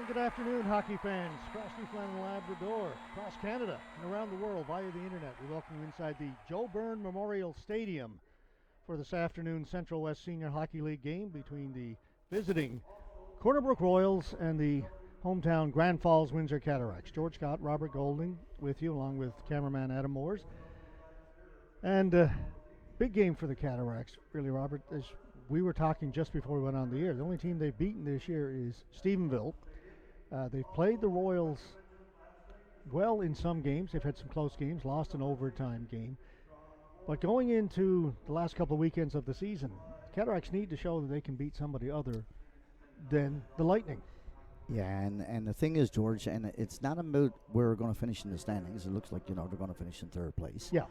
Well, good afternoon, hockey fans across Newfoundland and Labrador, across Canada, and around the world via the internet. We welcome you inside the Joe Byrne Memorial Stadium for this afternoon Central West Senior Hockey League game between the visiting Corner Brook Royals and the hometown Grand Falls Windsor Cataracts. George Scott, Robert Golding with you, along with cameraman Adam Moores. And big game for the Cataracts, really, Robert. As we were talking just before we went on the air, the only team they've beaten this year is Stephenville. They've played the Royals well in some games. They've had some close games, lost an overtime game. But going into the last couple of weekends of the season, Cataracts need to show that they can beat somebody other than the Lightning. Yeah, and the thing is, George, and it's not about where we're going to finish in the standings. It looks like, they're going to finish in third place. Yeah.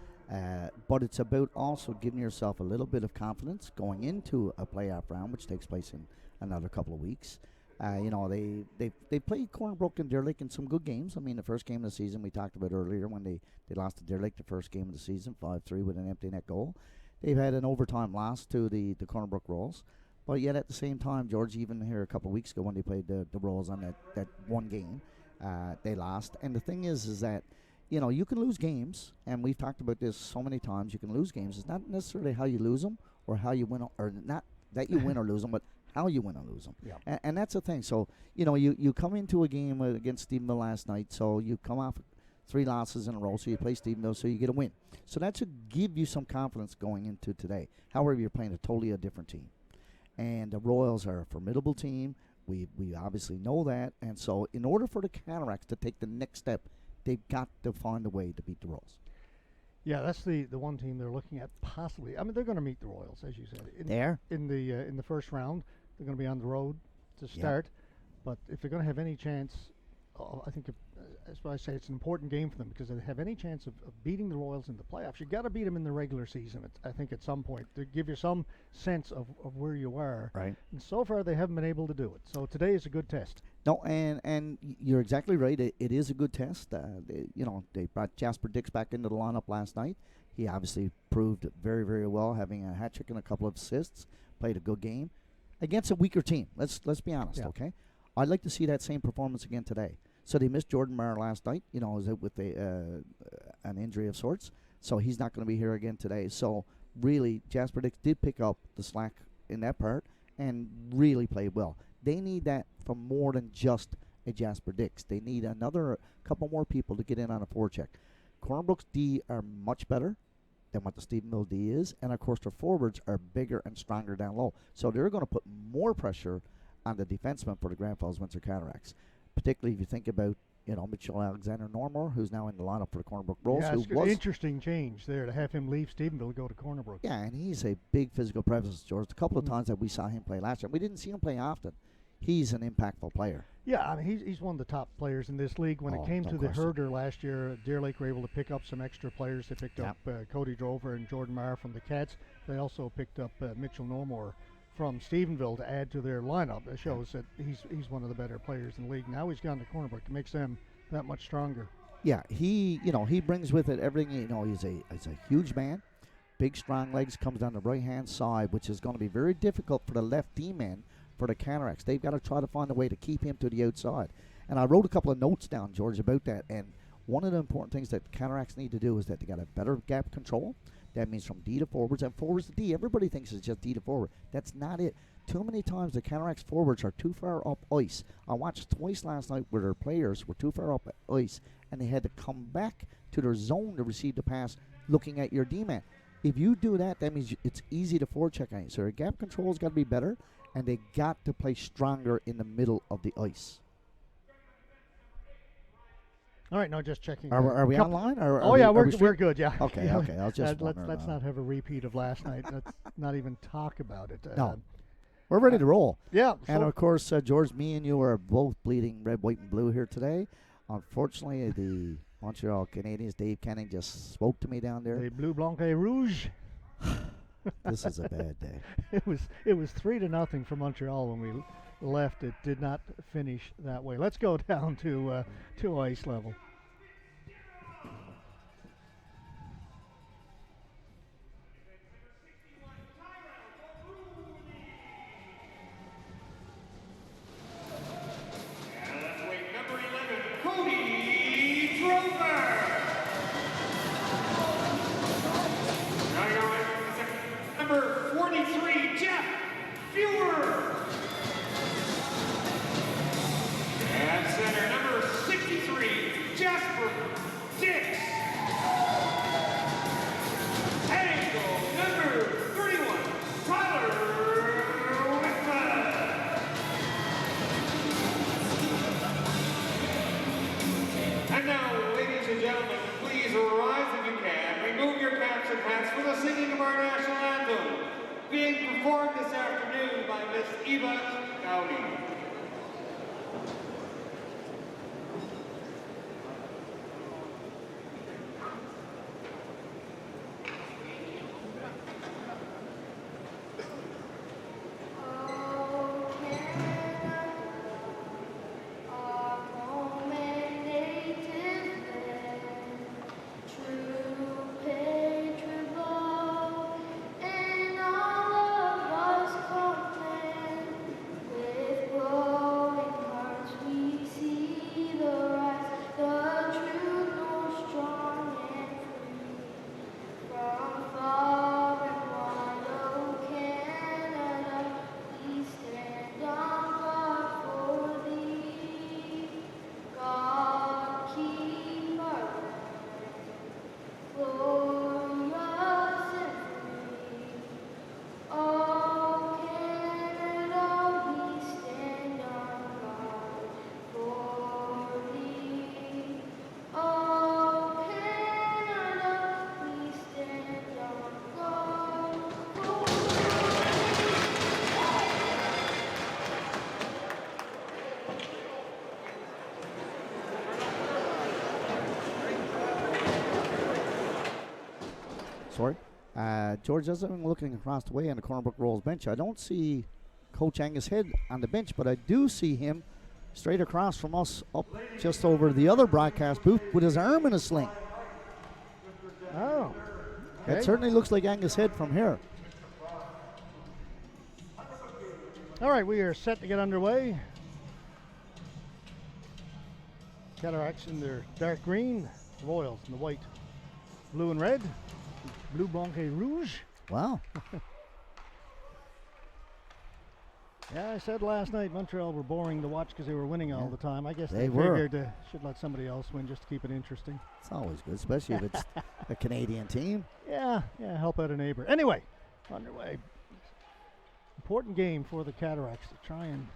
But it's about also giving yourself a little bit of confidence going into a playoff round, which takes place in another couple of weeks. They played Corner Brook and Deer Lake in some good games. I mean, the first game of the season we talked about earlier when they lost to Deer Lake the first game of the season, 5-3 with an empty net goal. They've had an overtime loss to the Corner Brook Royals. But yet at the same time, George, even here a couple of weeks ago when they played the Royals on that one game, they lost. And the thing is that, you can lose games, and we've talked about this so many times. You can lose games. It's not necessarily how you lose them or how you win, or not that you win or lose them, but how you win or lose them. Yeah. And that's the thing. So, you come into a game against Stephenville last night, so you come off 3 losses in a row, so you play Stephenville, so you get a win. So that should give you some confidence going into today. However, you're playing a totally different team. And the Royals are a formidable team. We obviously know that. And so in order for the Cataracts to take the next step, they've got to find a way to beat the Royals. Yeah, that's the one team they're looking at possibly. I mean, they're going to meet the Royals, as you said. In the first round, they're going to be on the road to start. Yep. But if they're going to have any chance, I think that's why I say it's an important game for them, because if they have any chance of beating the Royals in the playoffs, you got to beat them in the regular season. I think at some point to give you some sense of where you are. Right. And so far they haven't been able to do it. So today is a good test. No, and you're exactly right. It is a good test. They brought Jasper Dix back into the lineup last night. He obviously proved very, very well, having a hat trick and a couple of assists. Played a good game against a weaker team. Let's be honest, yeah. Okay. I'd like to see that same performance again today. So they missed Jordan Maher last night. Was out with an injury of sorts. So he's not going to be here again today. So really, Jasper Dix did pick up the slack in that part and really played well. They need that from more than just a Jasper Dix. They need another couple more people to get in on a forecheck. Corner Brook's D are much better than what the Stephenville D is. And, of course, their forwards are bigger and stronger down low. So they're going to put more pressure on the defenseman for the Grand Falls Windsor Cataracts. Particularly if you think about, Mitchell Alexander Normore, who's now in the lineup for the Corner Brook Royals. Yeah, it's an interesting change there to have him leave Stephenville to go to Corner Brook. Yeah, and he's a big physical presence, George. A couple of times that we saw him play last year. We didn't see him play often. He's an impactful player. Yeah, I mean, he's one of the top players in this league. When it came to the herder last year, Deer Lake were able to pick up some extra players. They picked up Cody Drover and Jordan Maher from the Cats. They also picked up Mitchell Normore from Stephenville to add to their lineup. It shows that he's one of the better players in the league. Now he's gone to Corner Brook. It makes them that much stronger. Yeah, he brings with it everything. He's a huge man, big strong legs, comes down the right hand side, which is going to be very difficult for the left D-man for the Cataracts. They've got to try to find a way to keep him to the outside. And I wrote a couple of notes down, George, about that. And one of the important things that the Cataracts need to do is that they got a better gap control. That means from D to forwards and forwards to D. Everybody thinks it's just D to forward. That's not it. Too many times the Cataracts forwards are too far up ice. I watched twice last night where their players were too far up ice and they had to come back to their zone to receive the pass looking at your D-man. If you do that, that means it's easy to forecheck on you. So their gap control's got to be better, and they got to play stronger in the middle of the ice. All right, no, just checking. Are we online? We're good. Yeah. Okay. I'll just let's not have a repeat of last night. Let's not even talk about it. No, we're ready to roll. Yeah. And of course, George, me and you are both bleeding red, white, and blue here today. Unfortunately, the Montreal Canadiens, Dave Canning, just spoke to me down there. The Bleu Blanc et Rouge. This is a bad day. It was 3-0 for Montreal when we left. It did not finish that way. Let's go down to ice level. for the singing of our national anthem, being performed this afternoon by Miss Eva Dowdy. Sorry. George, as I'm looking across the way on the Corner Brook Rolls bench, I don't see Coach Angus Head on the bench, but I do see him straight across from us up just over the other broadcast booth with his arm in a sling. Oh. Okay. That certainly looks like Angus Head from here. All right, we are set to get underway. Cataracts in their dark green, Royals in the white, blue and red, blue blanc et rouge. Wow. Yeah, I said last night Montreal were boring to watch because they were winning all the time. I guess they were. figured they should let somebody else win just to keep it interesting. It's always good, especially if it's a Canadian team. Yeah, help out a neighbor. Anyway, underway. Important game for the Cataracts to try and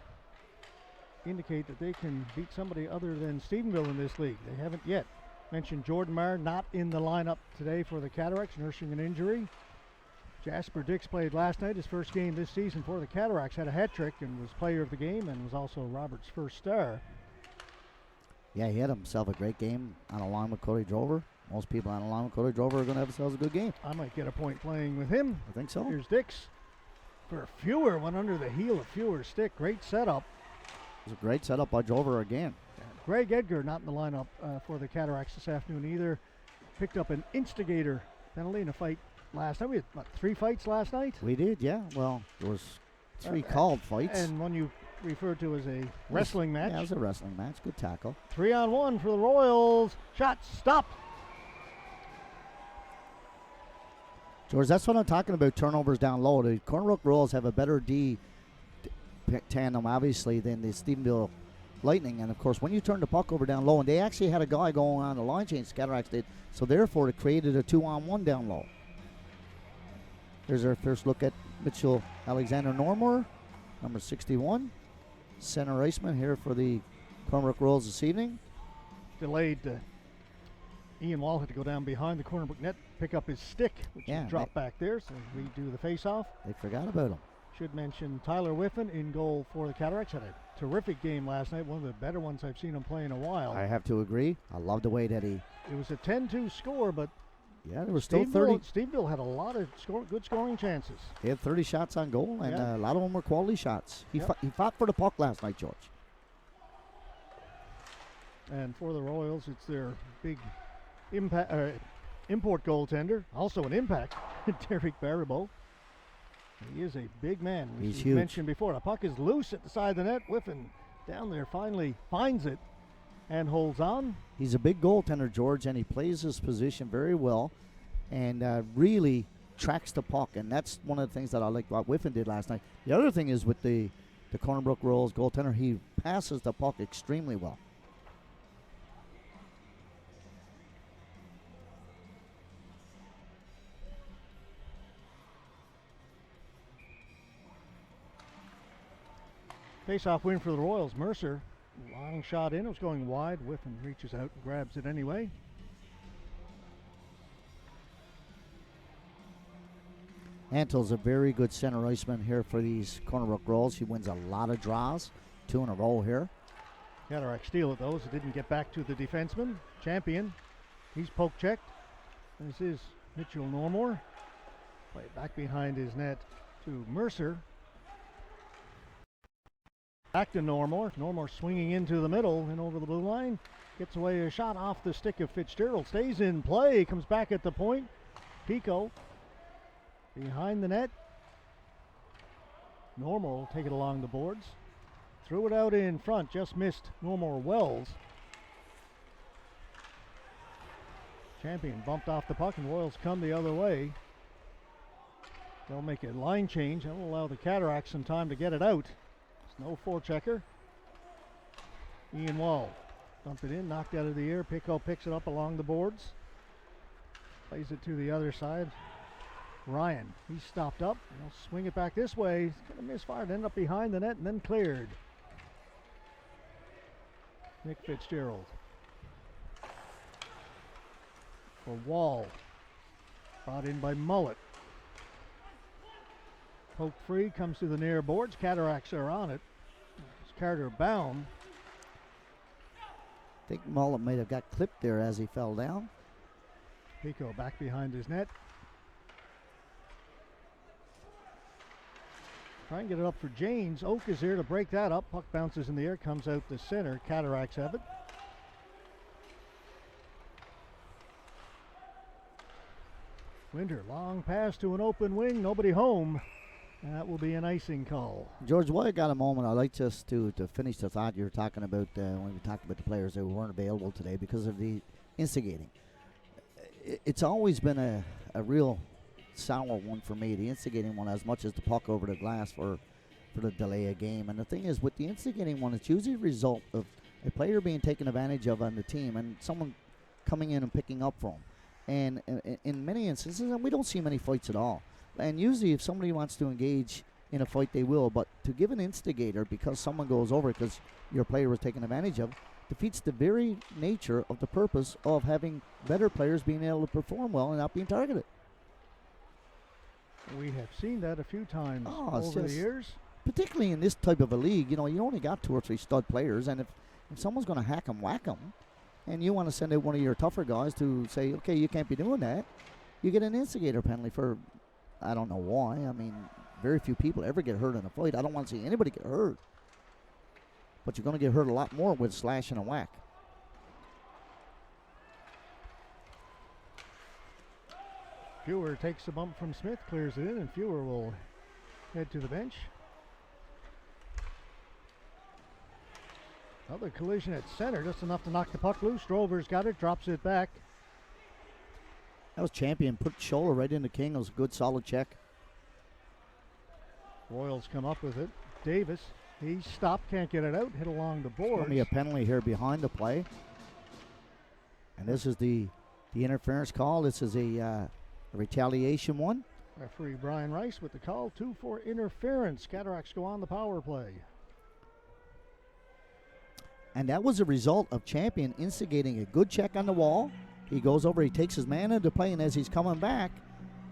indicate that they can beat somebody other than Stephenville in this league. They haven't yet. Mentioned Jordan Marr not in the lineup today for the Cataracts, nursing an injury. Jasper Dix played last night, his first game this season for the Cataracts, had a hat trick and was player of the game and was also Robert's first star. Yeah, he had himself a great game on a line with Cody Drover. Most people on a line with Cody Drover are going to have themselves a good game. I might get a point playing with him. I think so. Here's Dix for Fewer, went under the heel of Fewer's stick. Great setup. It was a great setup by Drover again. Greg Edgar not in the lineup for the Cataracts this afternoon either. Picked up an instigator penalty in a fight last night. We had, 3 fights last night? We did, yeah. Well, there was 3 called fights. And one you referred to as a wrestling match. Yeah, it was a wrestling match. Good tackle. 3-on-1 for the Royals. Shot stopped. George, that's what I'm talking about, turnovers down low. The Corner Brook Royals have a better D tandem, obviously, than the Stephenville Lightning. And, of course, when you turn the puck over down low, and they actually had a guy going on the line change, Cataracts did, so therefore it created a 2-on-1 down low. Here's our first look at Mitchell Alexander Normore, number 61. Center iceman here for the Corner Brook Royals this evening. Delayed. Ian Wall had to go down behind the Corner Brook net, pick up his stick, which dropped back there, so we do the face-off. They forgot about him. Should mention Tyler Whiffen in goal for the Cataracts. Had a terrific game last night, one of the better ones I've seen him play in a while. I have to agree. I love the way that he... It was a 10-2 score, but yeah, there was still 30. Steveville had a lot of good scoring chances. He had 30 shots on goal, and a lot of them were quality shots. He fought for the puck last night, George. And for the Royals, it's their big import goaltender, also an impact, Derek Baribeau. He is a big man. He's huge. Huge. Mentioned before, the puck is loose at the side of the net. Whiffen down there finally finds it and holds on. He's a big goaltender, George, and he plays his position very well and really tracks the puck, and that's one of the things that I like what Whiffen did last night. The other thing is with the Corner Brook Royals goaltender, he passes the puck extremely well. Face-off win for the Royals. Mercer, long shot in. It was going wide. Whiffen reaches out and grabs it anyway. Antel's a very good center iceman here for these Corner Brook Royals. He wins a lot of draws, 2 in a row here. Cataracts steal it though, so it didn't get back to the defenseman. Champion, he's poke checked. This is Mitchell Normore. Play back behind his net to Mercer. Back to Normore. Normore swinging into the middle and over the blue line. Gets away a shot off the stick of Fitzgerald. Stays in play. Comes back at the point. Pico behind the net. Normore will take it along the boards. Threw it out in front. Just missed Normore Wells. Champion bumped off the puck and Royals come the other way. They'll make a line change. That will allow the Cataracts some time to get it out. There's no forechecker. Ian Wall dumped it in, knocked out of the air. Pico picks it up along the boards. Plays it to the other side. Ryan, he's stopped up. He'll swing it back this way. He's going to misfire. End up behind the net and then cleared. Nick Fitzgerald. For Wall. Brought in by Mullet. Poke free, comes to the near boards. Cataracts are on it. It's Carter Baum. I think Mullet might have got clipped there as he fell down. Pico back behind his net. Try and get it up for Janes. Oak is here to break that up. Puck bounces in the air, comes out the center. Cataracts have it. Winter, long pass to an open wing. Nobody home. That will be an icing call. George, while I got a moment, I'd like just to finish the thought you were talking about when we talked about the players that weren't available today because of the instigating. It's always been a real sour one for me, the instigating one, as much as the puck over the glass for the delay of game. And the thing is, with the instigating one, it's usually a result of a player being taken advantage of on the team and someone coming in and picking up for him. And in many instances, and we don't see many fights at all. And usually if somebody wants to engage in a fight, they will. But to give an instigator because someone goes over because your player was taken advantage of defeats the very nature of the purpose of having better players being able to perform well and not being targeted. We have seen that a few times over the years. Particularly in this type of a league, you only got 2 or 3 stud players. And if someone's going to hack them, whack them, and you want to send out one of your tougher guys to say, okay, you can't be doing that, you get an instigator penalty for, I don't know why. I mean, very few people ever get hurt in a fight. I don't want to see anybody get hurt. But you're going to get hurt a lot more with slash and a whack. Fewer takes a bump from Smith, clears it in, and Fewer will head to the bench. Another collision at center, just enough to knock the puck loose. Drover's got it, drops it back. That was Champion. Put shoulder right into King. It was a good, solid check. Royals come up with it. Davis, he stopped, can't get it out. Hit along the boards. Only a penalty here behind the play. And this is the interference call. This is a retaliation one. Referee Brian Rice with the call. 2 for interference. Cataracts go on the power play. And that was a result of Champion instigating a good check on the wall. He goes over, he takes his man into play, and as he's coming back,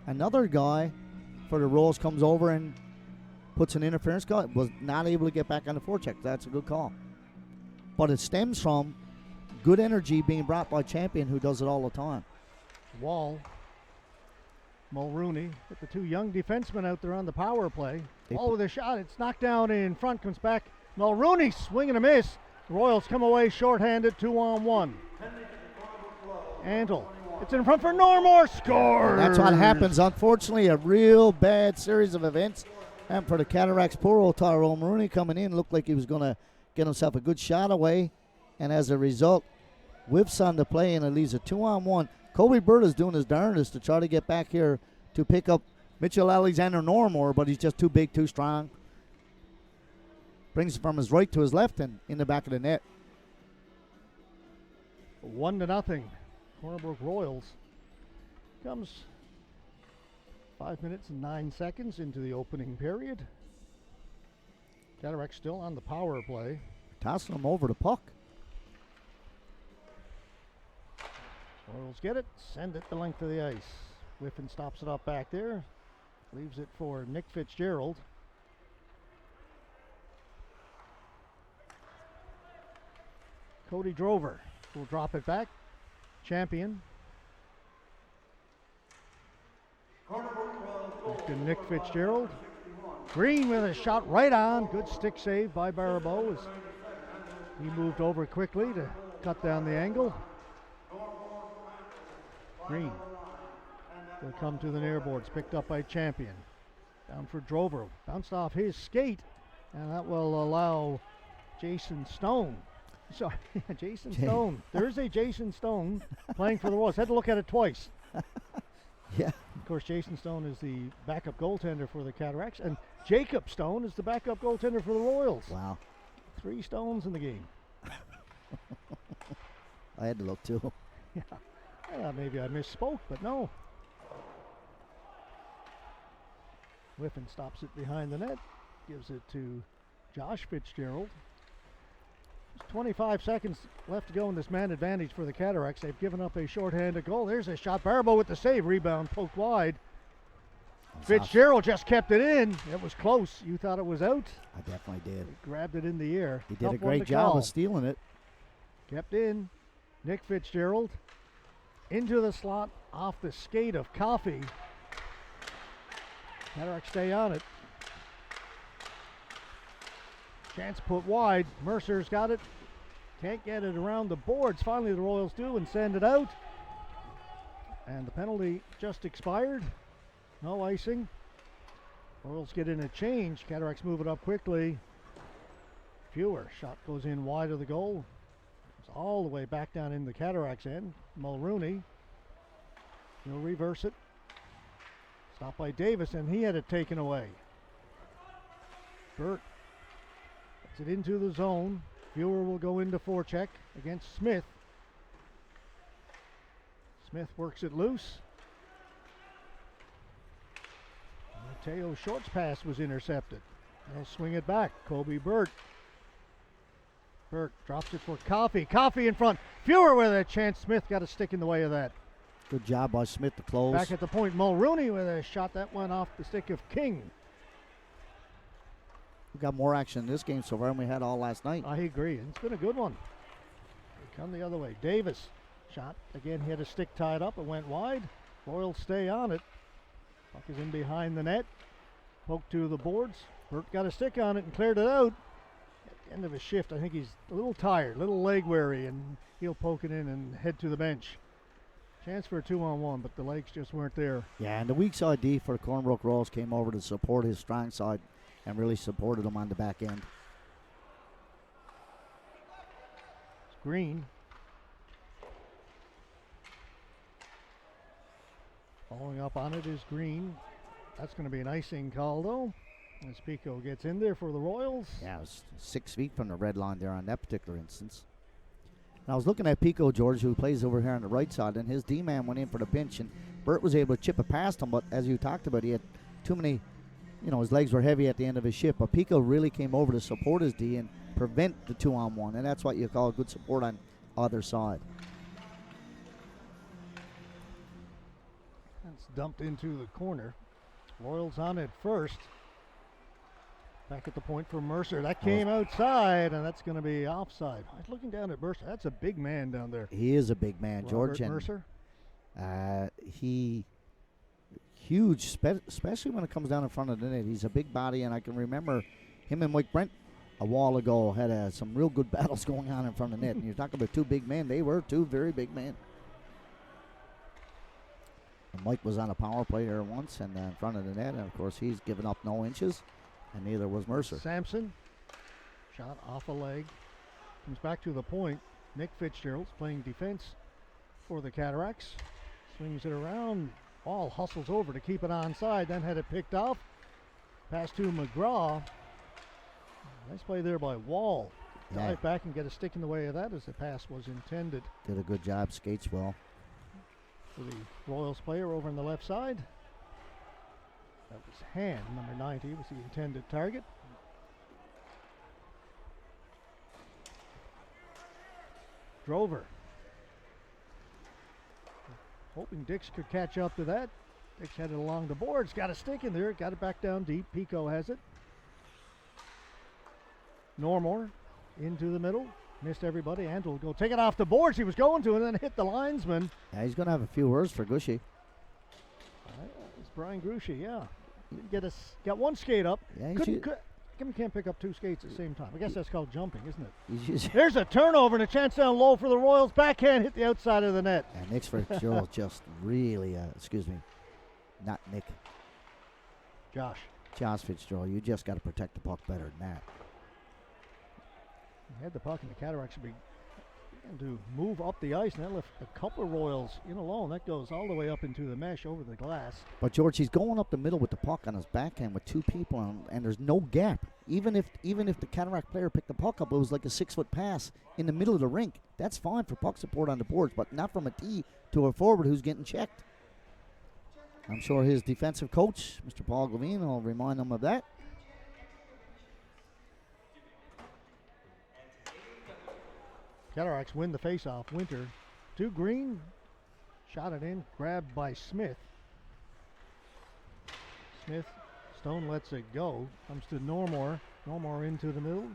another guy for the Rolls comes over and puts an interference call. Was not able to get back on the forecheck. That's a good call. But it stems from good energy being brought by Champion, who does it all the time. Wall. Mulrooney with the 2 young defensemen out there on the power play. Wall with a shot. It's knocked down in front. Comes back. Mulrooney swing and a miss. The Royals come away shorthanded, 2-on-1. Antle. It's in front for Normore. Scores! That's what happens. Unfortunately, a real bad series of events. And for the Cataracts, poor old Tyrone Mulrooney coming in. Looked like he was going to get himself a good shot away. And as a result, whiffs on the play, and it leaves a 2-on-1. Kobe Bird is doing his darndest to try to get back here to pick up Mitchell Alexander Normore, but he's just too big, too strong. Brings it from his right to his left and in the back of the net. 1-0. Corner Brook Royals comes 5 minutes and 9 seconds into the opening period. Cataracts still on the power play. Tossing him over the puck. Royals get it, send it the length of the ice. Whiffen stops it up back there. Leaves it for Nick Fitzgerald. Cody Drover will drop it back. Champion. Back to Nick Fitzgerald. Green with a shot right on. Good stick save by Baribeau as he moved over quickly to cut down the angle. Green will come to the near boards, picked up by Champion. Down for Drover. Bounced off his skate, and that will allow Jason Stone. Sorry, Jason Stone. Thursday, Jason Stone playing for the Royals. Had to look at it twice. Yeah. Of course, Jason Stone is the backup goaltender for the Cataracts, and Jacob Stone is the backup goaltender for the Royals. Wow. 3 Stones in the game. I had to look too. Yeah. Maybe I misspoke, but no. Whiffen stops it behind the net. Gives it to Josh Fitzgerald. There's 25 seconds left to go in this man advantage for the Cataracts. They've given up a shorthanded goal. There's a shot. Baribeau with the save. Rebound poked wide. Fitzgerald just kept it in. It was close. You thought it was out? I definitely did. He grabbed it in the air. He did Tough a great one to job call. of stealing it. Kept in. Nick Fitzgerald into the slot off the skate of Coffey. Cataracts stay on it. Chance put wide. Mercer's got it. Can't get it around the boards. Finally, the Royals do and send it out. And the penalty just expired. No icing. Royals get in a change. Cataracts move it up quickly. Fewer. Shot goes in wide of the goal. It's all the way back down in the Cataracts end. Mulrooney. He'll reverse it. Stopped by Davis, and he had it taken away. Burt gets it into the zone. Fewer will go into forecheck against Smith. Smith works it loose. Mateo Short's pass was intercepted. They'll swing it back. Kobe Burt. Burt drops it for Coffey. Coffey in front. Fewer with a chance. Smith got a stick in the way of that. Good job by Smith to close. Back at the point, Mulrooney with a shot that went off the stick of King. We got more action in this game so far than we had all last night. I agree. It's been a good one. They come the other way. Davis shot. Again, he had a stick tied up. It went wide. Royals stay on it. Puck is in behind the net. Poke to the boards. Burt got a stick on it and cleared it out. At the end of his shift, I think he's a little tired, a little leg weary, and he'll poke it in and head to the bench. Chance for a 2-on-1, but the legs just weren't there. Yeah, and the weak side D for the Cornbrook Royals came over to support his strong side and really supported him on the back end. It's Green. Following up on it is Green. That's going to be an icing call, though, as Pico gets in there for the Royals. Yeah, it was 6 feet from the red line there on that particular instance. And I was looking at Pico, George, who plays over here on the right side, and his D-man went in for the pinch, and Burt was able to chip it past him, but as you talked about, he had too many, his legs were heavy at the end of his shift, but Pico really came over to support his D and prevent the 2-on-1, and that's what you call good support on either side. That's dumped into the corner. Royals on it first. Back at the point for Mercer. That came outside, and that's going to be offside. I was looking down at Mercer. That's a big man down there. He is a big man, George. Robert Mercer. He huge, especially when it comes down in front of the net. He's a big body, and I can remember him and Mike Brent a while ago had some real good battles going on in front of the net. And you're talking about two big men. They were two very big men. And Mike was on a power play there once and in front of the net, and of course he's given up no inches. And neither was Mercer. Sampson, shot off a leg. Comes back to the point. Nick Fitzgerald's playing defense for the Cataracts. Swings it around. Ball hustles over to keep it onside, then had it picked off. Pass to McGraw. Nice play there by Wall. Yeah. Dive back and get a stick in the way of that as the pass was intended. Did a good job, skates well. For the Royals player over on the left side. That was Hand, number 90, was the intended target. Drover. Hoping Dix could catch up to that. Dick's headed along the boards. Got a stick in there. Got it back down deep. Pico has it. Normore into the middle. Missed everybody. Antle will go take it off the boards. He was going to and then hit the linesman. Yeah, he's going to have a few words for Gushy. It's Brian Gruchy, yeah. Got one skate up. Yeah, Can't pick up two skates at the same time. I guess that's called jumping, isn't it? he's There's a turnover and a chance down low for the Royals. Backhand hit the outside of the net. And Nick Fitzgerald just really, excuse me, not Nick. Josh Fitzgerald, you just got to protect the puck better than that. He had the puck and the Cataracts should be to move up the ice, and that left a couple of Royals in alone. That goes all the way up into the mesh over the glass. But George, he's going up the middle with the puck on his backhand with two people on, and there's no gap. Even if the Cataract player picked the puck up, it was like a 6-foot pass in the middle of the rink. That's fine for puck support on the boards, but not from a D to a forward who's getting checked. I'm sure his defensive coach, Mr. Paul Glavine, will remind him of that. Cataracts win the faceoff. Winter to Green. Shot it in. Grabbed by Smith. Stone lets it go. Comes to Normore. Normore into the middle.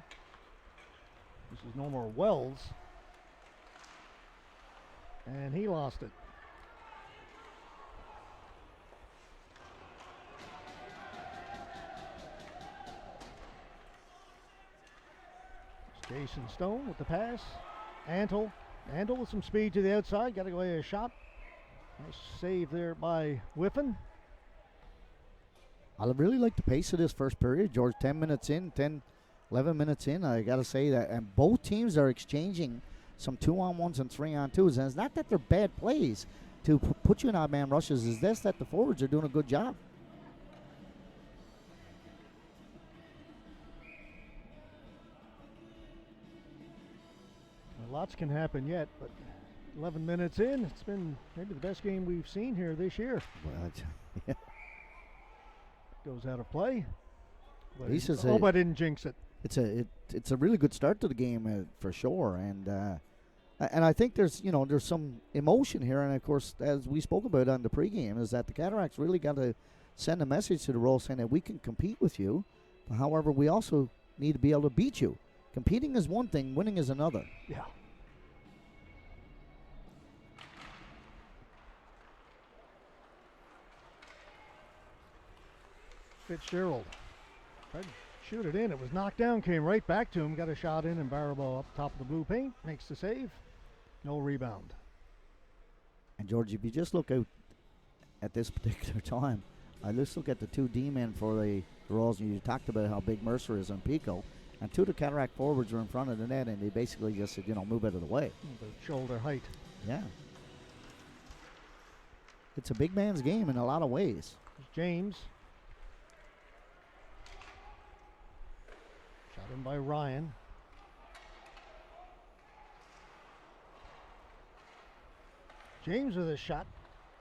This is Normore Wells. And he lost it. Jason Stone with the pass. Antle with some speed to the outside. Got to go away a shot. Nice save there by Whiffen. I really like the pace of this first period, George. 11 minutes in. I got to say that. And both teams are exchanging some 2-on-1s and 3-on-2s. And it's not that they're bad plays to put you in odd man rushes. It's just that the forwards are doing a good job. Lots can happen yet, but 11 minutes in, it's been maybe the best game we've seen here this year. Well, yeah. Goes out of play. But I didn't jinx it. It's a really good start to the game for sure, and I think there's some emotion here, and of course, as we spoke about on the pregame, is that the Cataracts really got to send a message to the Royals saying that we can compete with you, but however, we also need to be able to beat you. Competing is one thing, winning is another. Yeah. Fitzgerald tried to shoot it in. It was knocked down, came right back to him. Got a shot in, and Baribeau up top of the blue paint. Makes the save. No rebound. And George, if you just look out at this particular time, let's look at the two D-men for the Royals. And you talked about how big Mercer is on Pico. And two of the Cataract forwards are in front of the net, and they basically just said, move out of the way. The shoulder height. Yeah. It's a big man's game in a lot of ways. James. Shot in by Ryan. James with a shot.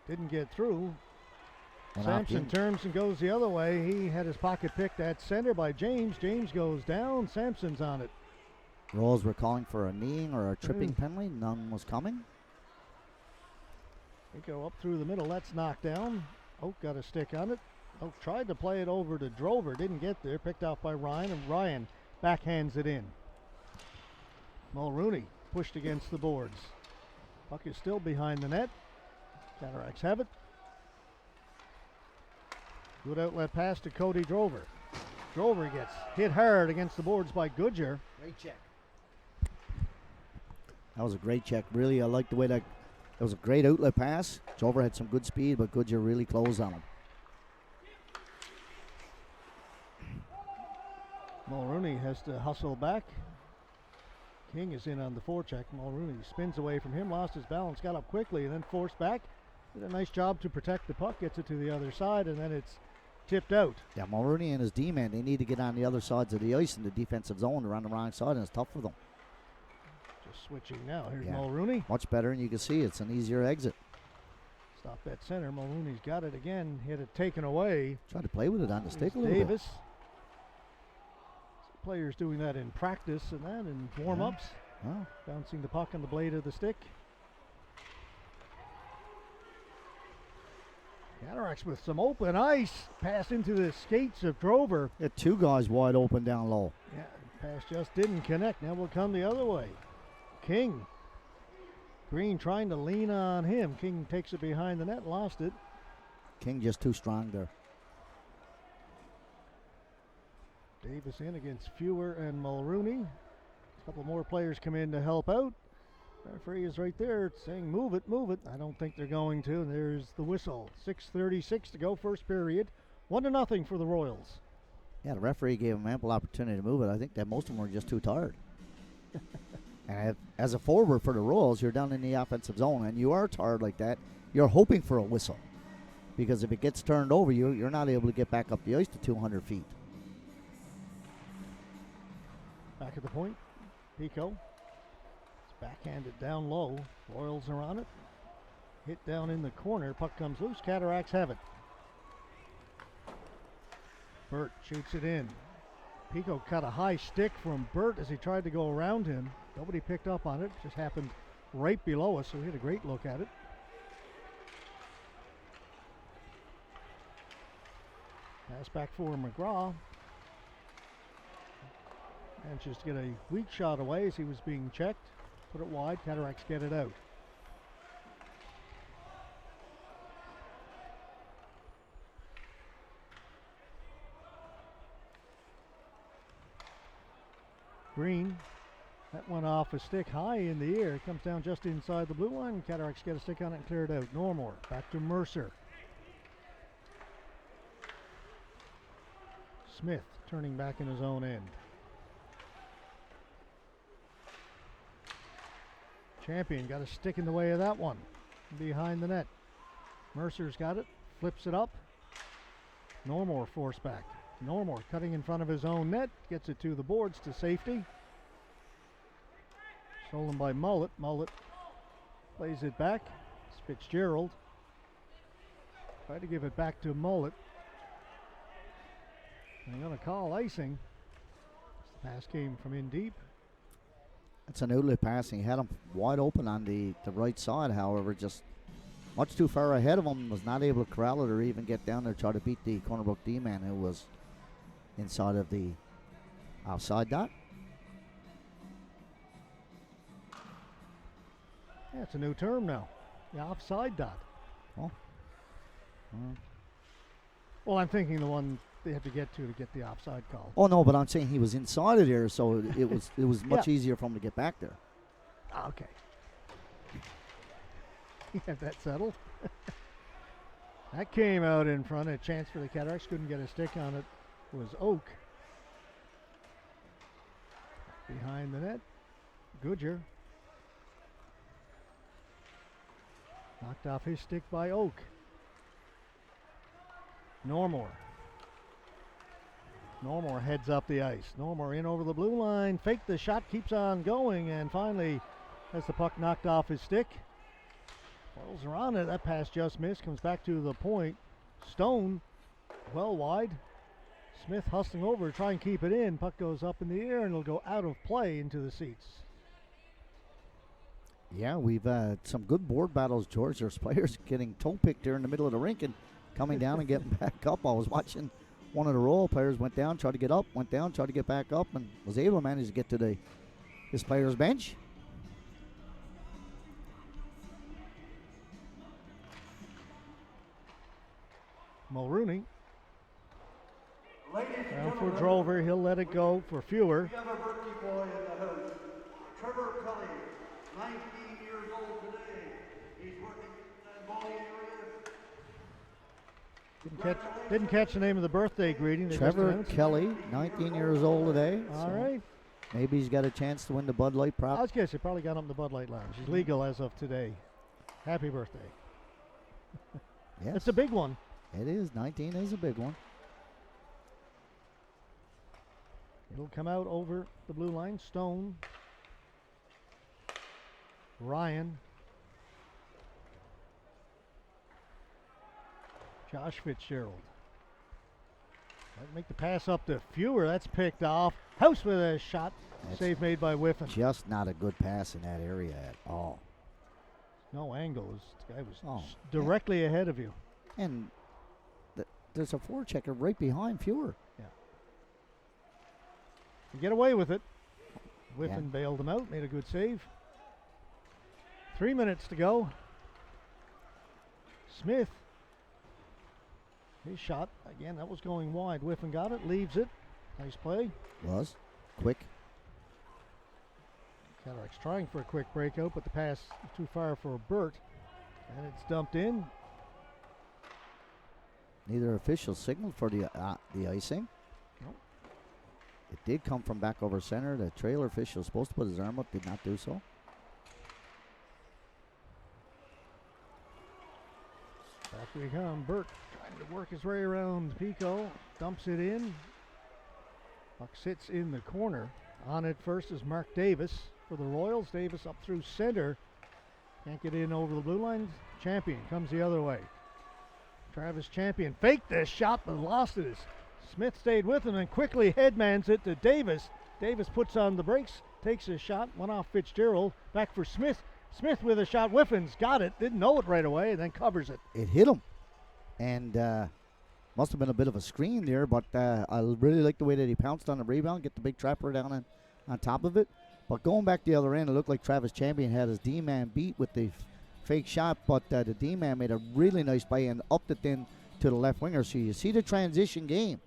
Didn't get through. Sampson turns and goes the other way. He had his pocket picked at center by James. James goes down. Sampson's on it. Rolls were calling for a kneeing or a tripping penalty. None was coming. They go up through the middle. That's knocked down. Oak got a stick on it. Oak tried to play it over to Drover. Didn't get there. Picked off by Ryan, and Ryan backhands it in. Mulrooney pushed against the boards. Puck is still behind the net. Cataracts have it. Good outlet pass to Cody Drover. Drover gets hit hard against the boards by Goodyear. Great check. That was a great check. Really, I like the way that was a great outlet pass. Drover had some good speed, but Goodyear really closed on him. Mulrooney has to hustle back. King is in on the forecheck. Mulrooney spins away from him, lost his balance, got up quickly, and then forced back. Did a nice job to protect the puck, gets it to the other side, and then it's tipped out. Yeah, Mulrooney and his D-man, they need to get on the other sides of the ice in the defensive zone. They're on the wrong side, and it's tough for them. Just switching now. Here's Mulrooney. Much better, and you can see it's an easier exit. Stop at center. Mulrooney's got it again. He had it taken away. Trying to play with it on the stick a little Davis. bit. Players doing that in practice and that in warm-ups. Oh. Bouncing the puck on the blade of the stick. Cataracts with some open ice. Pass into the skates of Drover. Got two guys wide open down low. Yeah, pass just didn't connect. Now we'll come the other way. King. Green trying to lean on him. King takes it behind the net, lost it. King just too strong there. Davis in against Fewer and Mulrooney. A couple more players come in to help out. Referee is right there saying, move it, move it. I don't think they're going to. There's the whistle. 6:36 to go, first period. 1-0 for the Royals. Yeah, the referee gave him ample opportunity to move it. I think that most of them were just too tired. And as a forward for the Royals, you're down in the offensive zone, and you are tired like that. You're hoping for a whistle. Because if it gets turned over, you're not able to get back up the ice to 200 feet. Back at the point, Pico. It's backhanded down low. Royals are on it. Hit down in the corner. Puck comes loose. Cataracts have it. Burt shoots it in. Pico cut a high stick from Burt as he tried to go around him. Nobody picked up on it. Just happened right below us, so we had a great look at it. Pass back for McGraw. Manages to get a weak shot away as he was being checked. Put it wide. Cataracts get it out. Green. That went off a stick high in the air. It comes down just inside the blue line. Cataracts get a stick on it and clear it out. Normore back to Mercer. Smith turning back in his own end. Champion got a stick in the way of that one. Behind the net. Mercer's got it. Flips it up. Normore forced back. Normore cutting in front of his own net. Gets it to the boards to safety. Stolen by Mullet. Mullet plays it back. It's Fitzgerald. Tried to give it back to Mullet. They're going to call icing. The pass came from in deep. It's an outlet passing. He had him wide open on the right side, however, just much too far ahead of him. Was not able to corral it or even get down there to try to beat the Corner Brook D-man who was inside of the offside dot. Yeah, it's a new term now. The offside dot. Oh. Well, I'm thinking the one they had to get the offside call. Oh no, but I'm saying he was inside of there, so it was much easier for him to get back there. Okay. You have that settled. That came out in front. A chance for the Cataracts. Couldn't get a stick on it. Was Oak. Behind the net. Goodger. Knocked off his stick by Oak. Normore. Normore heads up the ice. Normore in over the blue line. Fake the shot, keeps on going, and finally has the puck knocked off his stick. Royals are on it. That pass just missed. Comes back to the point. Stone well wide. Smith hustling over, try and keep it in. Puck goes up in the air and it'll go out of play into the seats. Yeah, we've had some good board battles, George. There's players getting toe-picked there in the middle of the rink and coming down and getting back up. I was watching one of the Royal players went down, tried to get up, went down, tried to get back up, and was able to manage to get to his player's bench. Mulrooney. Ladies and Down for gentlemen, Drover. He'll let it go for Fewer. we have a birthday boy in the house. Trevor Kelly, 19 years old today. He's working in the bowling area. Didn't catch the name of the birthday greeting. They just Trevor announced it. Kelly, 19 years old today. All so right. Maybe he's got a chance to win the Bud Light I prop. was guessing probably got him in the Bud Light Lounge. He's legal as of today. Happy birthday. Yes, It's a big one. it is. 19 is a big one. It'll come out over the blue line. Stone. Ryan. Josh Fitzgerald. Might make the pass up to Fewer. That's picked off. House with a shot. That's Save made by Whiffen. Just not a good pass in that area at all. No angles. The guy was Oh. directly ahead of you. And there's a forechecker right behind Fewer. You get away with it. Whiffen bailed him out, made a good save. 3 minutes to go. Smith. His shot, again, that was going wide. Whiffen got it, leaves it. Nice play. Was. Quick. Cataracts trying for a quick breakout, but the pass too far for Burt. And it's dumped in. Neither official signaled for the icing. Nope. It did come from back over center. The trailer official was supposed to put his arm up, did not do so. Back we come. Burt trying to work his way around Pico. Dumps it in. Puck sits in the corner. On it first is Mark Davis for the Royals. Davis up through center. Can't get in over the blue line. Champion comes the other way. Travis Champion faked this shot but lost it. Smith stayed with him and quickly headmans it to Davis. Davis puts on the brakes, takes a shot, went off Fitzgerald. Back for Smith. Smith with a shot. Whiffen's got it. Didn't know it right away and then covers it. It hit him. And must have been a bit of a screen there, but I really like the way that he pounced on the rebound, get the big trapper down on top of it. But going back the other end, it looked like Travis Champion had his D-man beat with the fake shot, but the D-man made a really nice play and upped it then to the left winger. So you see the transition game.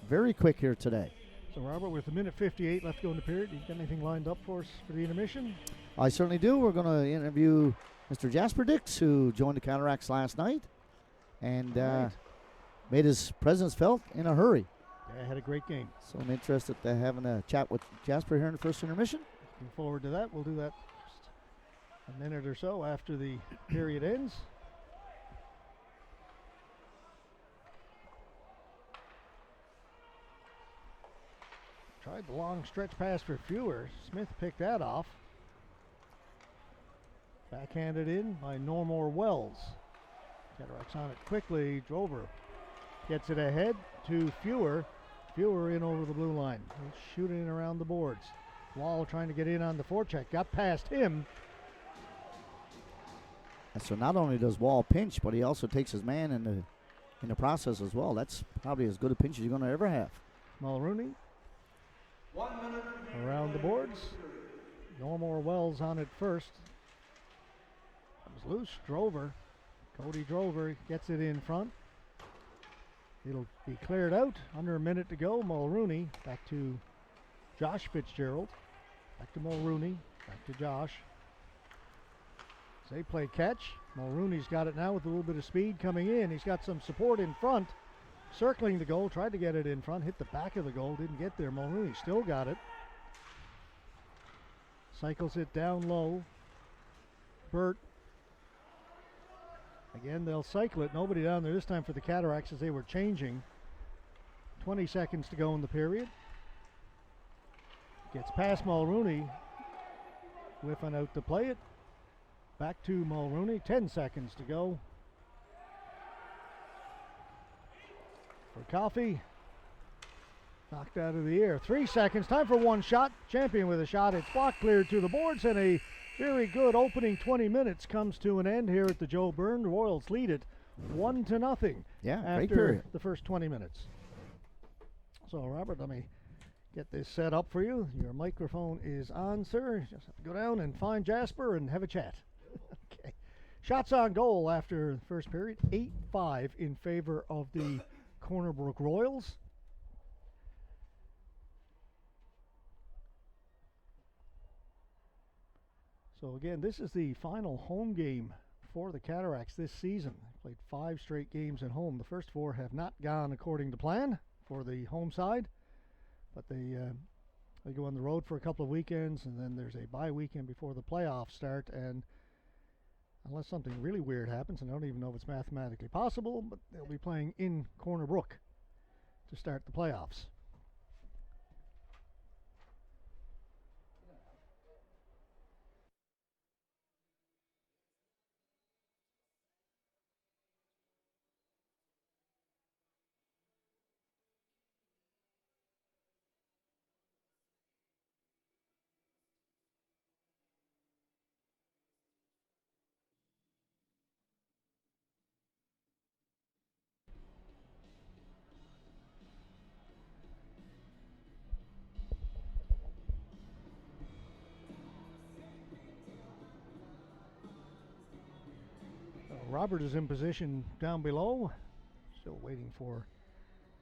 Very quick here today. So Robert, with a minute 58 left to go in the period, you got anything lined up for us for the intermission? I certainly do. We're going to interview Mr. Jasper Dix, who joined the Cataracts last night and made his presence felt in a hurry. Yeah, had a great game. So I'm interested in having a chat with Jasper here in the first intermission. Looking forward to that. We'll do that just a minute or so after the period ends. Tried the long stretch pass for Fewer. Smith picked that off. Backhanded in by Normore Wells. Cataracts on it quickly. Drover gets it ahead to Fewer. Fewer in over the blue line. He's shooting around the boards. Wall trying to get in on the forecheck. Got past him. And so not only does Wall pinch, but he also takes his man in the process as well. That's probably as good a pinch as you're going to ever have. Mulrooney 1 minute around the boards. Normore Wells on it first. Comes loose. Drover. Cody Drover gets it in front. It'll be cleared out. Under a minute to go. Mulrooney back to Josh Fitzgerald. Back to Mulrooney. Back to Josh. So they play catch. Mulrooney's got it now with a little bit of speed coming in. He's got some support in front. Circling the goal. Tried to get it in front. Hit the back of the goal. Didn't get there. Mulrooney still got it. Cycles it down low. Burt. Again, they'll cycle it. Nobody down there this time for the Cataracts as they were changing. 20 seconds to go in the period. Gets past Mulrooney. Whiffen out to play it. Back to Mulrooney. 10 seconds to go. For Coffey. Knocked out of the air. 3 seconds. Time for one shot. Champion with a shot. It's blocked, cleared to the boards, and a very good opening 20 minutes comes to an end here at the Joe Byrne. The Royals lead it 1-0. Yeah, after great period. the first 20 minutes. So, Robert, let me get this set up for you. Your microphone is on, sir. Just have to go down and find Jasper and have a chat. Okay. Shots on goal after the first period. 8-5 in favor of the Corner Brook Royals. So again, this is the final home game for the Cataracts this season. They played 5 straight games at home. The first 4 have not gone according to plan for the home side, but they go on the road for a couple of weekends, and then there's a bye weekend before the playoffs start. And unless something really weird happens, and I don't even know if it's mathematically possible, but they'll be playing in Corner Brook to start the playoffs. Robert is in position down below. Still waiting for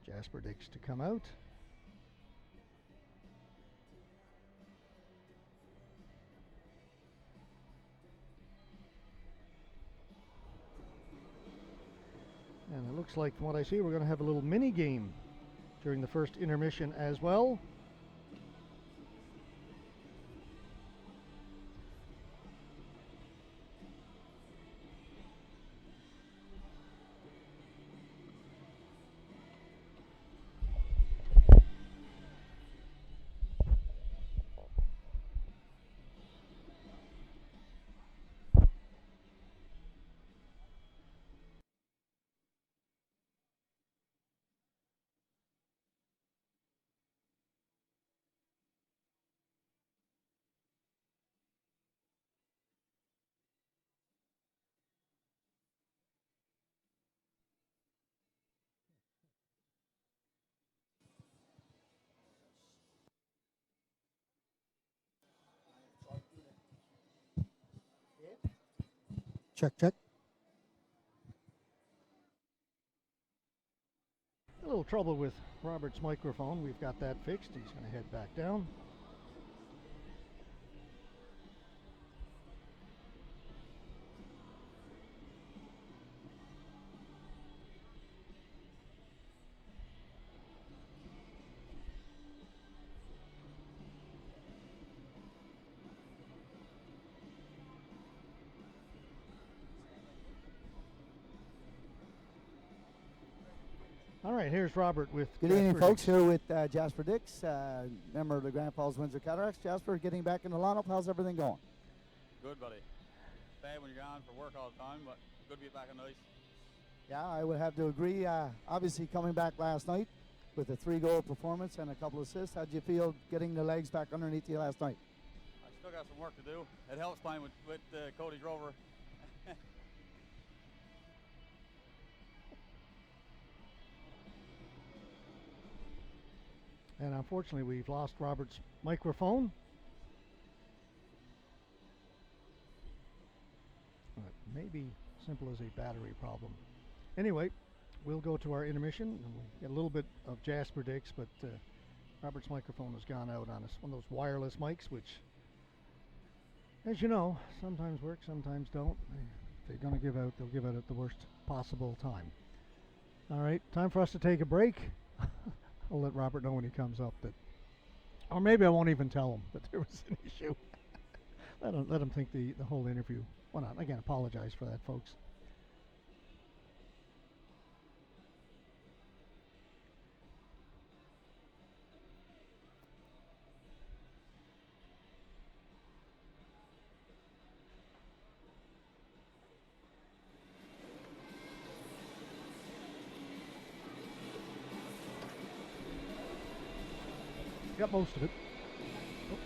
Jasper Dix to come out. And it looks like, from what I see, we're going to have a little mini game during the first intermission as well. Check, check. A little trouble with Robert's microphone. We've got that fixed. He's going to head back down. All right, here's Robert with Good Jasper evening, folks. Dix. Here with Jasper Dix, member of the Grand Falls Windsor Cataracts. Jasper, getting back in the lineup. How's everything going? Good, buddy. Bad when you're gone for work all the time, but good to be back on the ice. Yeah, I would have to agree. Obviously, coming back last night with a 3-goal performance and a couple assists, how'd you feel getting the legs back underneath you last night? I still got some work to do. It helps playing with Cody Grover. And unfortunately, we've lost Robert's microphone. It may be simple as a battery problem. Anyway, we'll go to our intermission, and we'll get a little bit of Jasper Dix, but Robert's microphone has gone out on us. One of those wireless mics, which, as you know, sometimes work, sometimes don't. If they're going to give out, they'll give out at the worst possible time. All right, time for us to take a break. I'll let Robert know when he comes up that, or maybe I won't even tell him that there was an issue. let him think the whole interview. Well, not again. Apologize for that, folks. Got most of it. Oh.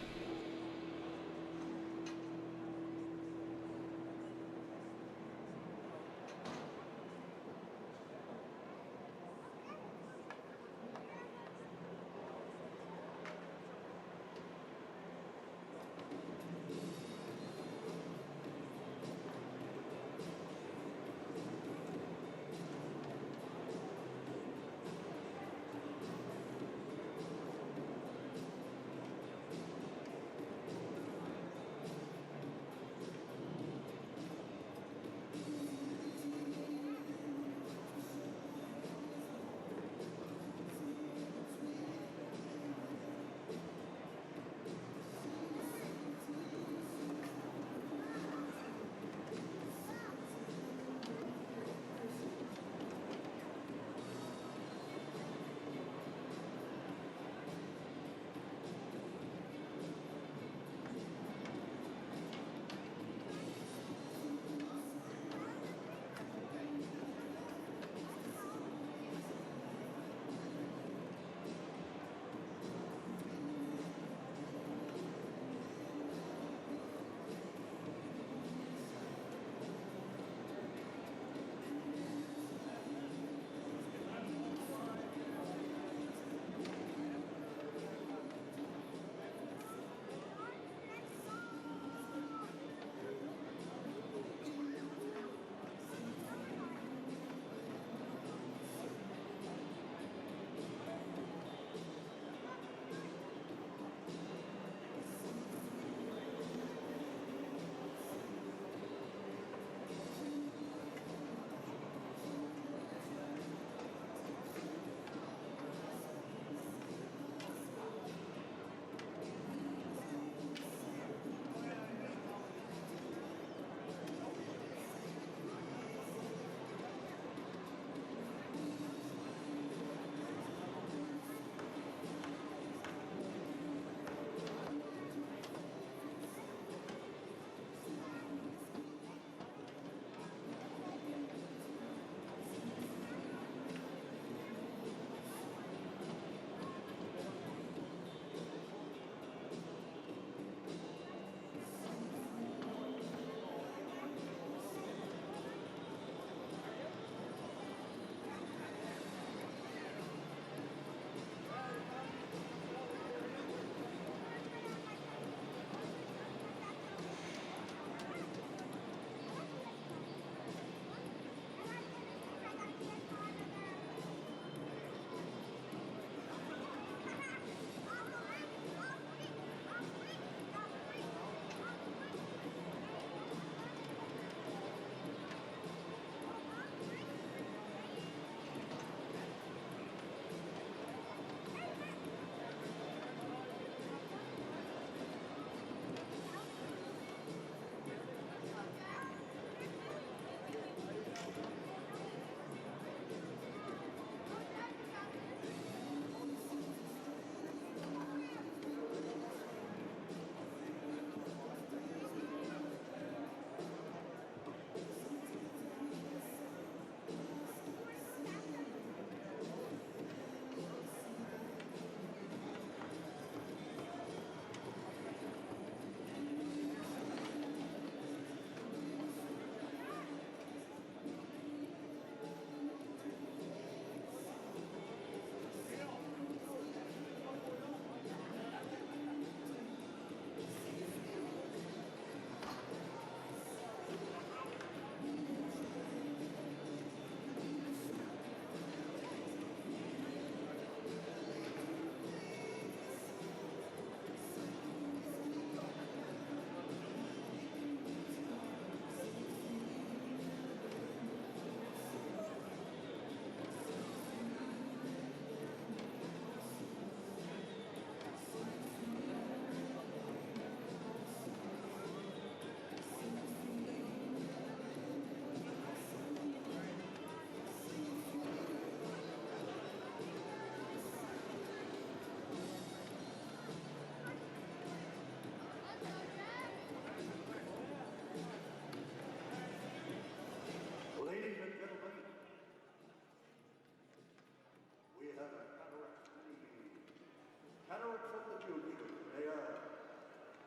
future. They are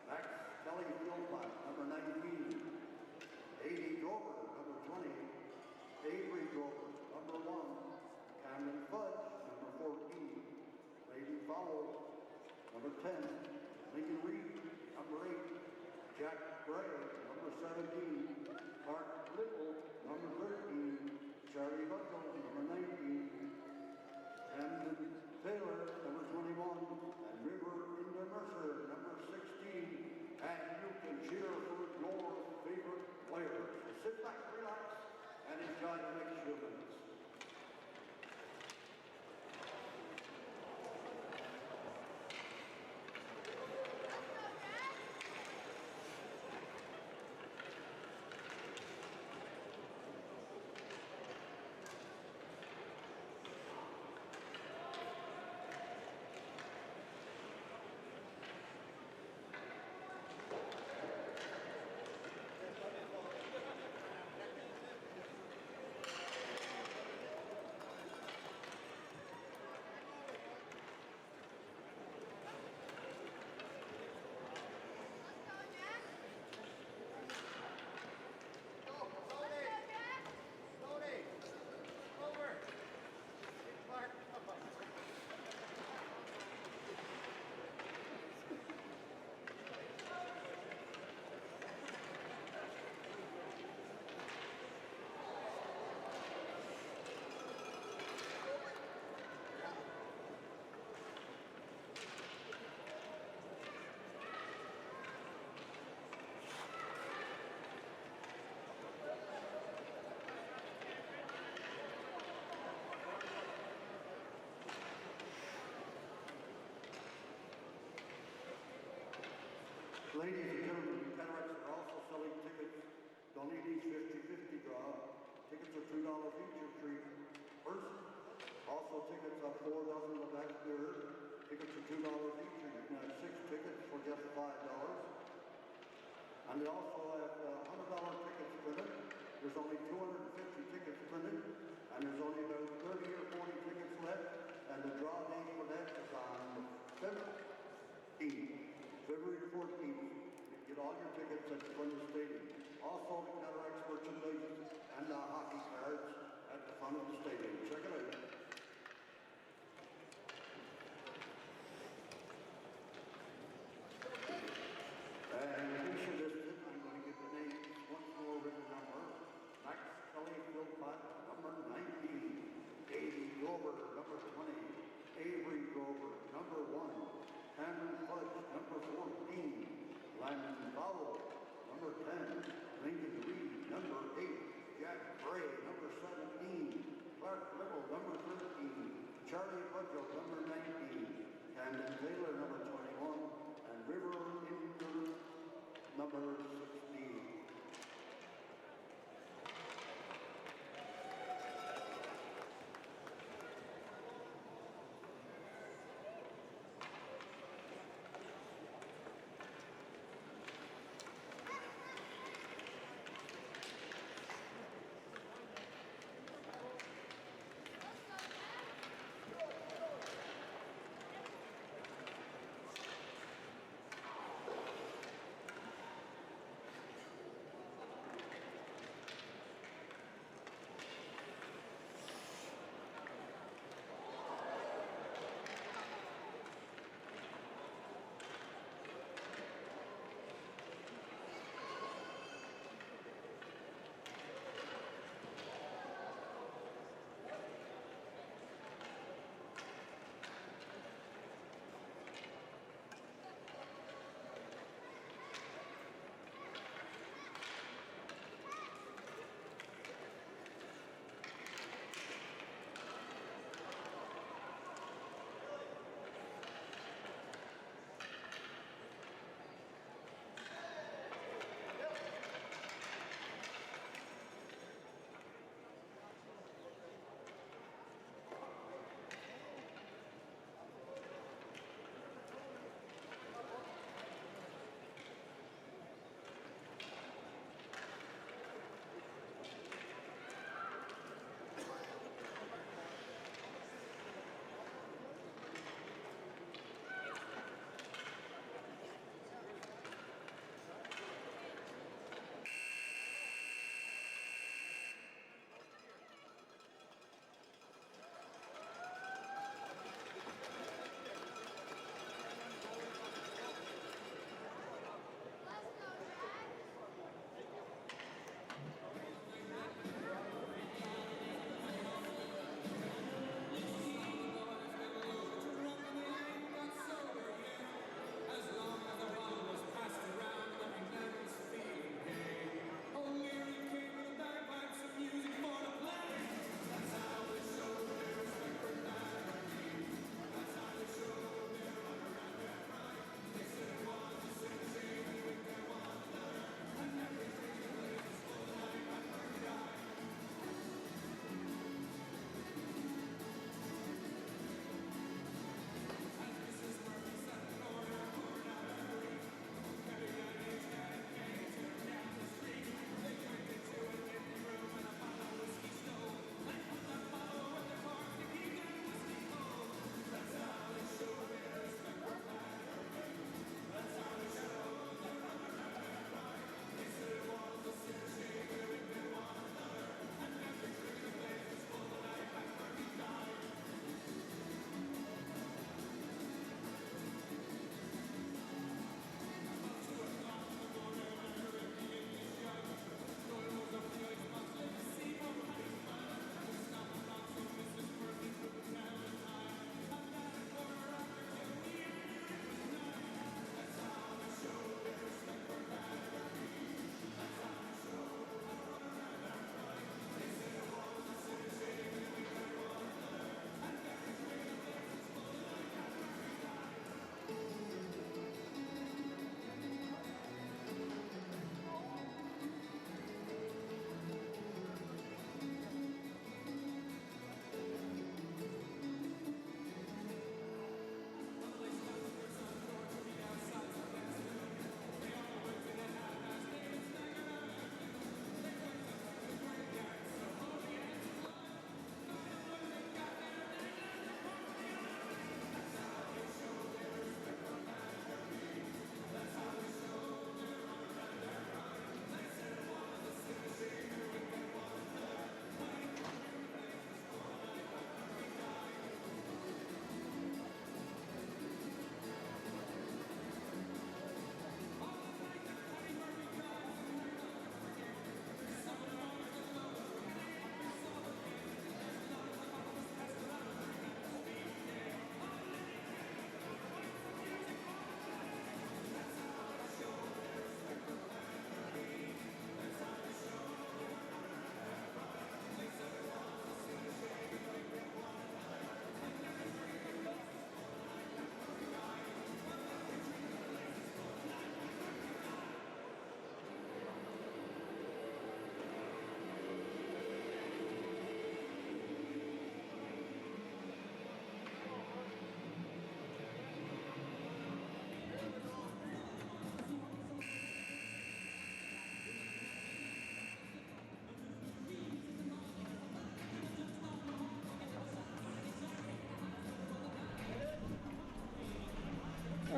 Max Kelly Philpott, number 19. 80 Grover, number 20. Avery Grover, number 1. Camden Fudge, number 14. Lady Fowle, number 10. Lincoln Reed, number 8. Jack Gray, number 17. Clark Little, number 13. Charlie Buckle, number 19. Camden Taylor, number 21. And River Inda Mercer, number 16. And you can cheer for your favorite players. So sit back, relax, and enjoy the next few minutes. Ladies and gentlemen, the Cataracts are also selling tickets. Don't need each 50-50 draw. Tickets are $2 each or free person. Also tickets are 4 dozen of that third. Tickets are $2 each, or you can have 6 tickets for just $5. And they also have $100 tickets printed. There's only 250 tickets printed, and there's only about 30 or 40 tickets left. And the draw date for that is on February 14th. Get all your tickets at the front of the stadium. Also the Cataracts merchandise and hockey cards at the front of the stadium. Check it out. And in case you missed it, I'm going to give the names once more with the number. Max Kelly Philpott, number 19. 80 Grover, number 20. Avery Grover, number 1. Cameron Fudge, number 14. Landon Fowle, number 10. Lincoln Reed, number 8. Jack Gray, number 17. Clark Little, number 13. Charlie Buckle, number 19. Camden Taylor, number 21. And River Inter, number 16.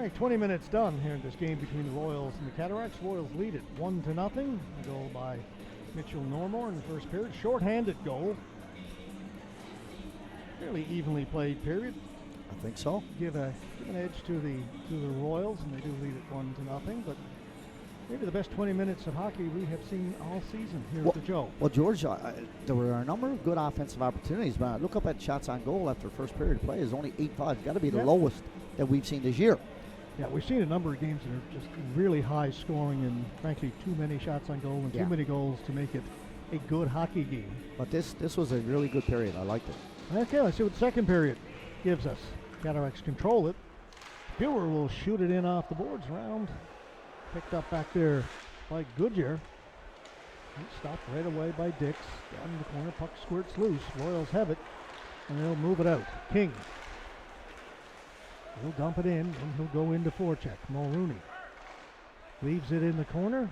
right, 20 minutes done here in this game between the Royals and the Cataracts. Royals lead it 1-0. A goal by Mitchell Normore in the first period. Short-handed goal. Fairly evenly played period. I think so. Give an edge to the Royals, and they do lead it 1-0. But maybe the best 20 minutes of hockey we have seen all season here at the Joe. Well, George, there were a number of good offensive opportunities, but look up at shots on goal after first period of play is only 8-5. Got to be the lowest that we've seen this year. Yeah, we've seen a number of games that are just really high scoring and frankly too many shots on goal and too many goals to make it a good hockey game. But this was a really good period. I liked it. Okay, let's see what the second period gives us. Cataracts control it. Fewer will shoot it in off the boards. Round picked up back there by Goodyear. Stopped right away by Dix. Down in the corner, puck squirts loose. Royals have it, and they'll move it out. King. He'll dump it in, and he'll go into forecheck. Mulrooney leaves it in the corner.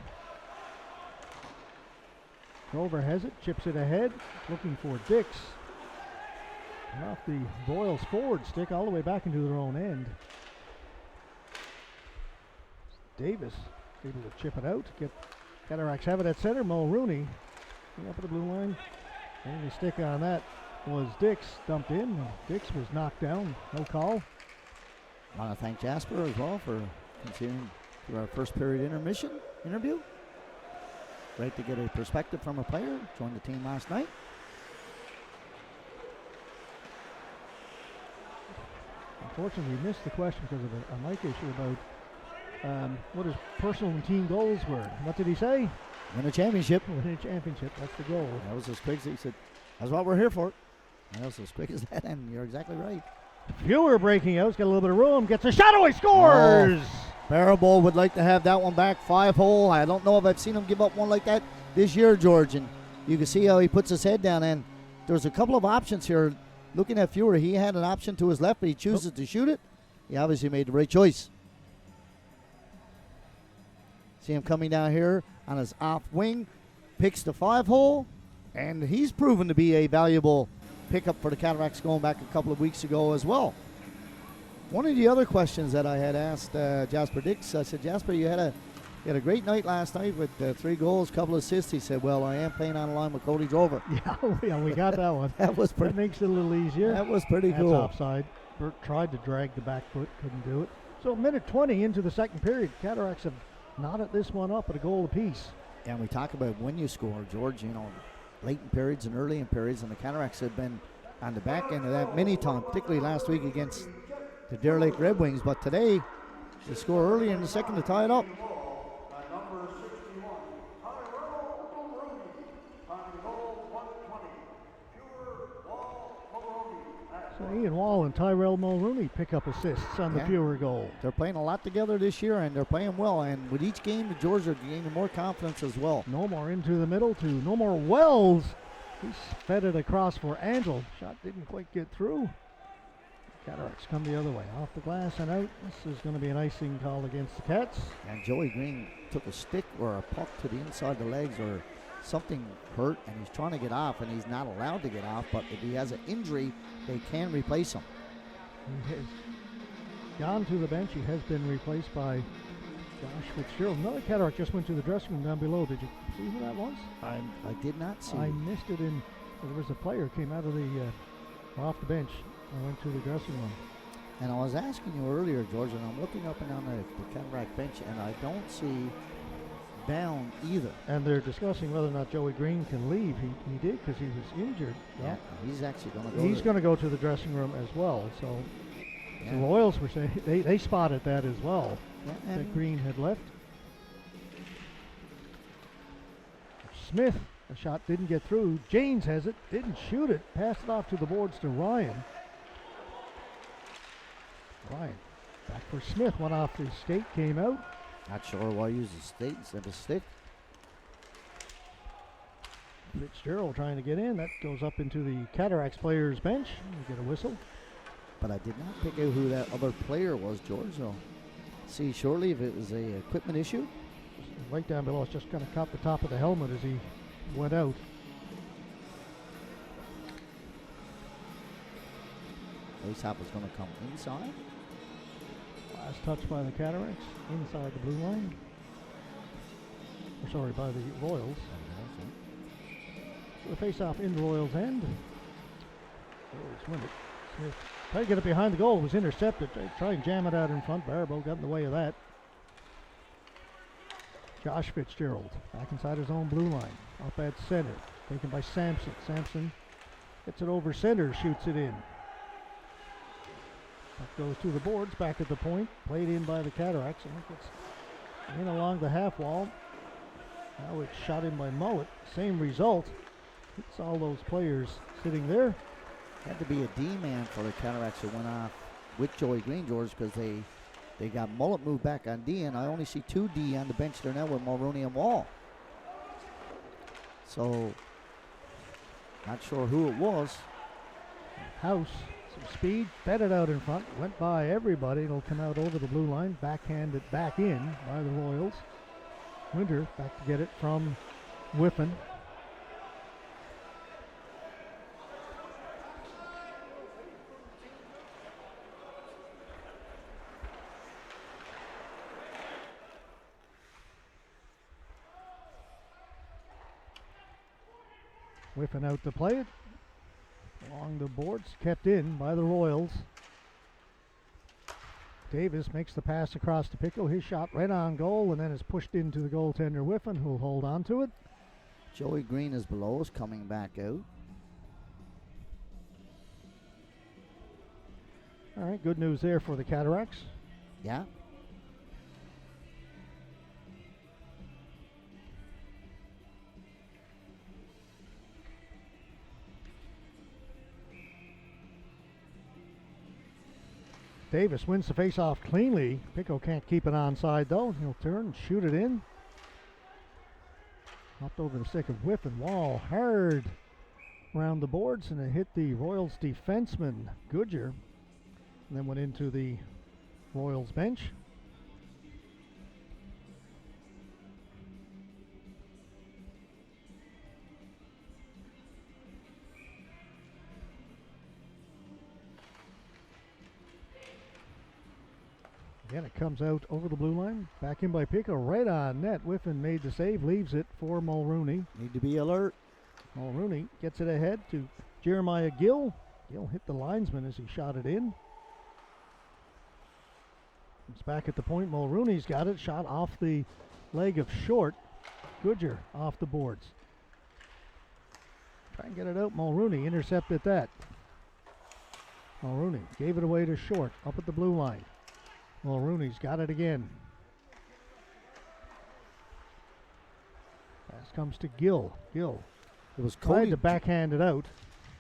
Grover has it, chips it ahead, looking for Dix. And off the Royals forward stick all the way back into their own end. Davis able to chip it out. Get Cataracts have it at center. Mulrooney up at the blue line. And the stick on that was Dix. Dumped in. Dix was knocked down. No call. I want to thank Jasper as well for continuing through our first period interview. Great to get a perspective from a player. Joined the team last night. Unfortunately, we missed the question because of a mic issue about what his personal and team goals were. What did he say? Win a championship. Win a championship. That's the goal. That was as quick as he said. That's what we're here for. That was as quick as that, and you're exactly right. Fewer breaking out. He's got a little bit of room. Gets a shot away. Scores! Barabol would like to have that one back. 5-hole. I don't know if I've seen him give up one like that this year, George. And you can see how he puts his head down. And there's a couple of options here. Looking at Fewer, he had an option to his left, but he chooses to shoot it. He obviously made the right choice. See him coming down here on his off wing. Picks the 5-hole. And he's proven to be a valuable pickup for the Cataracts going back a couple of weeks ago as well. One of the other questions that I had asked Jasper Dix, I said, Jasper, you had a great night last night with 3 goals, couple of assists. He said, well, I am playing on a line with Cody Drover. Yeah, we got that one. That makes it a little easier. That was pretty That's cool. Offside. Burt tried to drag the back foot, couldn't do it. So minute 20 into the second period, Cataracts have knotted this one up at a goal apiece. And we talk about when you score, George, late in periods and early in periods, and the Cataracts have been on the back end of that many times, particularly last week against the Deer Lake Red Wings. But today, they score early in the second to tie it up. So Ian Wall and Tyrell Mulrooney pick up assists on the Fewer goal. They're playing a lot together this year, and they're playing well. And with each game, the Georgia are gaining more confidence as well. Nomar into the middle to Nomar Wells. He's fed it across for Angel. Shot didn't quite get through. Cataracts come the other way. Off the glass and out. This is going to be an icing call against the Cats. And Joey Green took a stick or a puck to the inside of the legs, or something hurt, and he's trying to get off, and he's not allowed to get off. But if he has an injury, they can replace him. He has gone to the bench. He has been replaced by Josh Fitzgerald. Another Cataract just went to the dressing room down below. Did you see who that was? I did not see. I missed it in. There was a player came out of the off the bench. I went to the dressing room. And I was asking you earlier, George, and I'm looking up and down the Cataract bench, and I don't see Bound either. And they're discussing whether or not Joey Green can leave. He did because he was injured. Yeah, he's actually going to go. He's going to go to the dressing room as well. So the Royals were saying they spotted that as well. Yeah, that Green had left. Smith, a shot didn't get through. James has it, didn't shoot it, passed it off to the boards to Ryan. Ryan back for Smith, went off his skate, came out. Not sure why he used a skate instead of a stick. Fitzgerald trying to get in. That goes up into the Cataracts players' bench. We get a whistle. But I did not pick out who that other player was, George. So see shortly if it was a equipment issue. Right down below, it's just kind of caught the top of the helmet as he went out. Faceoff is going to come inside. Last touch by the Cataracts inside the blue line. Or sorry, by the Royals. So the face-off in the Royals' end. Royals win it. Smith tried to get it behind the goal. It was intercepted. They tried and jam it out in front. Barabo got in the way of that. Josh Fitzgerald back inside his own blue line. Up at center. Taken by Sampson. Sampson gets it over center. Shoots it in. Puck goes to the boards. Back at the point. Played in by the Cataracts. I think it's in along the half wall. Now it's shot in by Mullet. Same result. It's all those players sitting there. Had to be a D-man for the Cataracts that went off with Joey Green, George, because they got Mullet moved back on D, and I only see 2 D on the bench there now with Mulrooney and Wall. So, not sure who it was. House, some speed, fed it out in front, went by everybody. It'll come out over the blue line, backhanded back in by the Royals. Winter back to get it from Whiffen. Whiffen out to play it. Along the boards, kept in by the Royals. Davis makes the pass across to Pico. His shot right on goal and then is pushed into the goaltender Whiffen, who'll hold on to it. Joey Green is below us, coming back out. All right, good news there for the Cataracts. Yeah. Davis wins the face-off cleanly. Pico can't keep it onside though. He'll turn and shoot it in. Hopped over the stick of Whiffen. Wall hard around the boards, and it hit the Royals defenseman Goodyer, and then went into the Royals bench. Again, it comes out over the blue line. Back in by Pico, right on net. Whiffen made the save, leaves it for Mulrooney. Need to be alert. Mulrooney gets it ahead to Jeremiah Gill. Gill hit the linesman as he shot it in. It's back at the point. Mulrooney's got it. Shot off the leg of Short. Goodyer off the boards. Try and get it out. Mulrooney intercepted that. Mulrooney gave it away to Short up at the blue line. Mulrooney's got it again. Pass comes to Gill. Gill It was tried Cody. to backhand it out.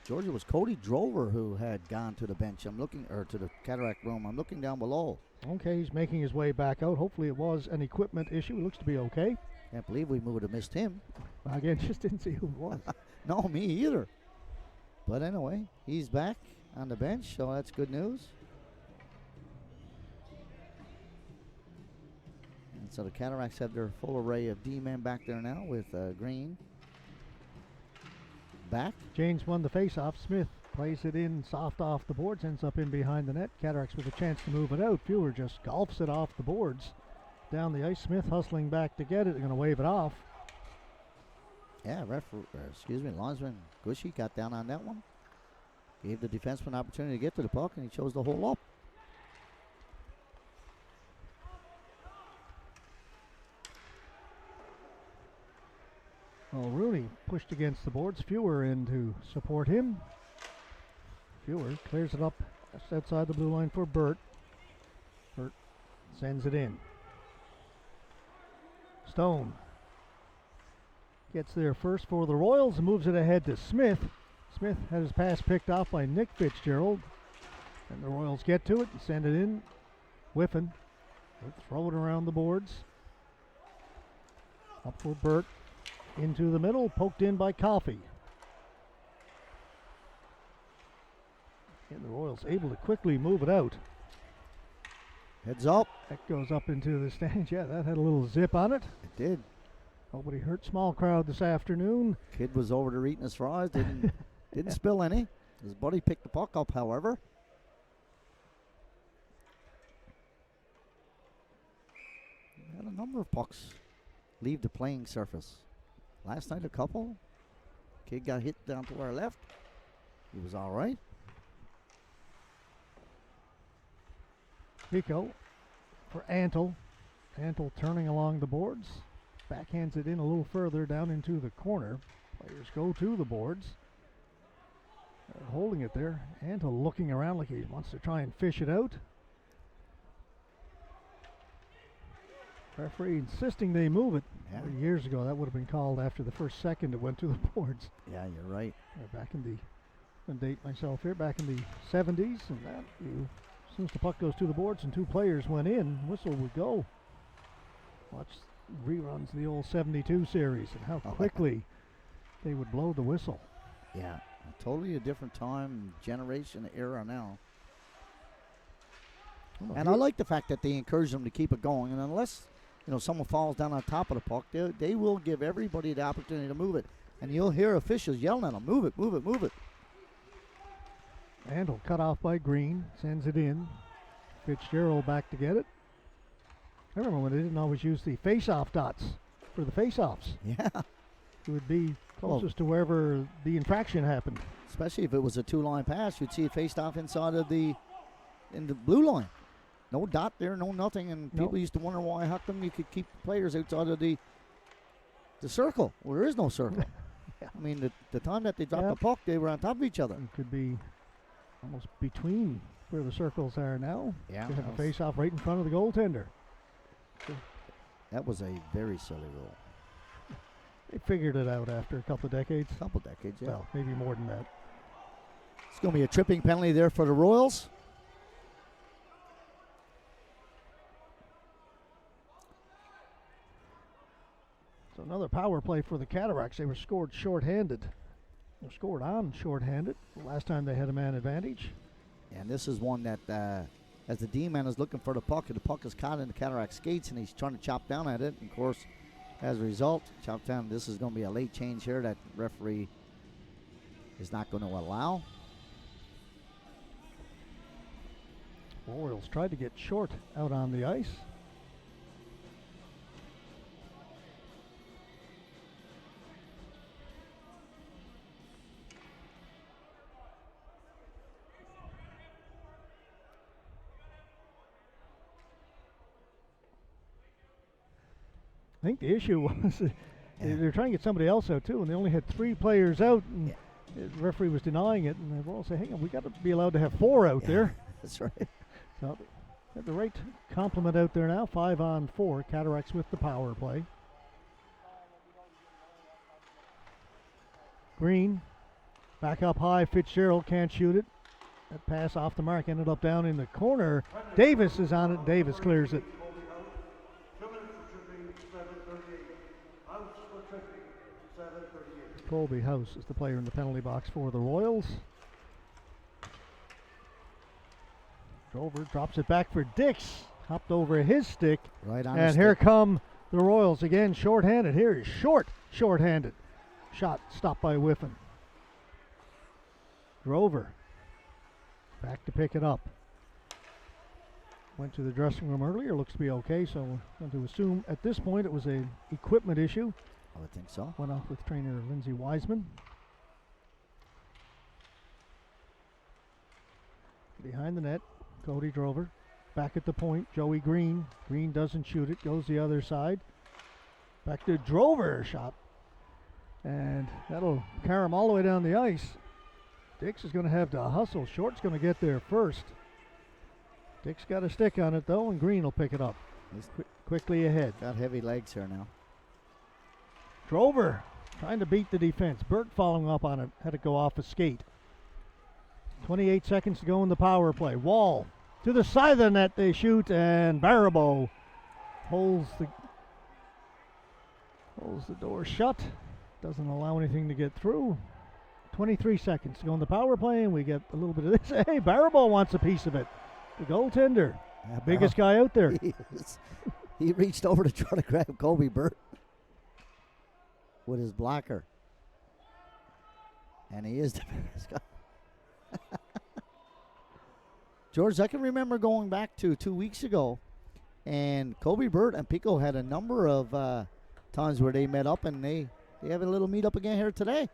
Georgia, was Cody Drover who had gone to the bench. I'm looking, or to the Cataract room. I'm looking down below. Okay, he's making his way back out. Hopefully it was an equipment issue. It looks to be okay. Can't believe we would have missed him. Again, just didn't see who it was. No, me either. But anyway, he's back on the bench, so that's good news. And so the Cataracts have their full array of D-men back there now with Green back. James won the face-off. Smith plays it in soft off the boards, ends up in behind the net. Cataracts with a chance to move it out. Fewer just golfs it off the boards. Down the ice, Smith hustling back to get it. They're going to wave it off. Yeah, linesman Gushy got down on that one. Gave the defenseman an opportunity to get to the puck, and he chose to hold up. Well, Rooney pushed against the boards. Fewer in to support him. Fewer clears it up just outside the blue line for Burt. Burt sends it in. Stone gets there first for the Royals and moves it ahead to Smith. Smith had his pass picked off by Nick Fitzgerald. And the Royals get to it and send it in. Whiffen will throw it around the boards. Up for Burt. Into the middle, poked in by Coffey. And the Royals able to quickly move it out. Heads up. That goes up into the stands. Yeah, that had a little zip on it. It did. Nobody hurt. Small crowd this afternoon. Kid was over there eating his fries. Didn't spill any. His buddy picked the puck up, however. a number of pucks leave the playing surface. Last night, a couple. Kid got hit down to our left. He was all right. Pico for Antle. Antle turning along the boards. Backhands it in a little further down into the corner. Players go to the boards. They're holding it there. Antle looking around like he wants to try and fish it out. Referee insisting they move it. Yeah. Years ago, that would have been called after the first second it went to the boards. Yeah, you're right. Back in the, I'm gonna date myself here, back in the 70s, and that, as soon as the puck goes to the boards and two players went in, whistle would go. Watch reruns of the old 72 series and how quickly they would blow the whistle. Yeah, totally a different time, generation, era now. And I like the fact that they encourage them to keep it going. And unless, someone falls down on top of the puck, they will give everybody the opportunity to move it. And you'll hear officials yelling at them, move it, move it, move it. Antle cut off by Green, sends it in. Fitzgerald back to get it. I remember when they didn't always use the face-off dots for the face-offs. Yeah. It would be closest to wherever the infraction happened. Especially if it was a two-line pass, you'd see it faced off inside of in the blue line. No dot there, no nothing, and people used to wonder how come you could keep players outside of the circle. Well, there is no circle. Yeah. I mean, the time that they dropped the puck, they were on top of each other. It could be almost between where the circles are now. Yeah. You have a face-off right in front of the goaltender. That was a very silly rule. They figured it out after a couple of decades. Couple decades, yeah. Well, maybe more than that. It's going to be a tripping penalty there for the Royals. So another power play for the Cataracts. They were scored shorthanded. They were scored on shorthanded. Last time they had a man advantage. And this is one that, as the D-man is looking for the puck, and the puck is caught in the Cataract skates, and he's trying to chop down at it. And of course, as a result, chop down. This is going to be a late change here that referee is not going to allow. Orioles tried to get short out on the ice. I think the issue was they were trying to get somebody else out too, and they only had 3 players out, and the referee was denying it, and the Royals said, hang on, we got to be allowed to have 4 out there. That's right. So have the right complement out there now, 5-on-4, Cataracts with the power play. Green, back up high, Fitzgerald can't shoot it. That pass off the mark ended up down in the corner. Davis is on it, Davis clears it. Colby House is the player in the penalty box for the Royals. Drover drops it back for Dix. Hopped over his stick. Right on. And here come the Royals again, shorthanded. Here is shorthanded. Shot stopped by Whiffen. Drover back to pick it up. Went to the dressing room earlier. Looks to be okay, so we're going to assume at this point it was an equipment issue. I would think so. Went off with trainer Lindsey Wiseman. Behind the net, Cody Drover. Back at the point, Joey Green. Green doesn't shoot it, goes the other side. Back to Drover, shot. And that'll carry him all the way down the ice. Dix is going to have to hustle. Short's going to get there first. Dix got a stick on it though, and Green will pick it up. He's quickly ahead. Got heavy legs here now. Drover trying to beat the defense. Burt following up on it. Had to go off a skate. 28 seconds to go in the power play. Wall to the side of the net. They shoot, and Barabo holds the door shut. Doesn't allow anything to get through. 23 seconds to go in the power play, and we get a little bit of this. Hey, Barabo wants a piece of it. The goaltender, biggest guy out there. He reached over to try to grab Kobe Burt with his blocker. And he is the biggest guy. George, I can remember going back to 2 weeks ago And Kobe Burt and Pico had a number of times where they met up, and they have a little meet up again here today.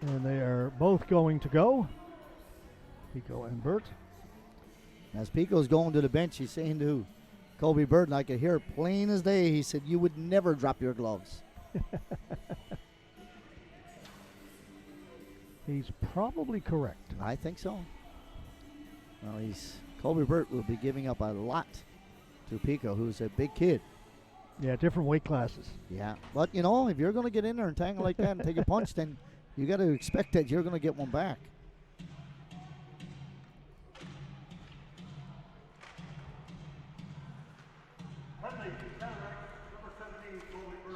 And they are both going to go, Pico and Burt. As Pico's going to the bench, he's saying to Kobe Burt, and I could hear it plain as day, he said, "You would never drop your gloves." He's probably correct. I think so. Well, Kobe Burt will be giving up a lot to Pico, who's a big kid. Yeah, different weight classes. Yeah, but you know, if you're going to get in there and tangle like that and take a punch, then you got to expect that you're going to get one back.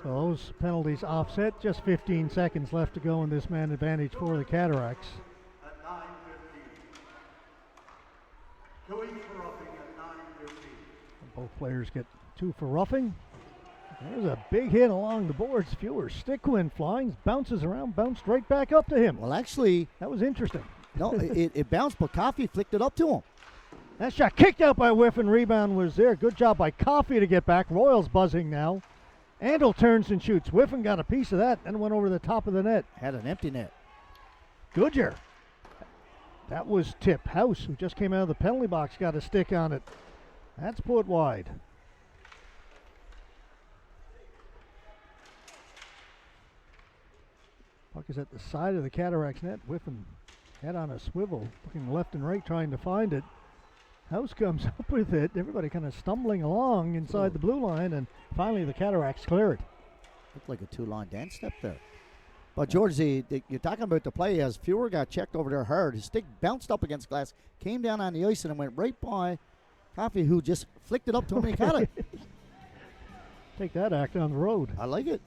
So those penalties offset. Just 15 seconds left to go in this man advantage for the Cataracts. At 9:15. 2 each for roughing at 9:15. Both players get 2 for roughing. There's a big hit along the boards. Fewer stick went flying, bounces around, bounced right back up to him. Well, actually, that was interesting. No, it bounced, but Coffey flicked it up to him. That shot kicked out by Whiffen. Rebound was there. Good job by Coffey to get back. Royals buzzing now. Andel turns and shoots. Whiffen got a piece of that and went over the top of the net. Had an empty net. Goodyear. That was Tip House, who just came out of the penalty box, got a stick on it. That's put wide. Puck is at the side of the Cataracts net. Whiffen head on a swivel, looking left and right, trying to find it. House comes up with it. Everybody kind of stumbling along inside the blue line, and finally the Cataracts clear it. Looked like a two-line dance step there. But George, you're talking about the play as Fewer got checked over there hard. His stick bounced up against glass, came down on the ice, and went right by Coffey, who just flicked it up to him and he caught it. Take that act on the road. I like it.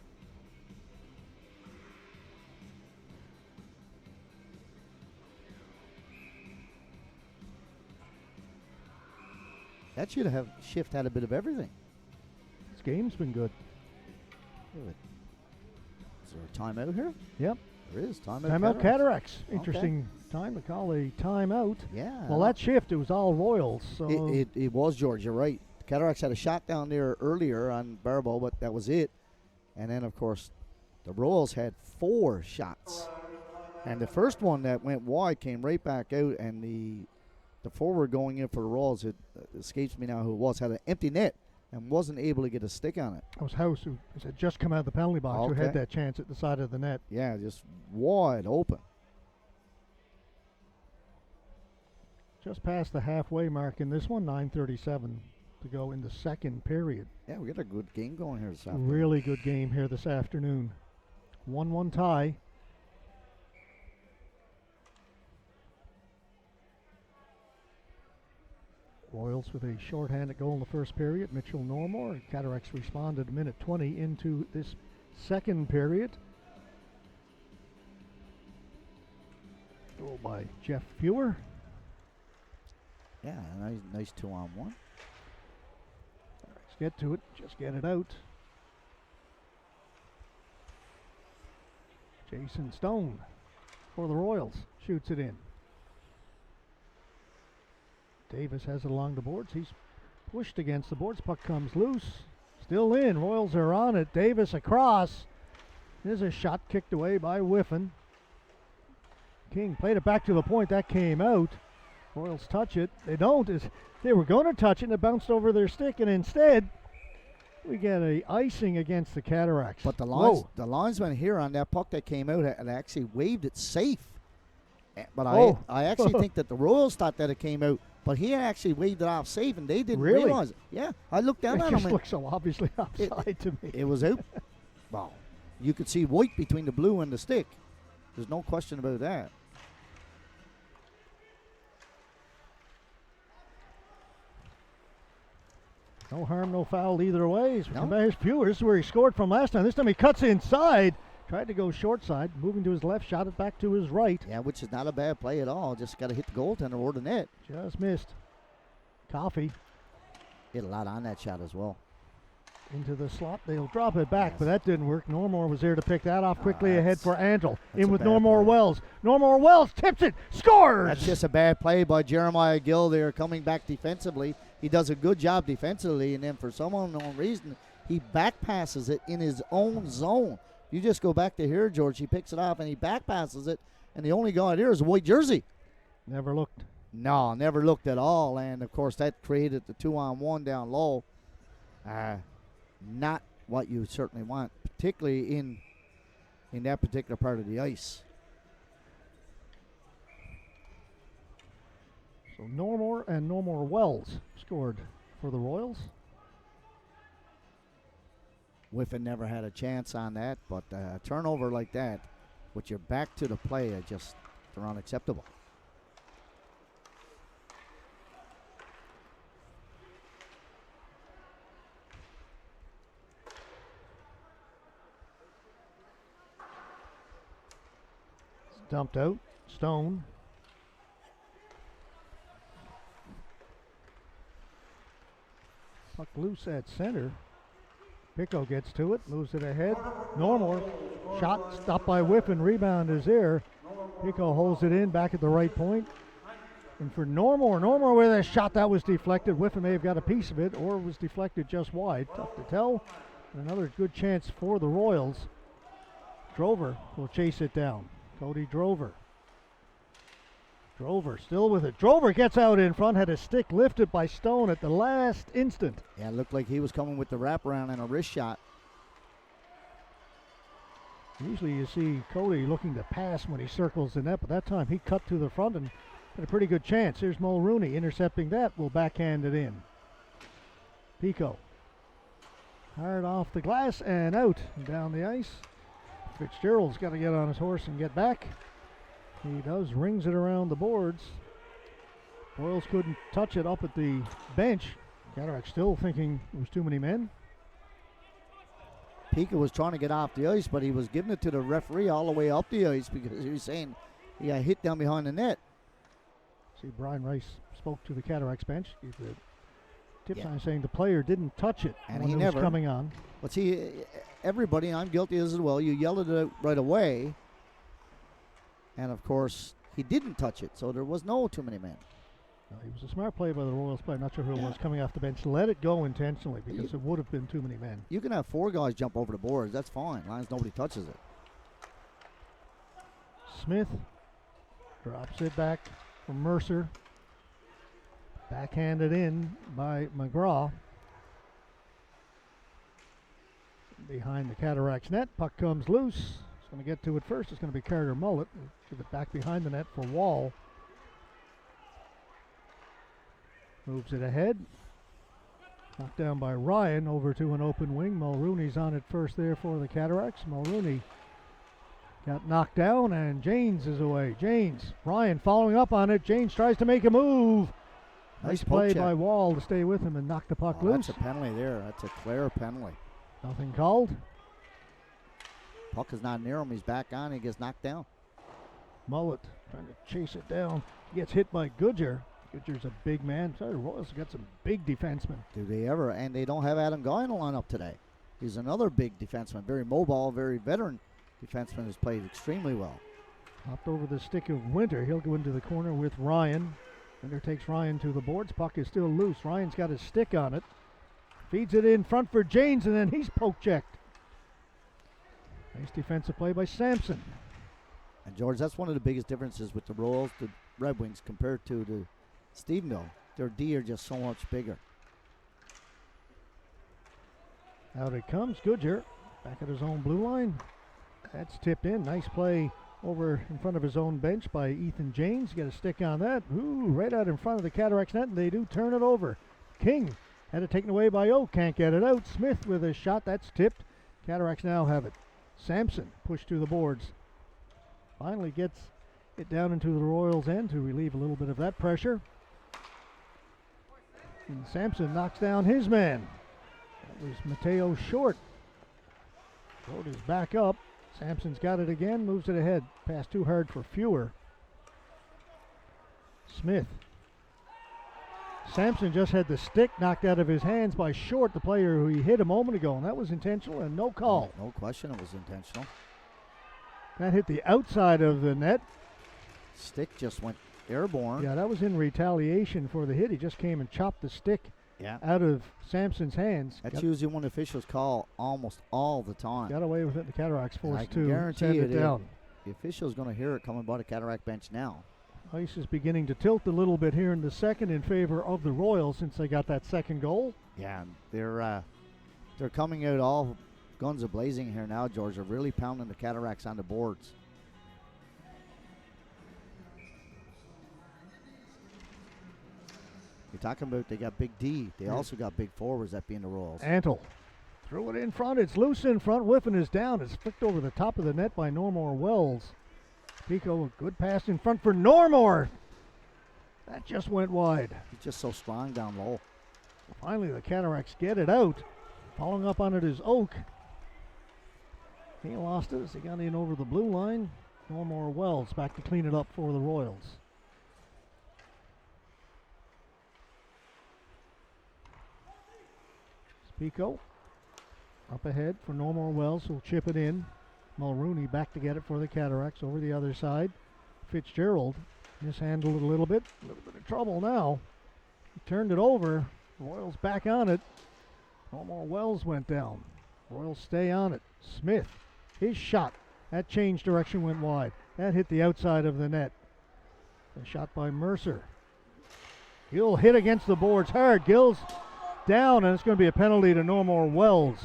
That should have shift had a bit of everything. This game's been good. Is there a timeout here? Yep. There is. Timeout Cataracts. Interesting time to call a timeout. Yeah. Well, that shift, it was all Royals. So it was, George. You're right. The Cataracts had a shot down there earlier on Barabo, but that was it. And then, of course, the Royals had 4 shots. And the first one that went wide came right back out, and the forward going in for the Royals, it escapes me now who it was, had an empty net and wasn't able to get a stick on it. It was House, who had just come out of the penalty box, who had that chance at the side of the net. Yeah, just wide open. Just past the halfway mark in this one, 9:37 to go in the second period. Yeah, we got a good game going here this afternoon. Really good game here this afternoon. 1-1 tie. Royals with a shorthanded goal in the first period. Mitchell Normore. Cataracts responded a minute 20 into this second period. Goal by Jeff Fewer. Yeah, nice 2-on-1. Let's get to it. Just get it out. Jason Stone for the Royals. Shoots it in. Davis has it along the boards. He's pushed against the boards. Puck comes loose. Still in. Royals are on it. Davis across. There's a shot kicked away by Whiffen. King played it back to the point. That came out. Royals touch it. They don't. They were going to touch it, and it bounced over their stick, and instead we get a icing against the Cataracts. But the linesman here on that puck that came out had actually waved it safe. But I actually think that the Royals thought that it came out, but he actually waved it off safe, and they didn't realize it. Yeah, I looked down at him. It just looked so obviously offside to me. It was out. Well, you could see white between the blue and the stick. There's no question about that. No harm, no foul either way. No. There's Fewer. This is where he scored from last time. This time he cuts inside. Tried to go short side, moving to his left, shot it back to his right. Yeah, which is not a bad play at all. Just got to hit the goaltender or the net. Just missed. Coffey. Hit a lot on that shot as well. Into the slot. They'll drop it back, Yes. but that didn't work. Normore was there to pick that off quickly ahead for Angel. that's In a with bad Normore play. Wells. Normore Wells tips it. Scores! That's just a bad play by Jeremiah Gill there coming back defensively. He does a good job defensively, and then for some unknown reason, he back passes it in his own zone. You just go back to here, George. He picks it off, and he back passes it, and the only guy there is a white jersey. Never looked. No, never looked at all, and, of course, that created the 2-on-1 down low. Not what you certainly want, particularly in that particular part of the ice. So Normore and Normore Wells scored for the Royals. Whiffen never had a chance on that, but a turnover like that, with your back to the play, they're unacceptable. It's dumped out. Stone. Puck loose at center. Pico gets to it, moves it ahead. Normore, shot stopped by Whiffen, rebound is there. Pico holds it in back at the right point. And for Normore with a shot that was deflected. Whiffen may have got a piece of it or was deflected just wide. Tough to tell. And another good chance for the Royals. Drover will chase it down. Cody Drover. Drover still with it. Drover gets out in front, had a stick lifted by Stone at the last instant. Yeah, it looked like he was coming with the wraparound and a wrist shot. Usually you see Cody looking to pass when he circles the net, but that time he cut to the front and had a pretty good chance. Here's Mulrooney intercepting that, will backhand it in. Pico. Hard off the glass and out and down the ice. Fitzgerald's got to get on his horse and get back. He does, rings it around the boards. Royals couldn't touch it up at the bench. Cataracts still thinking it was too many men. Pico was trying to get off the ice, but he was giving it to the referee all the way up the ice because he was saying he got hit down behind the net. See, Brian Rice spoke to the Cataracts bench. The tip Yeah. sign saying the player didn't touch it And when he it never. was coming on. But see, everybody, I'm guilty as well, you yelled it out right away. And, of course, he didn't touch it, so there was no too many men. He was a smart play by the Royals player. Not sure who it Yeah. was coming off the bench. Let it go intentionally because it would have been too many men. You can have 4 guys jump over the boards. That's fine, as long as nobody touches it. Smith drops it back from Mercer. Backhanded in by McGraw. Behind the Cataracts net. Puck comes loose. He's going to get to it first. It's going to be Carter Mullet. Give it back behind the net for Wall. Moves it ahead. Knocked down by Ryan over to an open wing. Mulrooney's on it first there for the Cataracts. Mulrooney got knocked down and Janes is away. Janes, Ryan following up on it. Janes tries to make a move. Nice poke play check. by Wall to stay with him and knock the puck Oh, loose. that's a penalty there. That's a clear penalty. Nothing called. Puck is not near him. He's back on. He gets knocked down. Mullet trying to chase it down. He gets hit by Goodger. Goodger's a big man. Sorry, the Royals got some big defensemen. Do they ever? And they don't have Adam Guy in the lineup today. He's another big defenseman. Very mobile, very veteran defenseman who's played extremely well. Hopped over the stick of Winter. He'll go into the corner with Ryan. Winter takes Ryan to the boards. Puck is still loose. Ryan's got his stick on it. Feeds it in front for Janes, and then he's poke checked. Nice defensive play by Sampson. And George, that's one of the biggest differences with the Royals, the Red Wings, compared to the Stephenville. Their D are just so much bigger. Out it comes. Goodger back at his own blue line. That's tipped in. Nice play over in front of his own bench by Ethan Janes. Got a stick on that. Ooh, right out in front of the Cataracts net, and they do turn it over. King had it taken away by Oak. Can't get it out. Smith with a shot. That's tipped. Cataracts now have it. Sampson pushed to the boards. Finally gets it down into the Royals' end to relieve a little bit of that pressure. And Sampson knocks down his man. That was Mateo Short. Short is back up. Sampson's got it again, moves it ahead. Pass too hard for Fewer. Smith. Sampson just had the stick knocked out of his hands by Short, the player who he hit a moment ago, and that was intentional and no call. No question it was intentional. That hit the outside of the net. Stick just went airborne. Yeah, that was in retaliation for the hit. He just came and chopped the stick out of Sampson's hands. That's usually one officials call almost all the time. Got away with it. The Cataracts forced to guarantee send it down. The official's going to hear it coming by the Cataract bench now. Ice is beginning to tilt a little bit here in the second in favor of the Royals since they got that second goal. Yeah, they're coming out all guns a-blazing here now, George. They're really pounding the Cataracts on the boards. You're talking about they got Big D. They also got big forwards, that being the Royals. Antle threw it in front. It's loose in front. Whiffin is down. It's flicked over the top of the net by Normore Wells. Pico, a good pass in front for Normore. That just went wide. He's just so strong down low. Finally, the Cataracts get it out. Following up on it is Oak. He lost it as he got in over the blue line. Normore Wells back to clean it up for the Royals. Pico up ahead for Normore Wells, who'll chip it in. Mulrooney back to get it for the Cataracts over the other side. Fitzgerald mishandled it a little bit of trouble now. He turned it over. Royals back on it. Normore Wells went down. Royals stay on it. Smith, his shot. That changed direction, went wide. That hit the outside of the net. A shot by Mercer. Gill hit against the boards hard. Gill's down, and it's going to be a penalty to Normore Wells.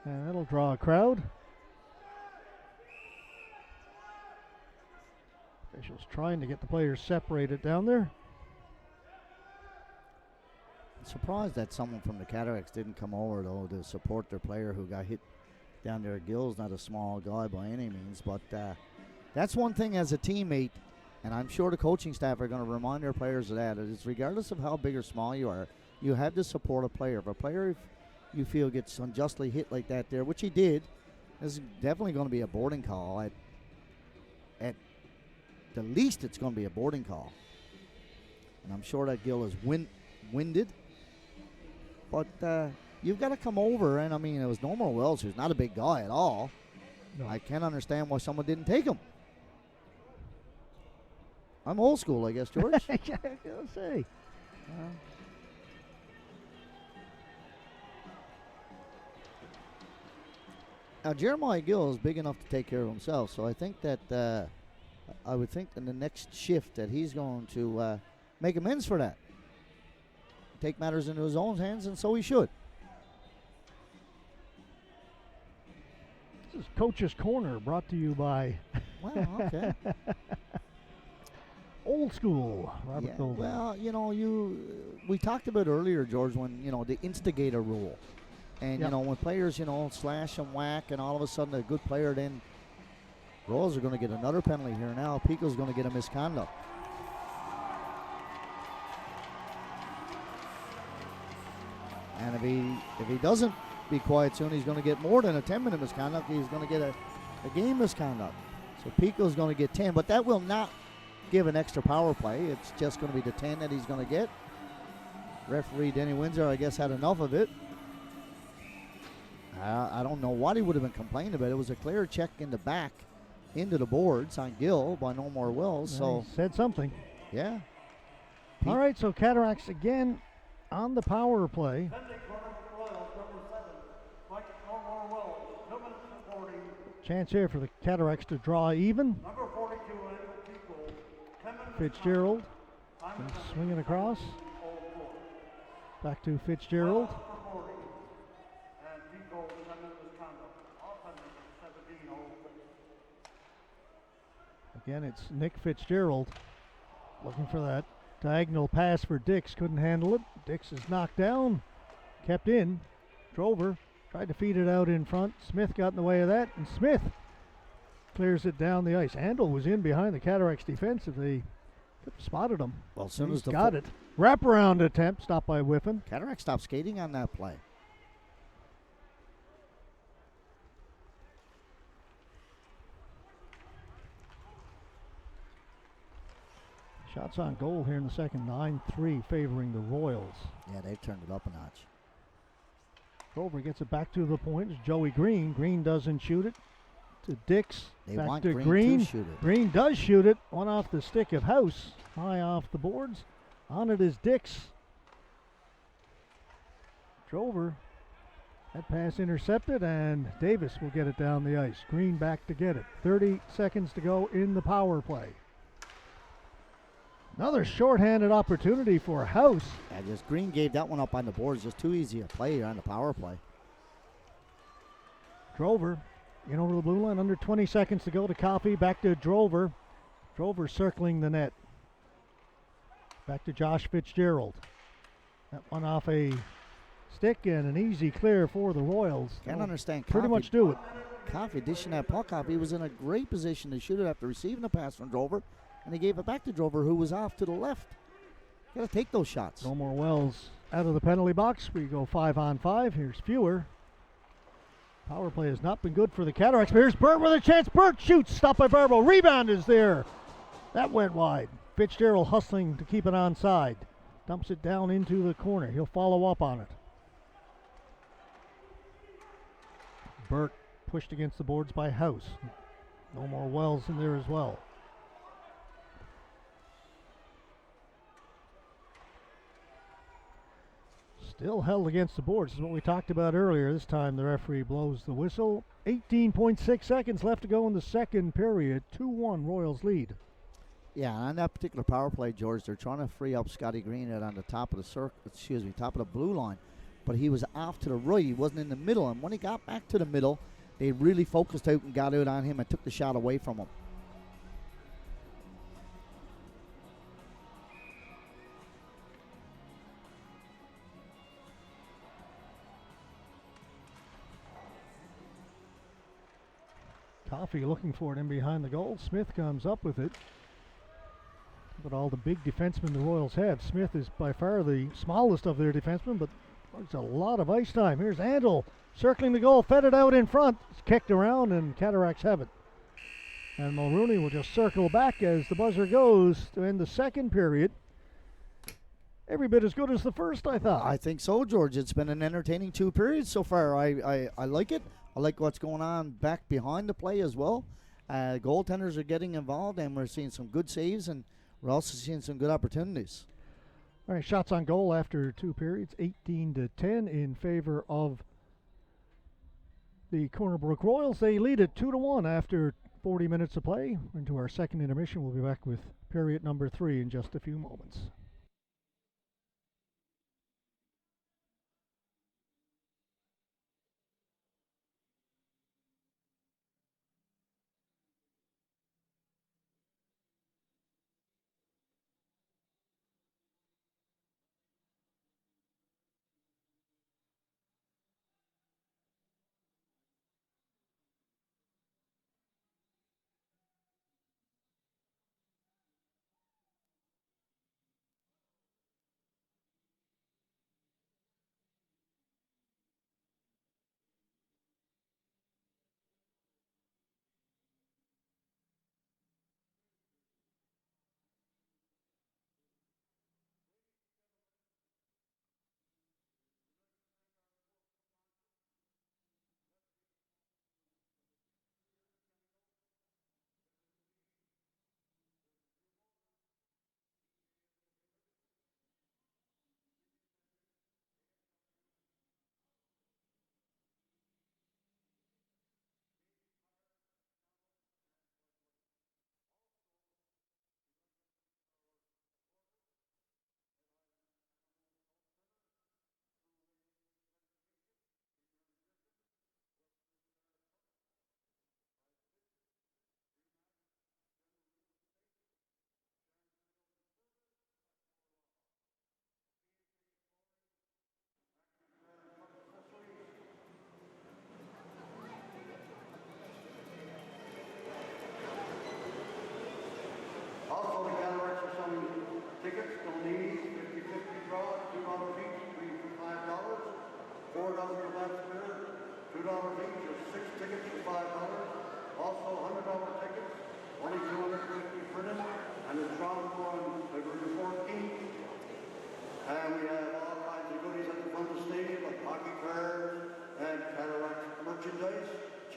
And that'll draw a crowd. Officials trying to get the players separated down there. I'm surprised that someone from the Cataracts didn't come over, though, to support their player who got hit down there. Gill's not a small guy by any means, but that's one thing as a teammate, and I'm sure the coaching staff are going to remind their players of that. Is regardless of how big or small you are, you have to support a player. If a player you feel gets unjustly hit like that there, which he did, there's definitely going to be a boarding call. At the least, it's going to be a boarding call. And I'm sure that Gill is winded. But you've got to come over, and I mean, it was Normore Wells, who's not a big guy at all. No. I can't understand why someone didn't take him. I'm old school, I guess, George. I gotta say. Now, Jeremiah Gill is big enough to take care of himself, so I think that I would think in the next shift that he's going to make amends for that. Take matters into his own hands, and so he should. This is Coach's Corner, brought to you by Well, okay. Old School, Robert Golden. Well, we talked about earlier, George, when, the instigator rule. And, when players, slash and whack, and all of a sudden a good player, then Royals are going to get another penalty here now. Pico's going to get a misconduct. And if he doesn't be quiet soon, he's going to get more than a 10-minute misconduct. He's going to get a game misconduct. So Pico's going to get 10, but that will not give an extra power play. It's just going to be the 10 that he's going to get. Referee Denny Windsor, I guess, had enough of it. I don't know what he would have been complaining about. It was a clear check in the back into the boards on Gill by Normore Wells. So he said something. Yeah. All right, so Cataracts again on the power play. Chance here for the Cataracts to draw even. Fitzgerald swinging across. Back to Fitzgerald. Again, it's Nick Fitzgerald looking for that diagonal pass for Dix. Couldn't handle it. Dix is knocked down. Kept in. Drover tried to feed it out in front. Smith got in the way of that, and Smith clears it down the ice. Handel was in behind the Cataracts defense if they could have spotted him. Well, as soon as the got it. Wraparound attempt stopped by Whiffen. Cataracts stopped skating on that play. Shots on goal here in the second, 9-3 favoring the Royals. Yeah, they've turned it up a notch. Drover gets it back to the point. It's Joey Green. Green doesn't shoot it. To Dix. They back want to Green to shoot it. Green does shoot it. One off the stick of House. High off the boards. On it is Dix. Drover. That pass intercepted, and Davis will get it down the ice. Green back to get it. 30 seconds to go in the power play. Another shorthanded opportunity for House. Yeah, just Green gave that one up on the boards. Just too easy a play on the power play. Drover in over the blue line. Under 20 seconds to go to Coffey. Back to Drover. Drover circling the net. Back to Josh Fitzgerald. That one off a stick and an easy clear for the Royals. Can't understand. Pretty much do it. Coffey dishing that puck off. He was in a great position to shoot it after receiving the pass from Drover. And he gave it back to Drover, who was off to the left. Got to take those shots. No more Wells out of the penalty box. We go 5-on-5. Here's Fewer. Power play has not been good for the Cataracts. Here's Burt with a chance. Burt shoots. Stopped by Barbo. Rebound is there. That went wide. Fitzgerald hustling to keep it onside. Dumps it down into the corner. He'll follow up on it. Burt pushed against the boards by House. No more Wells in there as well. Still held against the boards. This is what we talked about earlier. This time the referee blows the whistle. 18.6 seconds left to go in the second period. 2-1 Royals lead. Yeah, on that particular power play, George, they're trying to free up Scotty Green out on the top of the top of the blue line. But he was off to the right. He wasn't in the middle. And when he got back to the middle, they really focused out and got out on him and took the shot away from him. Coffey looking for it in behind the goal. Smith comes up with it. But all the big defensemen the Royals have. Smith is by far the smallest of their defensemen, but there's a lot of ice time. Here's Andel circling the goal, fed it out in front. It's kicked around, and Cataracts have it. And Mulrooney will just circle back as the buzzer goes to end the second period. Every bit as good as the first, I thought. I think so, George. It's been an entertaining 2 periods so far. I like it. I like what's going on back behind the play as well. Goaltenders are getting involved, and we're seeing some good saves, and we're also seeing some good opportunities. All right, shots on goal after 2 periods, 18-10 in favor of the Corner Brook Royals. They lead it 2-1 after 40 minutes of play. Into our second intermission. We'll be back with period number 3 in just a few moments.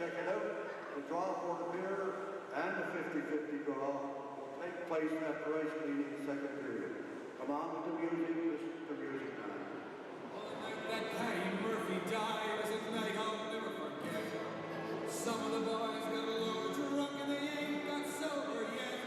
check it out. The draw for the beer and the 50-50 draw will take place after ice cleaning second period. Come on with the music, this is the music time. Well, the night that Patty Murphy died was a night I'll never forget. Some of the boys got a little drunk and they ain't got sober yet.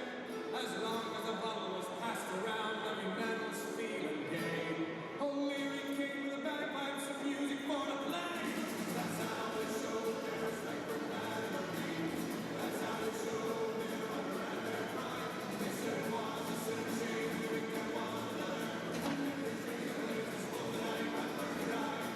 As long as the bottle was passed around, every man was feeling gay. O'Leary came with the bagpipes and music for the play. That's how the show goes, like for Patty Murphy. That's how the show goes, under their pride. They said it was a sin of shame, we picked up one another. And they drink the blazes for the night that Murphy died.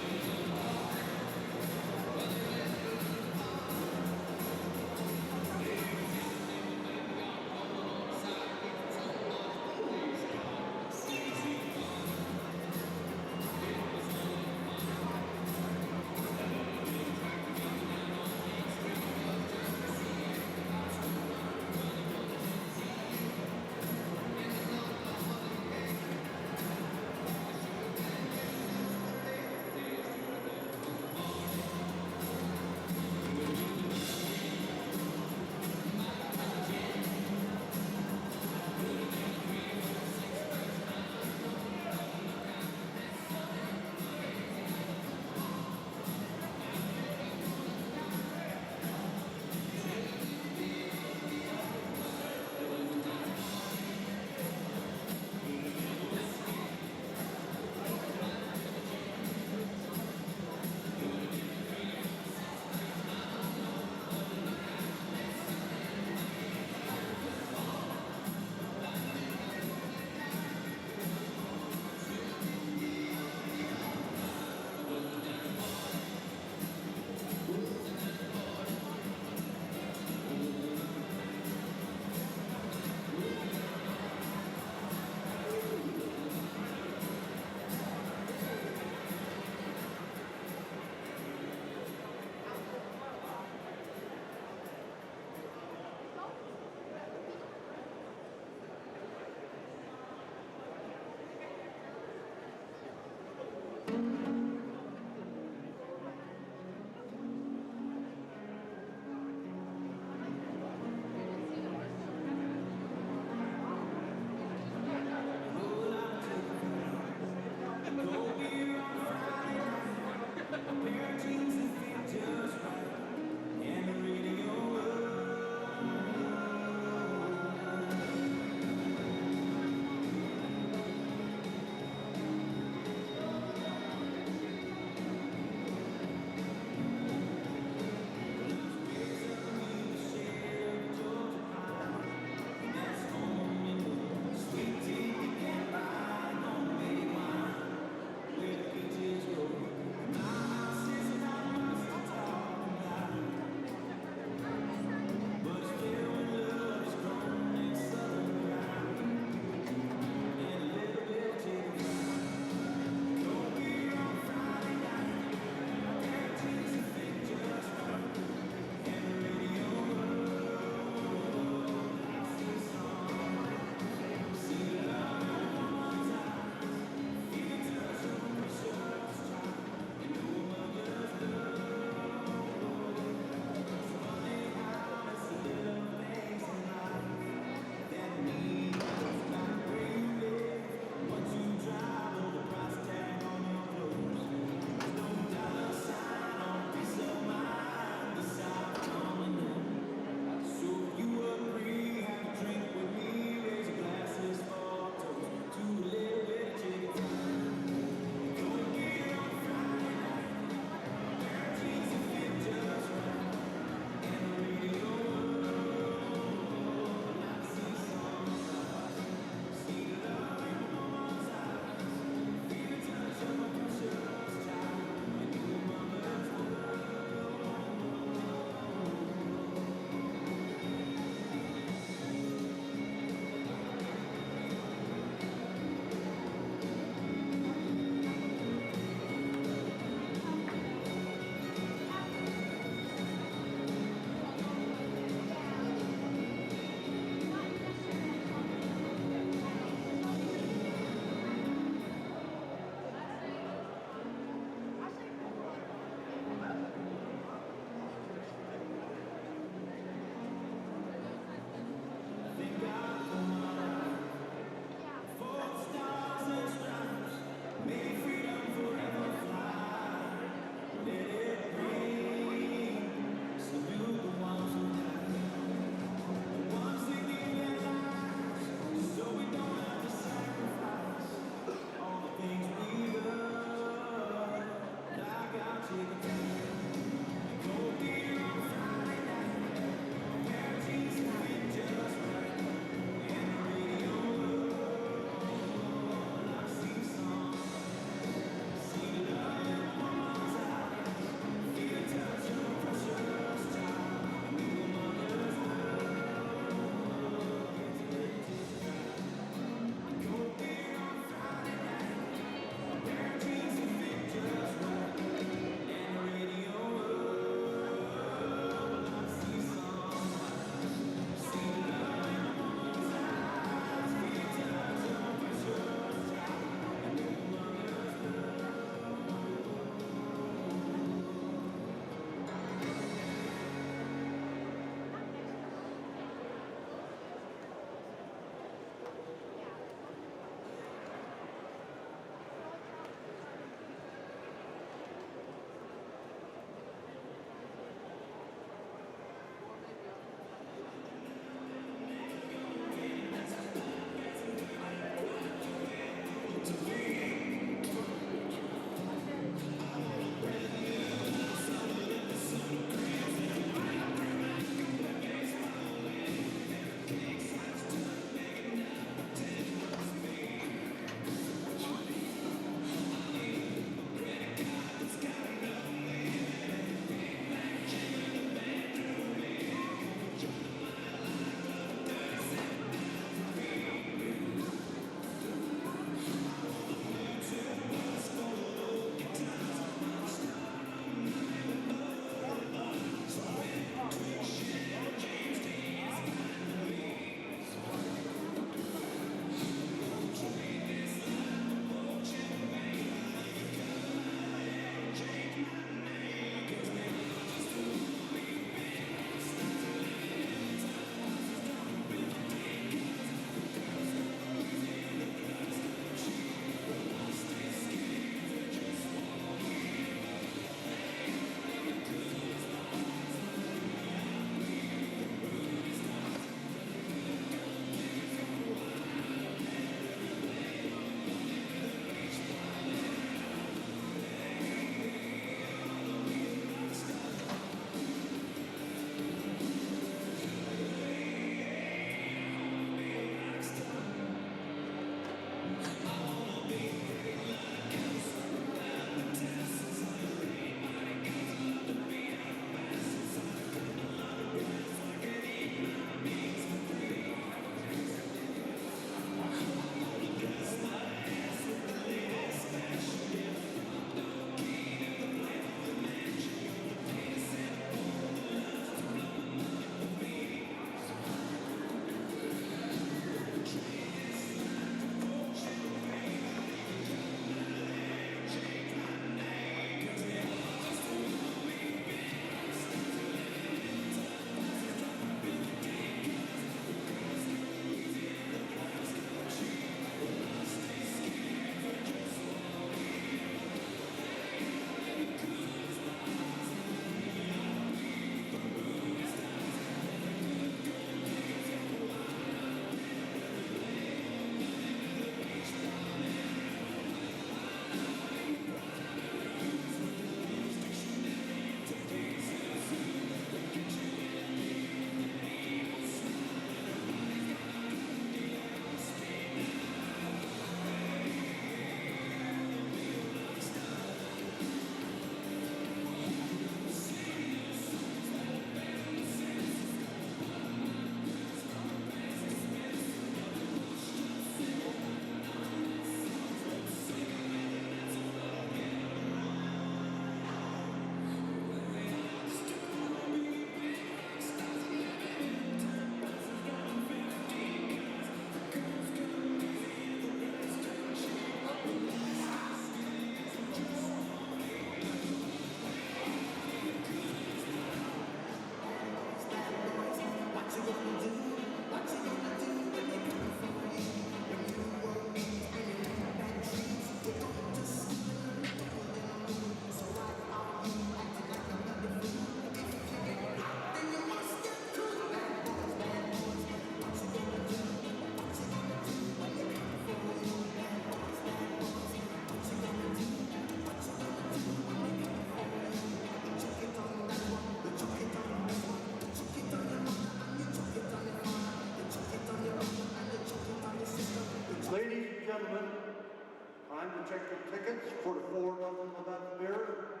check the tickets for the 4 dozen of that beer.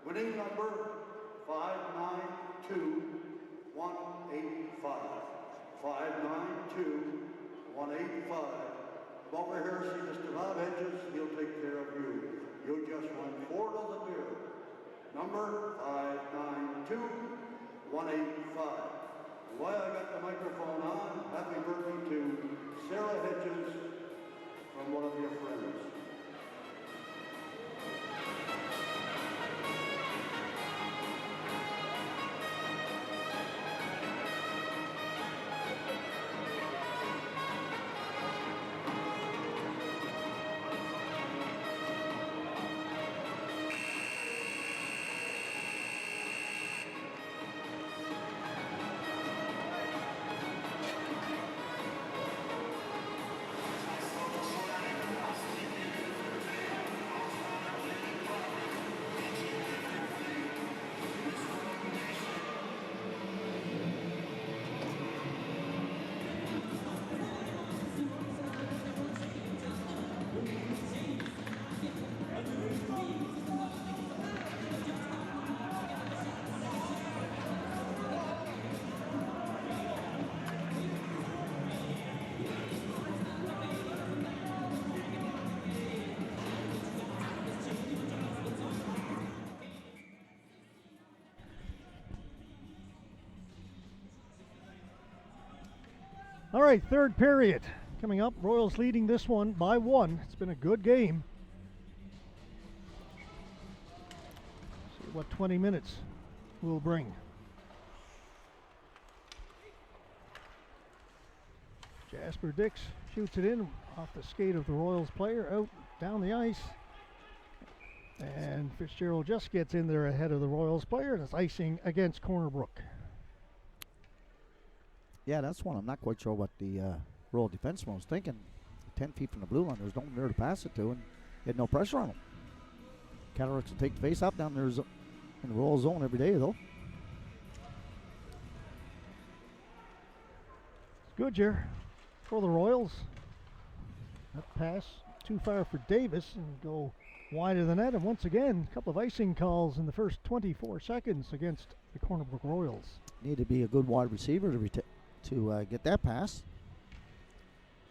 Winning number 592185. 592185. Come over here, see Mr. Bob Hedges. He'll take care of you. You just won 4 dozen beer. Number 592185. While I got the microphone on, happy birthday to Sarah Hedges from one of your friends. All right, third period coming up. Royals leading this one by 1. It's been a good game. See what 20 minutes will bring. Jasper Dix shoots it in off the skate of the Royals player, out down the ice. And Fitzgerald just gets in there ahead of the Royals player, and it's icing against Corner Brook. Yeah, that's one. I'm not quite sure what the Royal defenseman was thinking. 10 feet from the blue line, there's no one there to pass it to, and he had no pressure on him. Cataracts will take the face off down there in the Royal zone every day, though. Goodyear For the Royals. That pass too far for Davis and go wide of the net. And once again, a couple of icing calls in the first 24 seconds against the Corner Brook Royals. Need to be a good wide receiver to get that pass.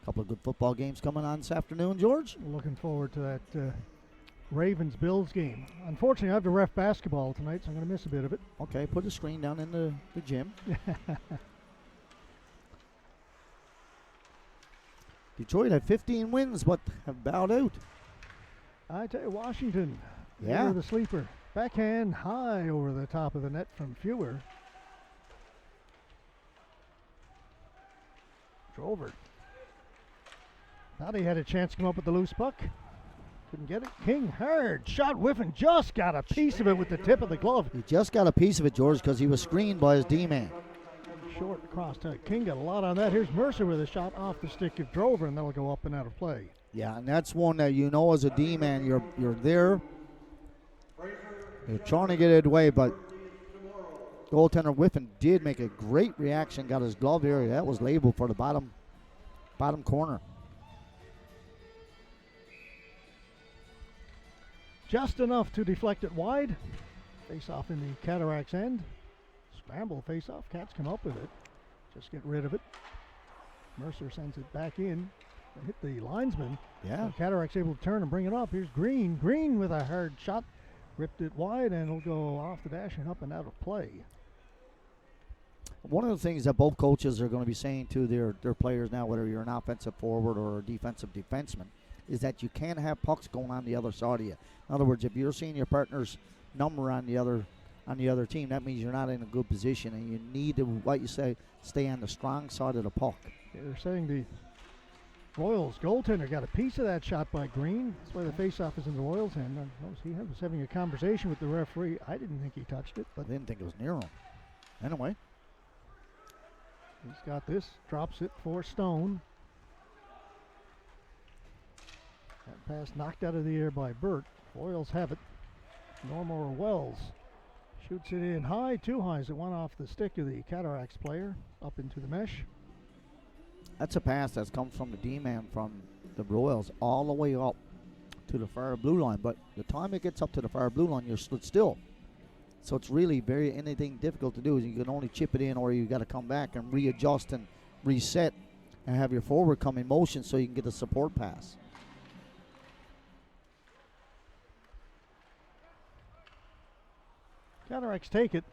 A couple of good football games coming on this afternoon, George. Looking forward to that Ravens-Bills game. Unfortunately, I have to ref basketball tonight, so I'm going to miss a bit of it. Okay, put a screen down in the gym. Detroit had 15 wins, but have bowed out. I tell you, Washington, Yeah. the sleeper. Backhand high over the top of the net from Fewer. Drover. Thought he had a chance to come up with the loose puck. Couldn't get it. King hard shot whiffing. Just got a piece of it with the tip of the glove. He just got a piece of it, George, because he was screened by his D-man. Short across to King. Got a lot on that. Here's Mercer with a shot off the stick of Drover, and that'll go up and out of play. Yeah, and that's one that you know as a D-man, you're there. You're trying to get it away, but goaltender Whiffen did make a great reaction. Got his glove area. That was labeled for the bottom corner. Just enough to deflect it wide. Face off in the Cataracts end. Scramble face off. Cats come up with it. Just get rid of it. Mercer sends it back in. They hit the linesman. Yeah. So Cataracts able to turn and bring it up. Here's Green. Green with a hard shot. Ripped it wide and it'll go off the dash and up and out of play. One of the things that both coaches are going to be saying to their players now, whether you're an offensive forward or a defensive defenseman, is that you can't have pucks going on the other side of you. In other words, if you're seeing your partner's number on the other team, that means you're not in a good position, and you need to, like you say, stay on the strong side of the puck. Yeah, they're saying the Royals goaltender got a piece of that shot by Green. That's why the face-off is in the Royals' hand. He was having a conversation with the referee. I didn't think he touched it, but I didn't think it was near him. Anyway. He's got this. Drops it for Stone. That pass knocked out of the air by Burt. Royals have it. Normor Wells shoots it in high, too high as it went off the stick of the Cataracts player up into the mesh. That's a pass that's come from the D-man from the Royals all the way up to the far blue line. But the time it gets up to the far blue line, you're stood still. So it's really anything difficult to do is you can only chip it in, or you got to come back and readjust and reset and have your forward come in motion so you can get a support pass. Cataracts take it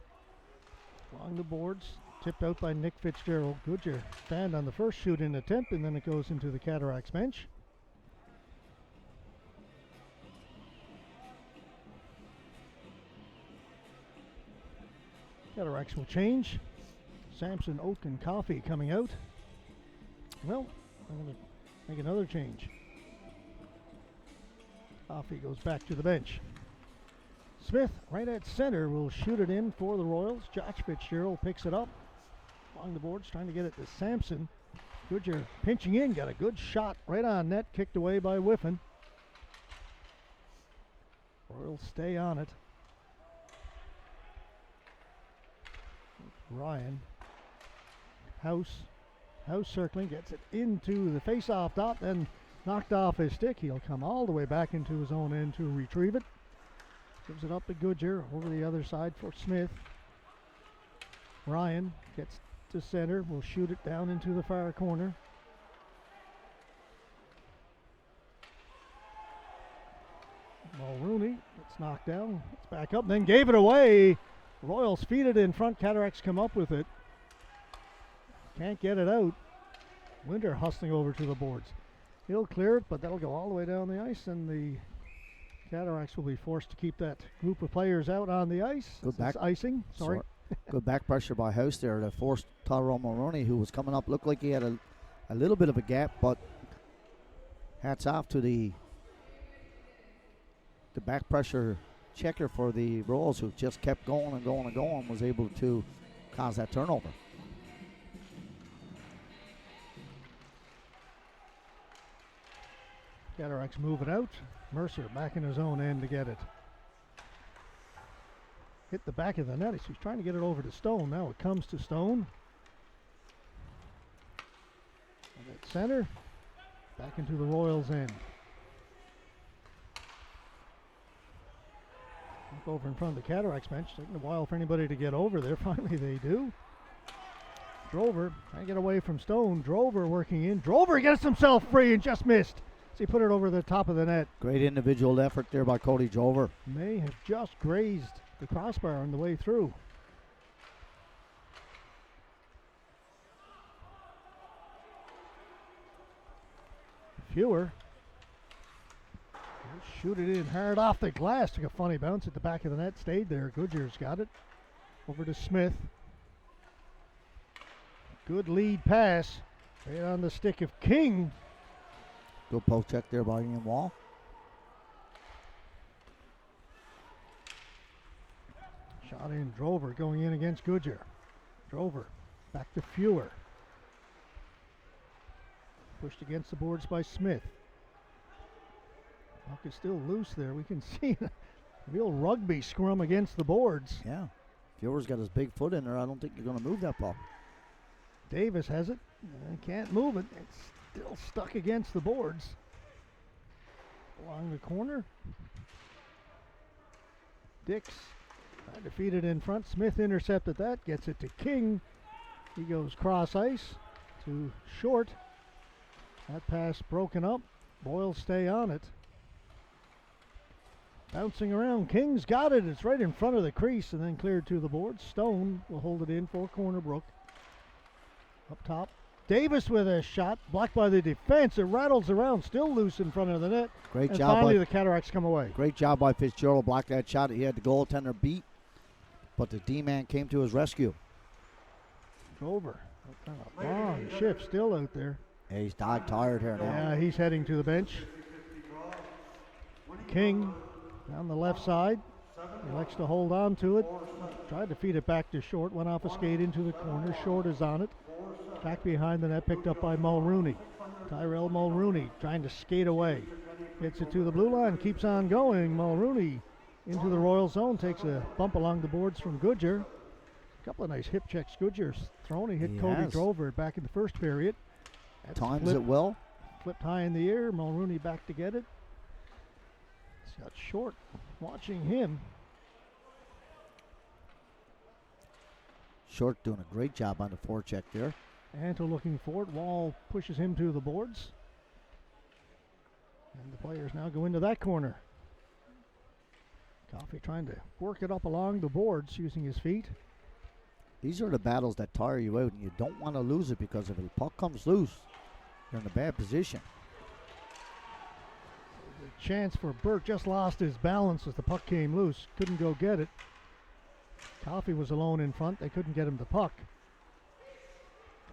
along the boards, tipped out by Nick Fitzgerald. Goodyear stand on the first shoot-in attempt, and then it goes into the Cataracts bench. Cataracts will change. Sampson, Oak, and Coffey coming out. Well, I'm going to make another change. Coffey goes back to the bench. Smith, right at center, will shoot it in for the Royals. Josh Fitzgerald picks it up along the boards, trying to get it to Sampson. Goodyear pinching in, got a good shot right on net, kicked away by Whiffen. Royals stay on it. Ryan. House circling, gets it into the face-off dot, then knocked off his stick. He'll come all the way back into his own end to retrieve it. Gives it up to Goodyear, over the other side for Smith. Ryan gets to center, will shoot it down into the far corner. Mulrooney gets knocked down, it's back up, then gave it away. Royals feed it in front, Cataracts come up with it. Can't get it out. Winter hustling over to the boards. He'll clear it, but that'll go all the way down the ice, and the Cataracts will be forced to keep that group of players out on the ice. Good back. Icing, sorry. Good back pressure by House there that forced Tyrone Mulroney, who was coming up, looked like he had a little bit of a gap, but hats off to the back pressure checker for the Royals, who just kept going and going and going, was able to cause that turnover. Cataracts move it out. Mercer back in his own end to get it. Hit the back of the net. He's trying to get it over to Stone. Now it comes to Stone. And at center, back into the Royals' end. Look over in front of the Cataracts bench. Taking a while for anybody to get over there. Finally they do. Drover trying to get away from Stone. Drover working in. Drover gets himself free and just missed. So he put it over the top of the net. Great individual effort there by Cody Drover. May have just grazed the crossbar on the way through. Fewer. Shoot it in hard off the glass. Took a funny bounce at the back of the net. Stayed there. Goodyear's got it. Over to Smith. Good lead pass. Right on the stick of King. Good poke check there by Ian Wall. Shot in Drover going in against Goodyear. Drover back to Fewer. Pushed against the boards by Smith. Puck is still loose there. We can see a real rugby scrum against the boards. Yeah. Fewer's got his big foot in there. I don't think you're going to move that puck. Davis has it. Can't move it. It's still stuck against the boards. Along the corner. Dix tried to feed it in front. Smith intercepted that. Gets it to King. He goes cross ice to Short. That pass broken up. Boyle stay on it. Bouncing around. King's got it. It's right in front of the crease and then cleared to the boards. Stone will hold it in for Corner Brook. Up top. Davis with a shot. Blocked by the defense. It rattles around. Still loose in front of the net. Great and job. Finally the Cataracts come away. Great job by Fitzgerald. Blocked that shot. He had the goaltender beat, but the D-man came to his rescue. Over. Long shift still out there. Yeah, he's tired here now. Yeah, he's heading to the bench. King down the left side. He likes to hold on to it. Tried to feed it back to Short. Went off a skate into the corner. Short is on it. Back behind the net, picked up by Mulrooney. Tyrell Mulrooney trying to skate away. Gets it to the blue line. Keeps on going. Mulrooney into the Royal zone. Takes a bump along the boards from Goodyear. A couple of nice hip checks Goodyear's thrown. He hit Cody Drover back in the first period. Times it well. Flipped high in the air. Mulrooney back to get it. He's got Short watching him. Short doing a great job on the forecheck there. Anto looking forward. Wall pushes him to the boards. And the players now go into that corner. Coffey trying to work it up along the boards using his feet. These are the battles that tire you out, and you don't want to lose it, because if the puck comes loose, you're in a bad position. The chance for Burt, just lost his balance as the puck came loose. Couldn't go get it. Coffey was alone in front. They couldn't get him the puck.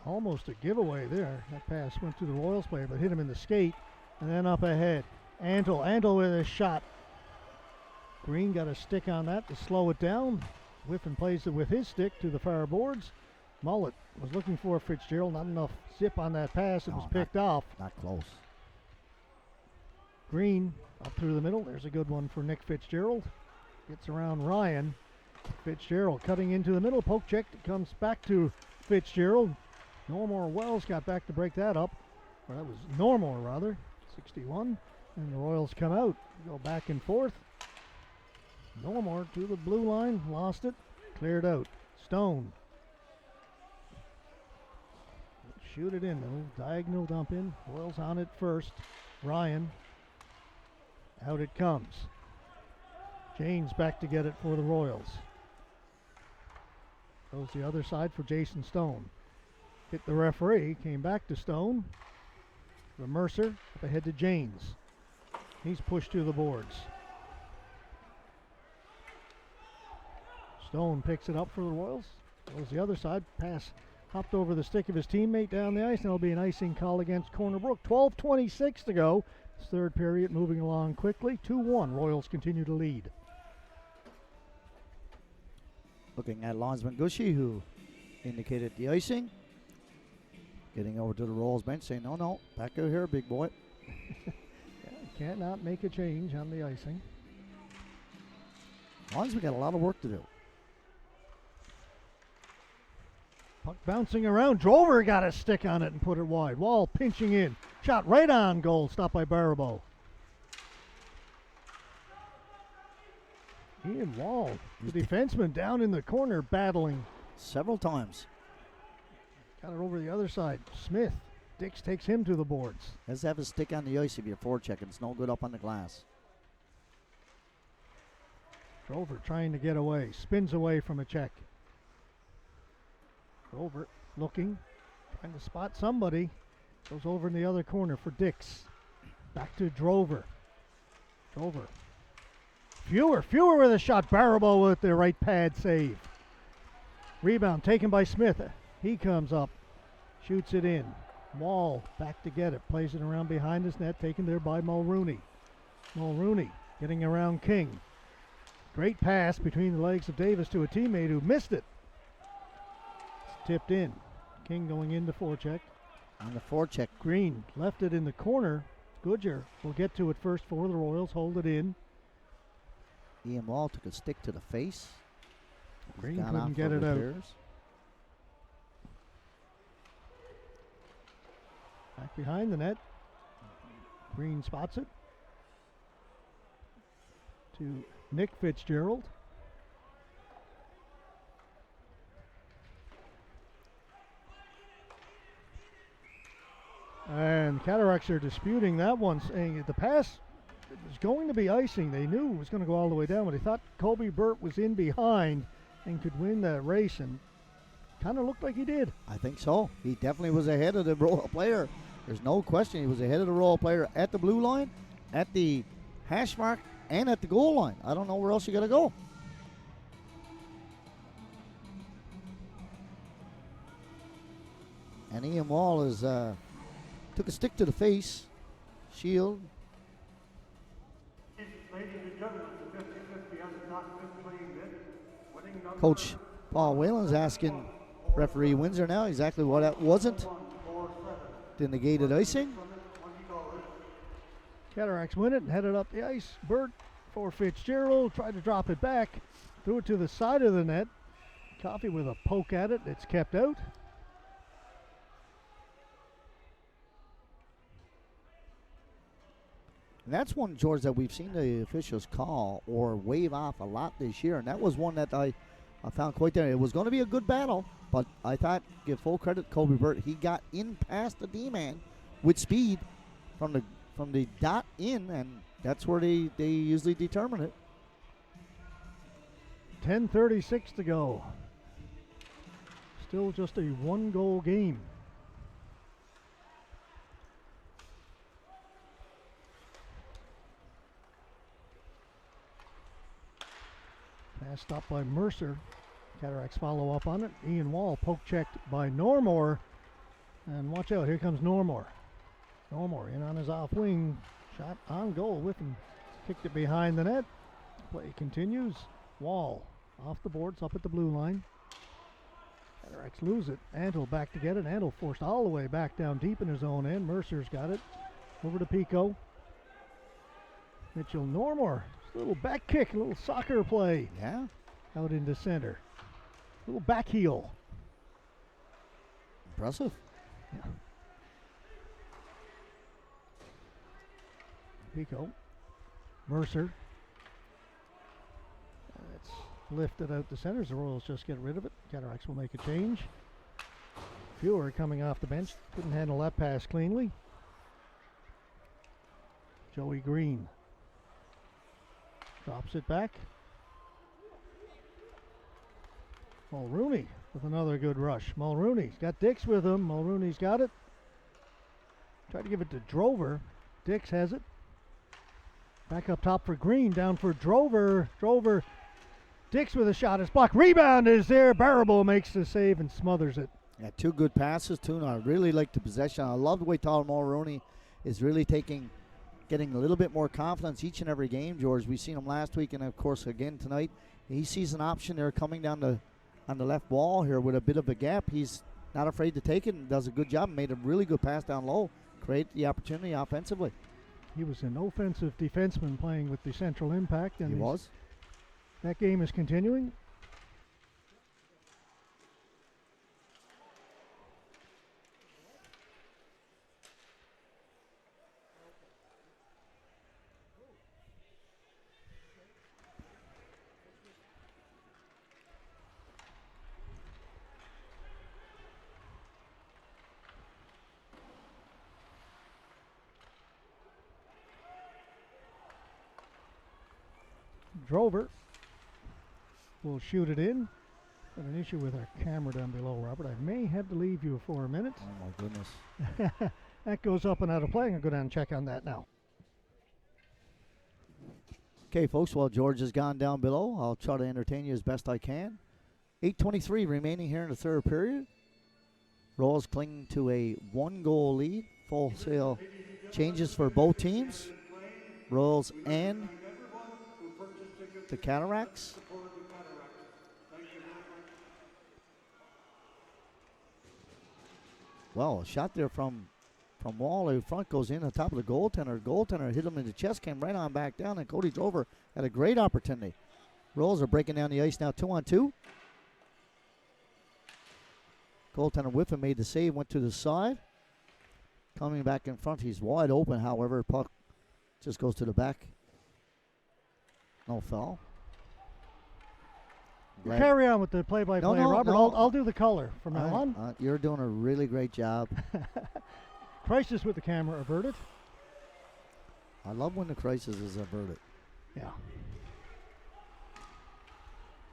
Almost a giveaway there. That pass went to the Royals player, but hit him in the skate. And then up ahead. Antle with a shot. Green got a stick on that to slow it down. Whiffen plays it with his stick to the far boards. Mullet was looking for Fitzgerald. Not enough zip on that pass. It was picked off. Not close. Green up through the middle. There's a good one for Nick Fitzgerald. Gets around Ryan. Fitzgerald cutting into the middle. Poke check. It comes back to Fitzgerald. Normore Wells got back to break that up. Or that was Normore, rather. 61. And the Royals come out. Go back and forth. Normore to the blue line. Lost it. Cleared out. Stone. Shoot it in. A little diagonal dump in. Royals on it first. Ryan. Out it comes. James back to get it for the Royals. Goes the other side for Jason Stone. Hit the referee. Came back to Stone. The Mercer up ahead to James. He's pushed to the boards. Stone picks it up for the Royals. Goes the other side. Pass hopped over the stick of his teammate down the ice. And it'll be an icing call against Corner Brook. 12:26 to go. This third period moving along quickly. 2-1. Royals continue to lead. Looking at Lonsman Gushy, who indicated the icing. Getting over to the Royals bench saying, no, back out here, big boy. Can't not make a change on the icing. Lonsman got a lot of work to do. Puck bouncing around. Drover got a stick on it and put it wide. Wall pinching in. Shot right on goal. Stopped by Barabo. Ian Wall, the defenseman down in the corner battling. Several times. Got it over the other side. Smith. Dix takes him to the boards. Has to have a stick on the ice if you're forechecking. It's no good up on the glass. Drover trying to get away. Spins away from a check. Drover looking. Trying to spot somebody. Goes over in the other corner for Dix. Back to Drover. Drover. Fewer with a shot. Barabo with the right pad save. Rebound taken by Smith. He comes up. Shoots it in. Wall back to get it. Plays it around behind his net. Taken there by Mulrooney. Mulrooney getting around King. Great pass between the legs of Davis to a teammate who missed it. It's tipped in. King going into forecheck. On the forecheck. Green left it in the corner. Goodyer will get to it first for the Royals. Hold it in. Ian Wall took a stick to the face. Green couldn't get it out. Back behind the net. Green spots it. To Nick Fitzgerald. And Cataracts are disputing that one, saying the pass was going to be icing. They knew it was going to go all the way down, but they thought Kobe Burt was in behind and could win that race, and kind of looked like he did. I think so. He definitely was ahead of the Royal player. There's no question he was ahead of the Royal player at the blue line, at the hash mark, and at the goal line. I don't know where else you got to go. And Ian Wall is took a stick to the face. Shield. Coach Paul Whalen's asking referee Windsor now exactly what that wasn't. The negated icing. Cataracts win it and headed up the ice. Burt for Fitzgerald. Tried to drop it back. Threw it to the side of the net. Coffey with a poke at it. It's kept out. And that's one, George, that we've seen the officials call or wave off a lot this year. And that was one that I found quite there. It was going to be a good battle, but I thought, give full credit to Kobe Burt. He got in past the D-man with speed from the dot in, and that's where they usually determine it. 10:36 to go. Still just a one-goal game. Pass stopped by Mercer. Cataracts follow up on it. Ian Wall poke checked by Normore. And watch out, here comes Normore. Normore in on his off wing. Shot on goal with him. Kicked it behind the net. Play continues. Wall off the boards up at the blue line. Cataracts lose it. Antle back to get it. Antle forced all the way back down deep in his own end. Mercer's got it. Over to Pico. Mitchell Normore. A little back kick, a little soccer play. Yeah. Out into center. A little back heel. Impressive. Yeah. Pico. Mercer. It's lifted out the center. The Royals just get rid of it. Cataracts will make a change. Fewer coming off the bench. Couldn't handle that pass cleanly. Joey Green. Drops it back. Mulrooney with another good rush. Mulrooney's got Dix with him. Mulrooney's got it. Tried to give it to Drover. Dix has it. Back up top for Green. Down for Drover. Drover. Dix with a shot. It's blocked. Rebound is there. Barabo makes the save and smothers it. Yeah, two good passes, too. I really like the possession. I love the way Tyler Mulrooney is really getting a little bit more confidence each and every game, George. We've seen him last week and, of course, again tonight. He sees an option there coming down on the left wall here with a bit of a gap. He's not afraid to take it and does a good job. Made a really good pass down low. Create the opportunity offensively. He was an offensive defenseman playing with the Central Impact. And he was. That game is continuing. Drover will shoot it in. Got an issue with our camera down below, Robert. I may have to leave you for a minute. Oh, my goodness. That goes up and out of play. I'm going to go down and check on that now. Okay, folks, while George has gone down below, I'll try to entertain you as best I can. 8:23 remaining here in the third period. Royals clinging to a one-goal lead. Full sale changes for both teams. Royals and the Cataracts. Well, a shot there from Wall in front goes in on top of the goaltender. Goaltender hit him in the chest, came right on back down, and Cody Drover had a great opportunity. Royals are breaking down the ice now 2-on-2. Goaltender Whiffen made the save, went to the side. Coming back in front, he's wide open, however, puck just goes to the back. No foul. Carry on with the play-by-play, Robert. No. I'll do the color from now on. You're doing a really great job. Crisis with the camera averted. I love when the crisis is averted. Yeah.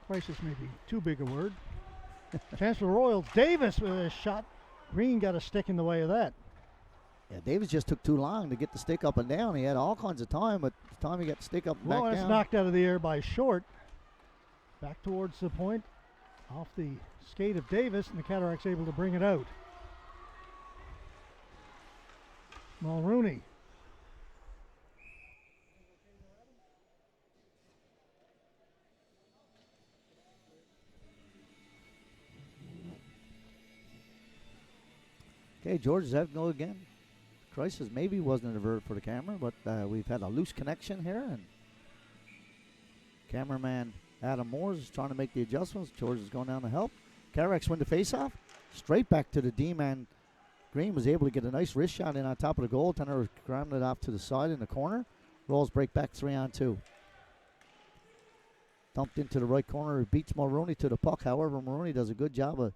Crisis may be too big a word. Chance for the Royals. Davis with a shot. Green got a stick in the way of that. Yeah, Davis just took too long to get the stick up and down. He had all kinds of time, but the time he got the stick up and back down. It's knocked out of the air by Short. Back towards the point. Off the skate of Davis, and the Cataracts able to bring it out. Mulrooney. Okay, George, does that go again? Crisis maybe wasn't averted for the camera, but we've had a loose connection here, and cameraman Adam Moore is trying to make the adjustments. George is going down to help. Cataracts win the faceoff. Straight back to the D-man. Green was able to get a nice wrist shot in on top of the goaltender, grabbing it off to the side in the corner. Rolls break back 3-on-2. Dumped into the right corner. Beats Mulroney to the puck. However, Mulroney does a good job of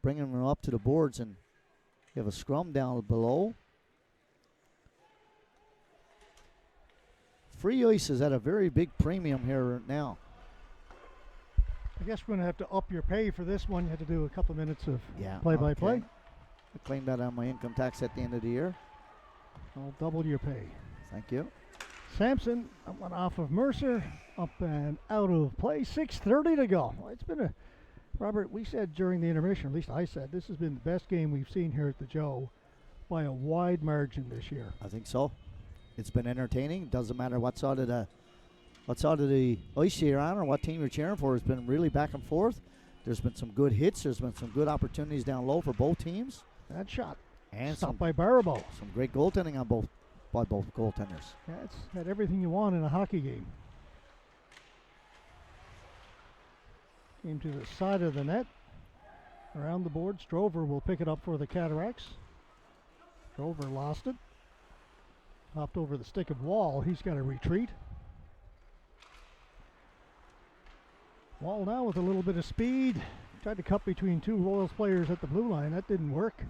bringing him up to the boards, and you have a scrum down below. Free ice is at a very big premium here now. I guess we're going to have to up your pay for this one. You had to do a couple of minutes of Yeah. play-by-play. Okay. I claim that on my income tax at the end of the year. I'll double your pay. Thank you. Sampson, that one off of Mercer, up and out of play. 6:30 to go. Well, it's been Robert, we said during the intermission, at least I said, this has been the best game we've seen here at the Joe by a wide margin this year. I think so. It's been entertaining. Doesn't matter what side of the ice you're on or what team you're cheering for. It's been really back and forth. There's been some good hits. There's been some good opportunities down low for both teams. That shot. And stopped by Barabo. Some great goaltending by both goaltenders. Yeah, it's had everything you want in a hockey game. Came to the side of the net. Around the board, Strover will pick it up for the Cataracts. Strover lost it. Hopped over the stick of Wall. He's got to retreat. Wall now with a little bit of speed. Tried to cut between two Royals players at the blue line. That didn't work.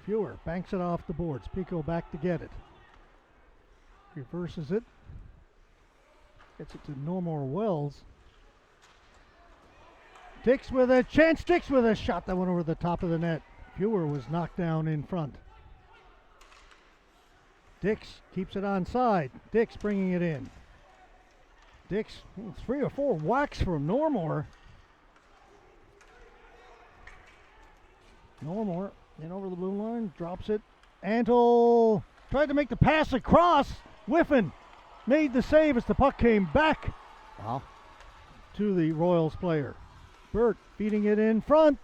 Fewer banks it off the boards. Pico back to get it. Reverses it. Gets it to Normore Wells. Dix with a chance. Dix with a shot that went over the top of the net. Fewer was knocked down in front. Dix keeps it onside. Dix bringing it in. Dix, 3 or 4 whacks from Normore. Normore in over the blue line, drops it. Antle tried to make the pass across. Whiffen made the save as the puck came back. Wow. To the Royals player. Burt feeding it in front.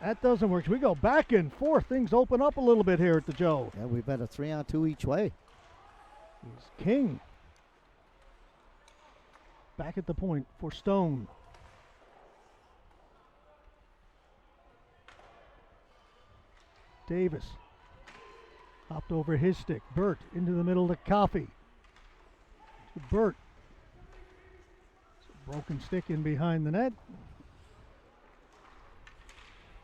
That doesn't work. We go back and forth. Things open up a little bit here at the Joe. Yeah, we've had a 3-on-2 each way. He's King. Back at the point for Stone. Davis hopped over his stick. Burt into the middle to Coffey. To Burt. Broken stick in behind the net.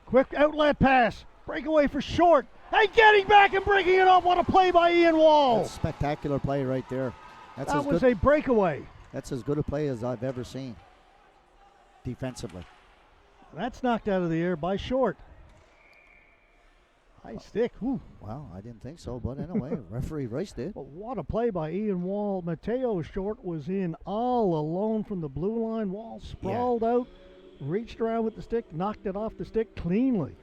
Quick outlet pass. Breakaway for Short. Hey, getting back and breaking it up. What a play by Ian Wall. That's a spectacular play right there. That was a breakaway. That's as good a play as I've ever seen defensively. That's knocked out of the air by Short. High stick. Ooh. Well, I didn't think so, but anyway, referee Rice did. But what a play by Ian Wall. Mateo Short was in all alone from the blue line. Wall sprawled out, reached around with the stick, knocked it off the stick cleanly.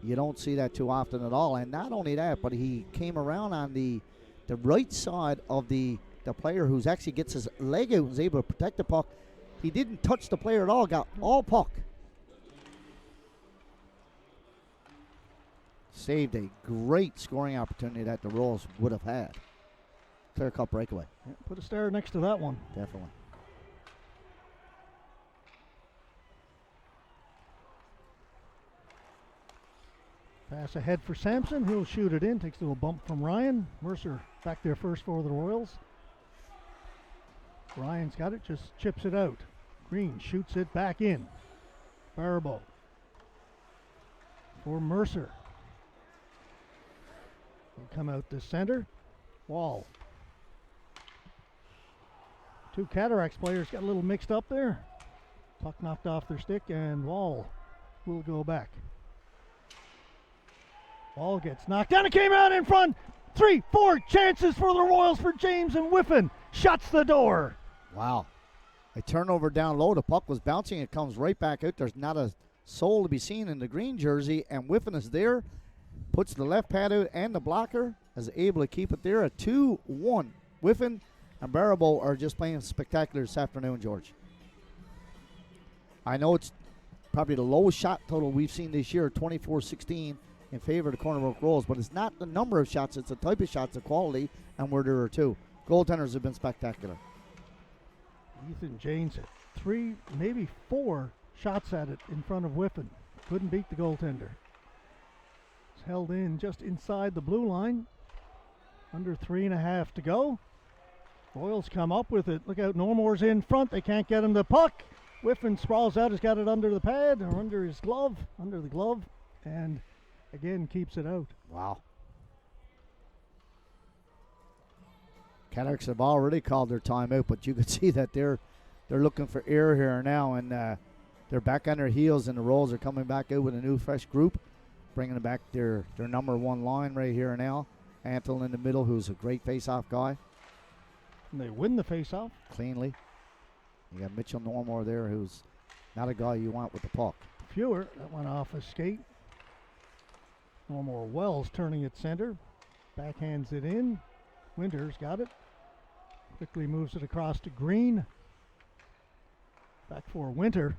You don't see that too often at all. And not only that, but he came around on the right side of the player who's actually gets his leg out and is able to protect the puck. He didn't touch the player at all, got all puck. Saved a great scoring opportunity that the Royals would have had. Clear cut breakaway. Yeah, put a star next to that one. Definitely. Pass ahead for Sampson. He'll shoot it in. Takes a little bump from Ryan. Mercer back there first for the Royals. Ryan's got it. Just chips it out. Green shoots it back in. Barabo for Mercer. He'll come out to center. Wall. Two Cataracts players got a little mixed up there. Puck knocked off their stick, and Wall will go back. Wall gets knocked down. It came out in front. 3-4 chances for the Royals for James, and Whiffen shuts the door. Wow. A turnover down low. The puck was bouncing. It comes right back out. There's not a soul to be seen in the green jersey, and Whiffen is there. Puts the left pad out and the blocker. Is able to keep it there. A 2-1. Whiffen and Barabo are just playing spectacular this afternoon, George. I know it's probably the lowest shot total we've seen this year, 24-16 in favor of the Corner Brook Rolls, but it's not the number of shots, it's the type of shots, the quality, and where there are two. Goaltenders have been spectacular. Ethan James had 3, maybe 4 shots at it in front of Whiffen. Couldn't beat the goaltender. It's held in just inside the blue line. Under 3.5 to go. Royals come up with it. Look out, Normore's in front. They can't get him the puck. Whiffen sprawls out. He's got it under the pad or under his glove, under the glove, and again keeps it out. Wow. Cataracts have already called their timeout, but you can see that they're looking for air here now, and they're back on their heels, and the Royals are coming back out with a new fresh group, bringing back their number one line right here now. Antle in the middle, who's a great face-off guy. And they win the face-off. Cleanly. You got Mitchell Normore there, who's not a guy you want with the puck. Fewer, that went off a skate. Normore Wells turning at center. Backhands it in. Winters got it. Quickly moves it across to Green. Back for Winter.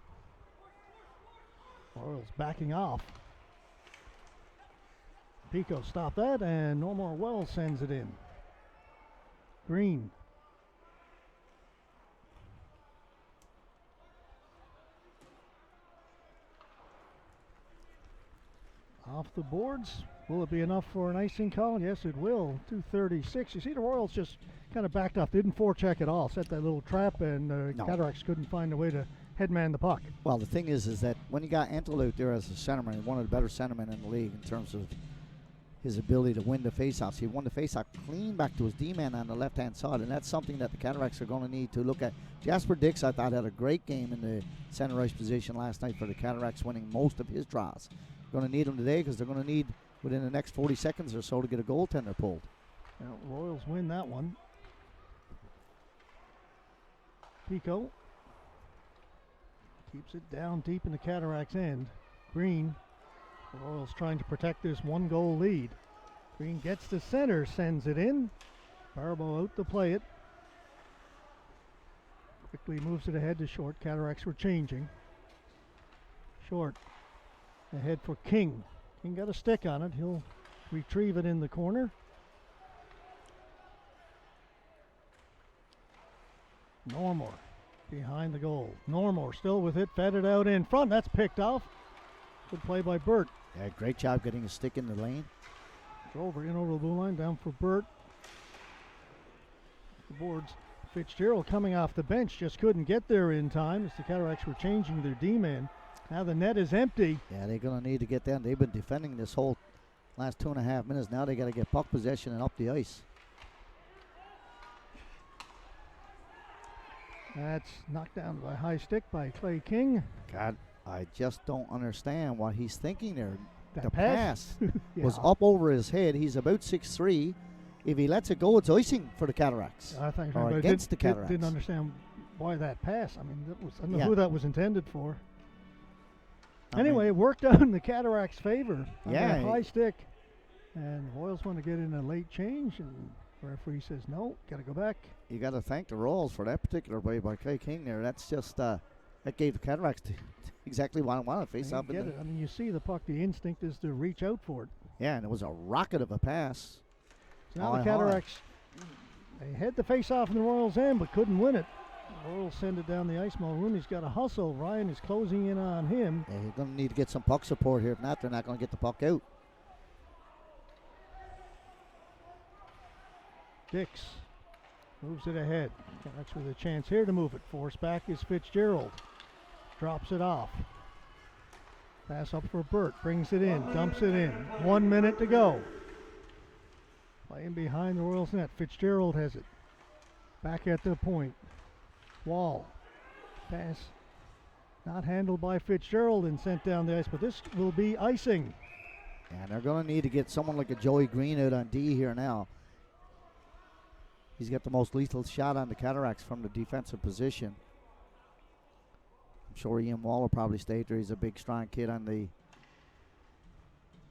Royals backing off. Pico stopped that, and Normore Wells sends it in. Green. Off the boards. Will it be enough for an icing call? Yes, it will. 2:36. You see the Royals just kind of backed off. Didn't forecheck at all. Set that little trap, and No. Cataracts couldn't find a way to headman the puck. Well, the thing is that when you got Antle out there as a centerman, one of the better centermen in the league in terms of his ability to win the faceoffs. He won the faceoff clean back to his D-man on the left-hand side, and that's something that the Cataracts are going to need to look at. Jasper Dix, I thought, had a great game in the center ice position last night for the Cataracts, winning most of his draws. Going to need him today because they're going to need, within the next 40 seconds or so, to get a goaltender pulled. Now, Royals win that one. Pico keeps it down deep in the Cataracts' end. Green. The Royals trying to protect this one-goal lead. Green gets to center, sends it in. Barbo out to play it. Quickly moves it ahead to Short. Cataracts were changing. Short ahead for King. King got a stick on it. He'll retrieve it in the corner. Normore behind the goal. Normore still with it. Fed it out in front. That's picked off. Good play by Burt. Yeah, great job getting a stick in the lane. Drover in over the blue line, down for Burt. The boards. Fitzgerald coming off the bench, just couldn't get there in time as the Cataracts were changing their D-man. Now the net is empty. Yeah, they're going to need to get down. They've been defending this whole last 2.5 minutes. Now they got to get puck possession and up the ice. That's knocked down by high stick by Clay King. God, I just don't understand what he's thinking there. That The pass, pass Yeah. was up over his head. He's about 6'3". If he lets it go, it's icing for the Cataracts. I think Or but I against the Cataracts. Didn't understand why that pass. I mean, I don't know Yeah. who that was intended for. I Anyway, mean, it worked out in the Cataracts' favor. On Yeah, that high stick. And Royals want to get in a late change, and the referee says no, got to go back. you got to thank the Royals for that particular play by Clay King there. That's just that gave the Cataracts exactly what I wanted. Face I up in get the, it. I mean, you see the puck. The instinct is to reach out for it. yeah, and it was a rocket of a pass. So now High, the high. Cataracts, they had the face-off in the Royals' end, but couldn't win it. The Royals send it down the ice. Mulrooney's got a hustle. Ryan is closing in on him. Yeah, you're going to need to get some puck support here. If not, they're not going to get the puck out. Dix moves it ahead. Canucks with a chance here to move it. Force back is Fitzgerald. Drops it off. Pass up for Burt. Brings it in. Dumps it in. 1 minute to go. Playing behind the Royals net. Fitzgerald has it. Back at the point. Wall. Pass not handled by Fitzgerald and sent down the ice, but this will be icing. And they're going to need to get someone like a Joey Green out on D here now. He's got the most lethal shot on the Cataracts from the defensive position. I'm sure Ian Wall will probably stay there. He's a big, strong kid on the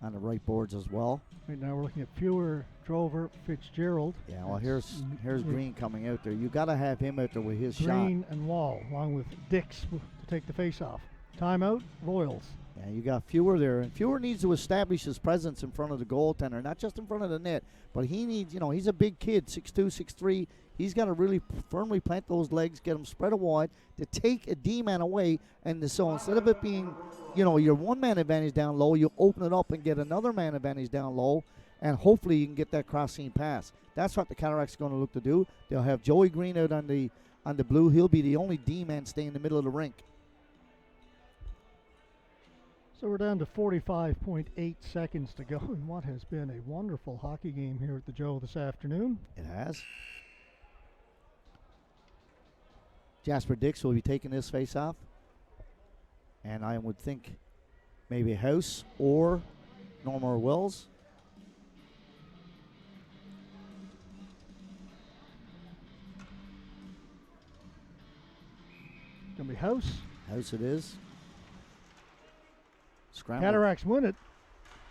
right boards as well. Right now we're looking at Fewer, Drover, Fitzgerald. Yeah, well, That's here's Green coming out there. You got to have him out there with his Green and Wall, along with Dix to take the face-off. Timeout, Royals. shot. Yeah, you got Fewer there, and Fewer needs to establish his presence in front of the goaltender, not just in front of the net, but he needs, he's a big kid, 6'2", 6'3". He's got to really firmly plant those legs, get them spread wide to take a D-man away, and so instead of it being, your one-man advantage down low, you open it up and get another man advantage down low, and hopefully you can get that cross-seam pass. That's what the Cataracts are going to look to do. They'll have Joey Green out on the blue. He'll be the only D-man staying in the middle of the rink. So we're down to 45.8 seconds to go in what has been a wonderful hockey game here at the Joe this afternoon. It has. Jasper Dix will be taking this face-off. And I would think maybe House or Norma Wells. Gonna be House. House it is. Scramble. Cataracts win it.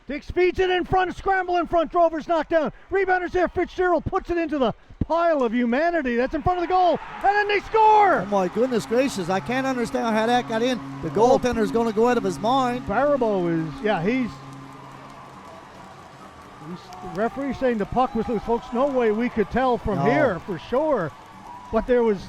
Dix feeds it in front, scramble in front, Drover's knocked down. Rebounder's there, Fitzgerald puts it into the pile of humanity that's in front of the goal, and then they score! Oh my goodness gracious, I can't understand how that got in. The goaltender's going to go out of his mind. Barabo is, he's the referee saying the puck was loose. Folks, no way we could tell from here for sure, but there was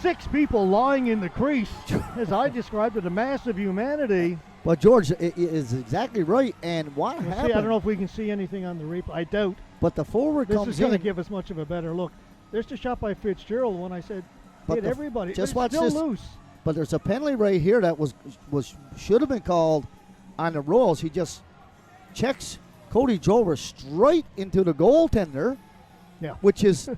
6 people lying in the crease, as I described it, a mass of humanity. But George is exactly right, and what happened? See, I don't know if we can see anything on the replay. I doubt. But the forward This comes is going to in. give us much of a better look. There's the shot by Fitzgerald when I said hit everybody. Just It's watch still this. loose. But there's a penalty right here that was should have been called on the Royals. He just checks Cody Drover straight into the goaltender, which is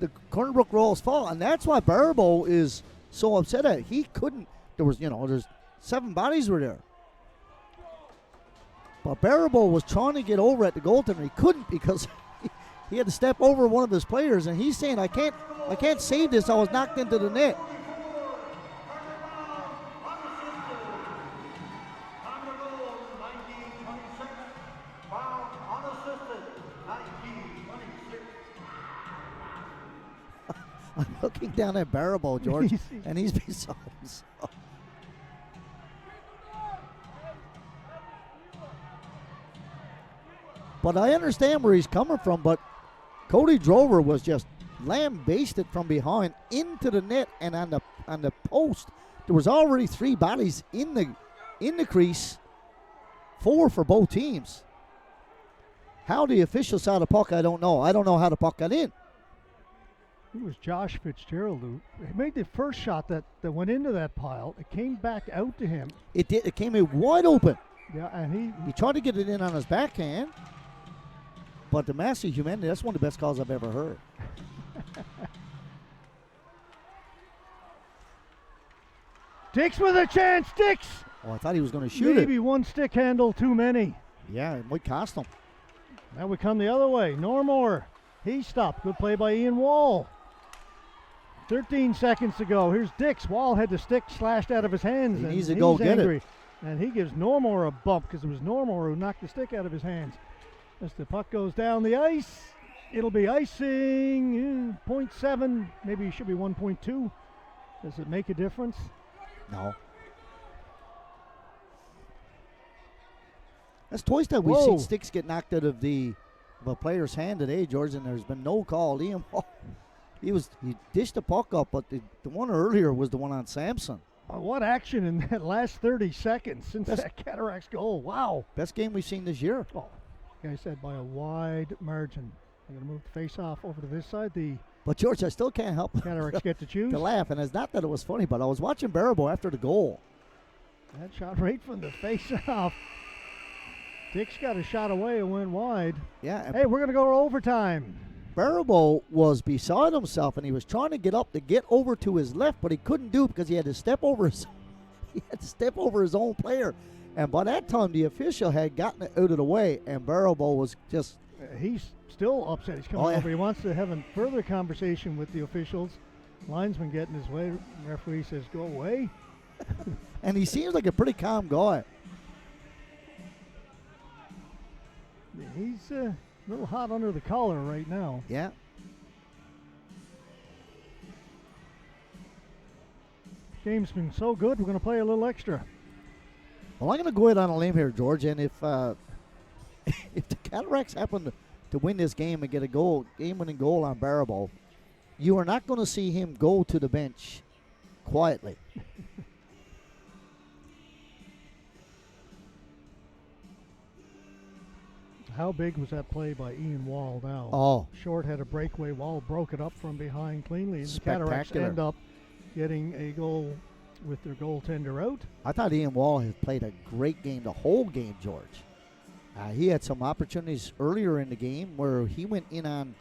the Cornerbrook Royals' fault, and that's why Barabo is so upset at it. He couldn't. There's 7 bodies were there. But Barabo was trying to get over at the goaltender. He couldn't because he had to step over one of his players, and he's saying, I can't save this. I was knocked into the net. I'm looking down at Barabo, George, and he's beside himself. But I understand where he's coming from, but Cody Drover was just lambasted from behind into the net, and on the post. There was already 3 bodies in the crease, 4 for both teams. How the officials saw the puck, I don't know. I don't know how the puck got in. It was Josh Fitzgerald who made the first shot that went into that pile. It came back out to him. It did. It came in wide open. Yeah, and he tried to get it in on his backhand. But the massive humanity, that's one of the best calls I've ever heard. Dix with a chance. Dix! Oh, I thought he was going to shoot it. Maybe one stick handle too many. Yeah, it might cost him. Now we come the other way. Normore. He stopped. Good play by Ian Wall. 13 seconds to go. Here's Dix. Wall had the stick slashed out of his hands. He and needs to go get angry. it. And he gives Normore a bump because it was Normore who knocked the stick out of his hands. As the puck goes down the ice, it'll be icing. 0.7. Maybe it should be 1.2. Does it make a difference? No. That's twice that we've seen sticks get knocked out of a player's hand today, George, and there's been no call. He dished the puck up, but the one earlier was the one on Samson. What action in that last 30 seconds since that Cataracts goal. Wow. Best game we've seen this year. Oh, like I said, by a wide margin. I'm going to move the face-off over to this side. But, George, I still can't help Cataracts get to choose. to laugh, and it's not that it was funny, but I was watching Barabo after the goal. That shot right from the face-off. Dick's got a shot away and went wide. Yeah. Hey, we're going to go to overtime. Barabo was beside himself, and he was trying to get up to get over to his left, but he couldn't do it because he had to step over his own player. And by that time, the official had gotten it out of the way, and Barabo was just... he's still upset. He's coming over. He wants to have a further conversation with the officials. Linesman getting his way. Referee says, go away. And he seems like a pretty calm guy. He's a little hot under the collar right now. Yeah. Game's been so good, we're going to play a little extra. Well, I'm going to go out on a limb here, George, and if if the Cataracts happen to win this game and get a game-winning goal on Barabo, you are not going to see him go to the bench quietly. How big was that play by Ian Wall now? Oh, Short had a breakaway. Wall broke it up from behind cleanly, and the Cataracts spectacular. end up getting a goal with their goaltender out. I thought Ian Wall has played a great game the whole game, George. He had some opportunities earlier in the game where he went in on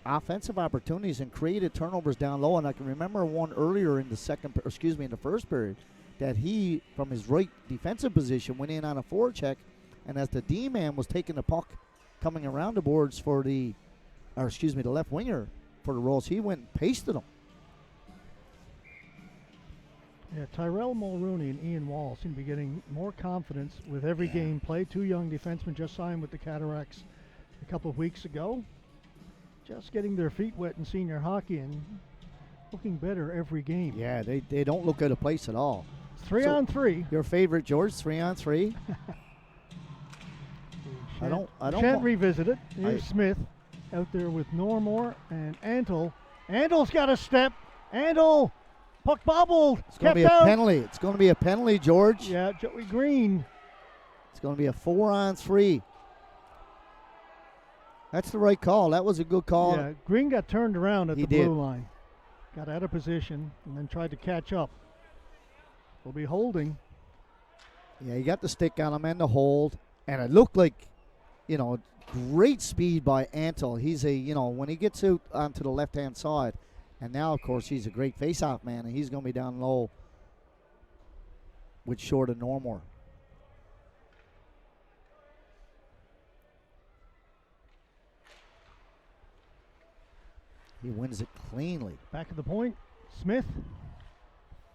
offensive opportunities and created turnovers down low. And I can remember one earlier in the first period, that he, from his right defensive position, went in on a forecheck, and as the D-man was taking the puck coming around the boards for the left winger for the Rolls, he went and pasted him. Yeah, Tyrell Mulrooney and Ian Wall seem to be getting more confidence with every game played. Two young defensemen just signed with the Cataracts a couple of weeks ago. Just getting their feet wet in senior hockey and looking better every game. Yeah, they don't look out of place at all. 3 on 3. Your favorite, George, 3 on 3. I don't Shan't wa- revisit it. Here's Smith out there with Normore and Antle. Antle's got a step. Antle, puck bobbled. It's going to be a out. penalty. It's going to be a penalty, George. Yeah, Joey Green. It's going to be a 4 on 3. That's the right call. That was a good call. Yeah, Green got turned around at He the did. blue line. Got out of position and then tried to catch up. Will be holding. Yeah, he got the stick on him and the hold, and it looked like, great speed by Antle. He's when he gets out onto the left-hand side, and now, of course, he's a great face-off man, and he's going to be down low with Short and Normore. He wins it cleanly. Back at the point. Smith.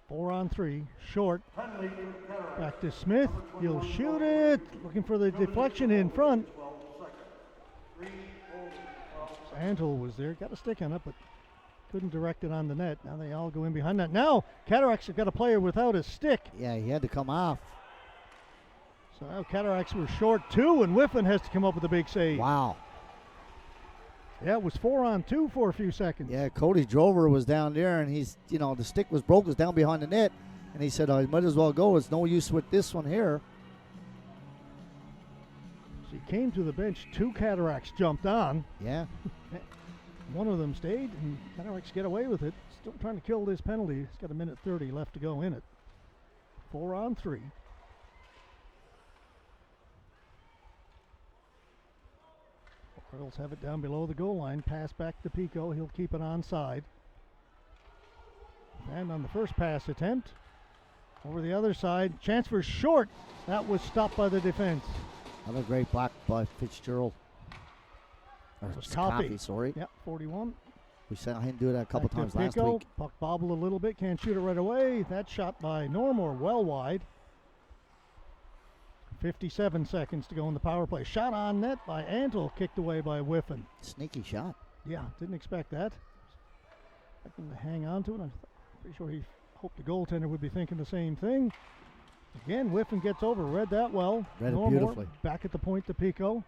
4 on 3. Short. Back to Smith. He'll shoot it. Looking for the deflection in front. Antle was there. Got a stick on it, but couldn't direct it on the net. Now they all go in behind that. Now Cataracts have got a player without a stick. Yeah, he had to come off. So now Cataracts were short 2, and Whiffen has to come up with a big save. Wow. Yeah, it was 4 on 2 for a few seconds. Yeah, Cody Drover was down there, and he's, the stick was broke, it was down behind the net, and he said, I might as well go. It's no use with this one here. So he came to the bench. 2 Cataracts jumped on. Yeah. One of them stayed, and Cataracts get away with it. Still trying to kill this penalty. He's got a minute 30 left to go in it. 4 on 3. Cardinals have it down below the goal line. Pass back to Pico. He'll keep it onside. And on the first pass attempt, over the other side, chance for Short. That was stopped by the defense. Another great block by Fitzgerald. Or was Coffey. sorry. Yep, 41. We saw him do that a couple Back to times last Pico. week. Puck bobbled a little bit. Can't shoot it right away. That shot by Normore well wide. 57 seconds to go in the power play. Shot on net by Antle, kicked away by Whiffen. Sneaky shot. Yeah, didn't expect that. I can hang on to it. I'm pretty sure he hoped the goaltender would be thinking the same thing. Again, Whiffen gets over. Read that well. Read it Normore beautifully. back at the point to Pico.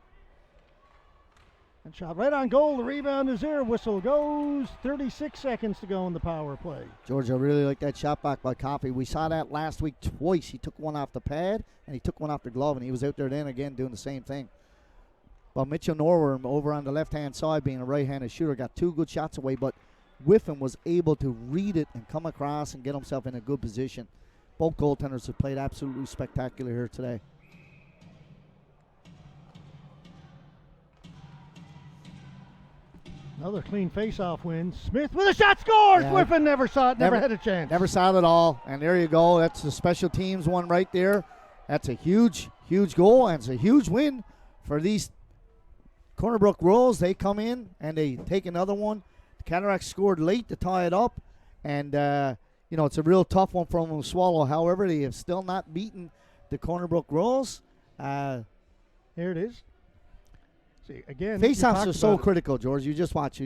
And shot right on goal. The rebound is there. Whistle goes. 36 seconds to go in the power play. George, I really like that shot back by Coffey. We saw that last week twice. He took one off the pad, and he took one off the glove, and he was out there then again doing the same thing. But Mitchell Norworm over on the left-hand side, being a right-handed shooter, got 2 good shots away, but Whiffen was able to read it and come across and get himself in a good position. Both goaltenders have played absolutely spectacular here today. Another clean face-off win. Smith with a shot, scores! Yeah, Whiffen never saw it, never had a chance. Never saw it at all, and there you go. That's the special teams one right there. That's a huge, huge goal, and it's a huge win for these Corner Brook Rolls. They come in, and they take another one. The Cataracts scored late to tie it up, and, it's a real tough one for them to swallow. However, they have still not beaten the Corner Brook Rolls. Here it is. See, again, Face-offs are so about it. critical, George. You just watch.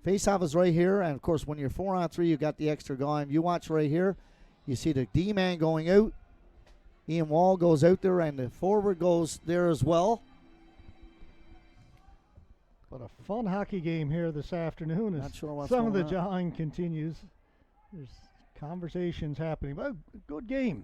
Face-off is right here, and, of course, when you're 4 on 3, you got the extra guy. You watch right here. You see the D-man going out. Ian Wall goes out there, and the forward goes there as well. But a fun hockey game here this afternoon as Not sure what's some of the going on. jawing continues. There's conversations happening. But a good game.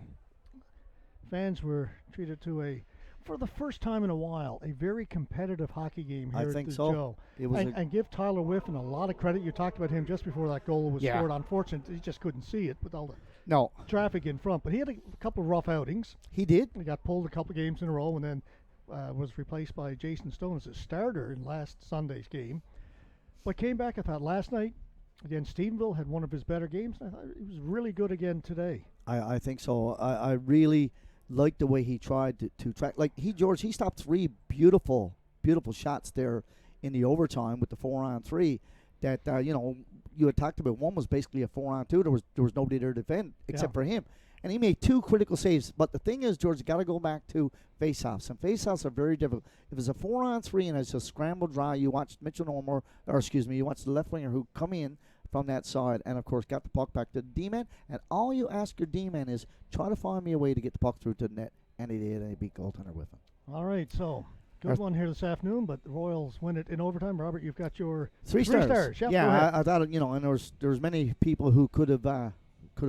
Fans were treated to a for the first time in a while, a very competitive hockey game I here think at the so. Joe. It was And give Tyler Whiffen a lot of credit. You talked about him just before that goal was Yeah. scored. Unfortunately, he just couldn't see it with all the no, traffic in front. But he had a couple of rough outings. he did. He got pulled a couple of games in a row and then was replaced by Jason Stone as a starter in last Sunday's game. But came back, I thought, last night against Stephenville, had one of his better games. I thought he was really good again today. I think so. I really liked the way he tried to track. Like he stopped 3 beautiful shots there in the overtime with the 4-on-3 that you had talked about. One was basically a 4-on-2. There was nobody there to defend except for him, and he made 2 critical saves. But the thing is, George, you got to go back to faceoffs, and faceoffs are very difficult. If it's a 4-on-3 and it's a scramble draw, you watched Mitchell Normer, you watched the left winger who come in from that side and, of course, got the puck back to the D-man. And all you ask your D-man is try to find me a way to get the puck through to the net, and he did, and he beat goaltender with him. All right, so good one here this afternoon, but the Royals win it in overtime. Robert, you've got your 3 stars. Yep, Yeah, I thought, and there was many people who could have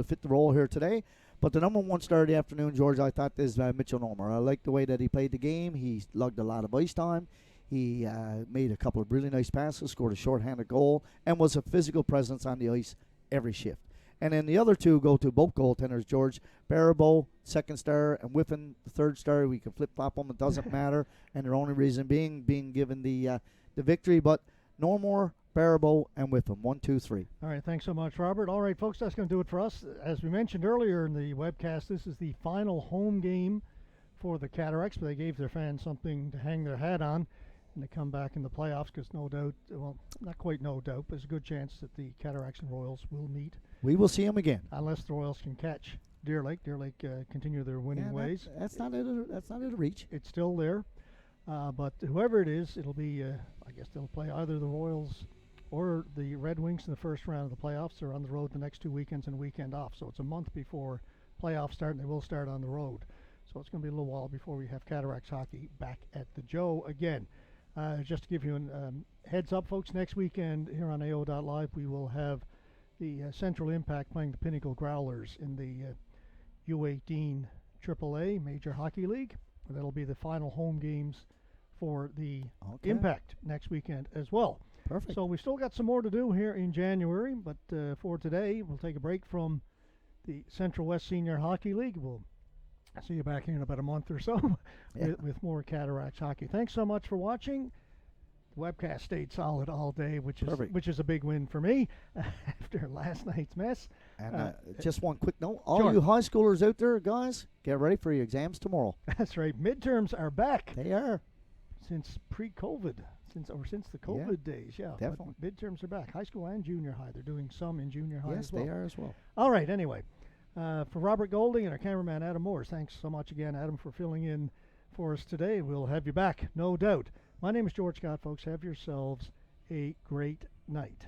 fit the role here today. But the number 1 star of the afternoon, George, I thought is Mitchell Normer. I liked the way that he played the game. He lugged a lot of ice time. He made a couple of really nice passes, scored a shorthanded goal, and was a physical presence on the ice every shift. And then the other 2 go to both goaltenders, George. Barabo, 2nd star, and Whiffen, the 3rd star. We can flip-flop them. It doesn't matter. And their only reason being given the victory. But Normer, Barabo, and Whiffen, 1, 2, 3. All right, thanks so much, Robert. All right, folks, that's going to do it for us. As we mentioned earlier in the webcast, this is the final home game for the Cataracts, but they gave their fans something to hang their hat on and to come back in the playoffs because no doubt, well, not quite no doubt, but there's a good chance that the Cataracts and Royals will meet. We will see them again. Unless the Royals can catch Deer Lake. Deer Lake continue their winning ways. That's not out of reach. It's still there. But whoever it is, it'll be, I guess they'll play either the Royals or the Red Wings in the first round of the playoffs. They're on the road the next 2 weekends and a weekend off. So it's a month before playoffs start, and they will start on the road. So it's going to be a little while before we have Cataracts hockey back at the Joe again. Just to give you a heads up, folks, next weekend here on AO.live, we will have the Central Impact playing the Pinnacle Growlers in the U18 AAA Major Hockey League. That'll be the final home games for the Impact next weekend as well. Perfect. So we've still got some more to do here in January, but for today, we'll take a break from the Central West Senior Hockey League. We'll see you back here in about a month or so with more Cataracts hockey. Thanks so much for watching. The webcast stayed solid all day, which is a big win for me after last night's mess. And just one quick note. All you high schoolers out there, guys, get ready for your exams tomorrow. That's right. Midterms are back. They are. Since pre-COVID. Since the COVID days, definitely. But midterms are back. High school and junior high. They're doing some in junior high as well. Yes, they are as well. All right, anyway. For Robert Golding and our cameraman Adam Moores, thanks so much again, Adam, for filling in for us today. We'll have you back, no doubt. My name is George Scott, folks. Have yourselves a great night.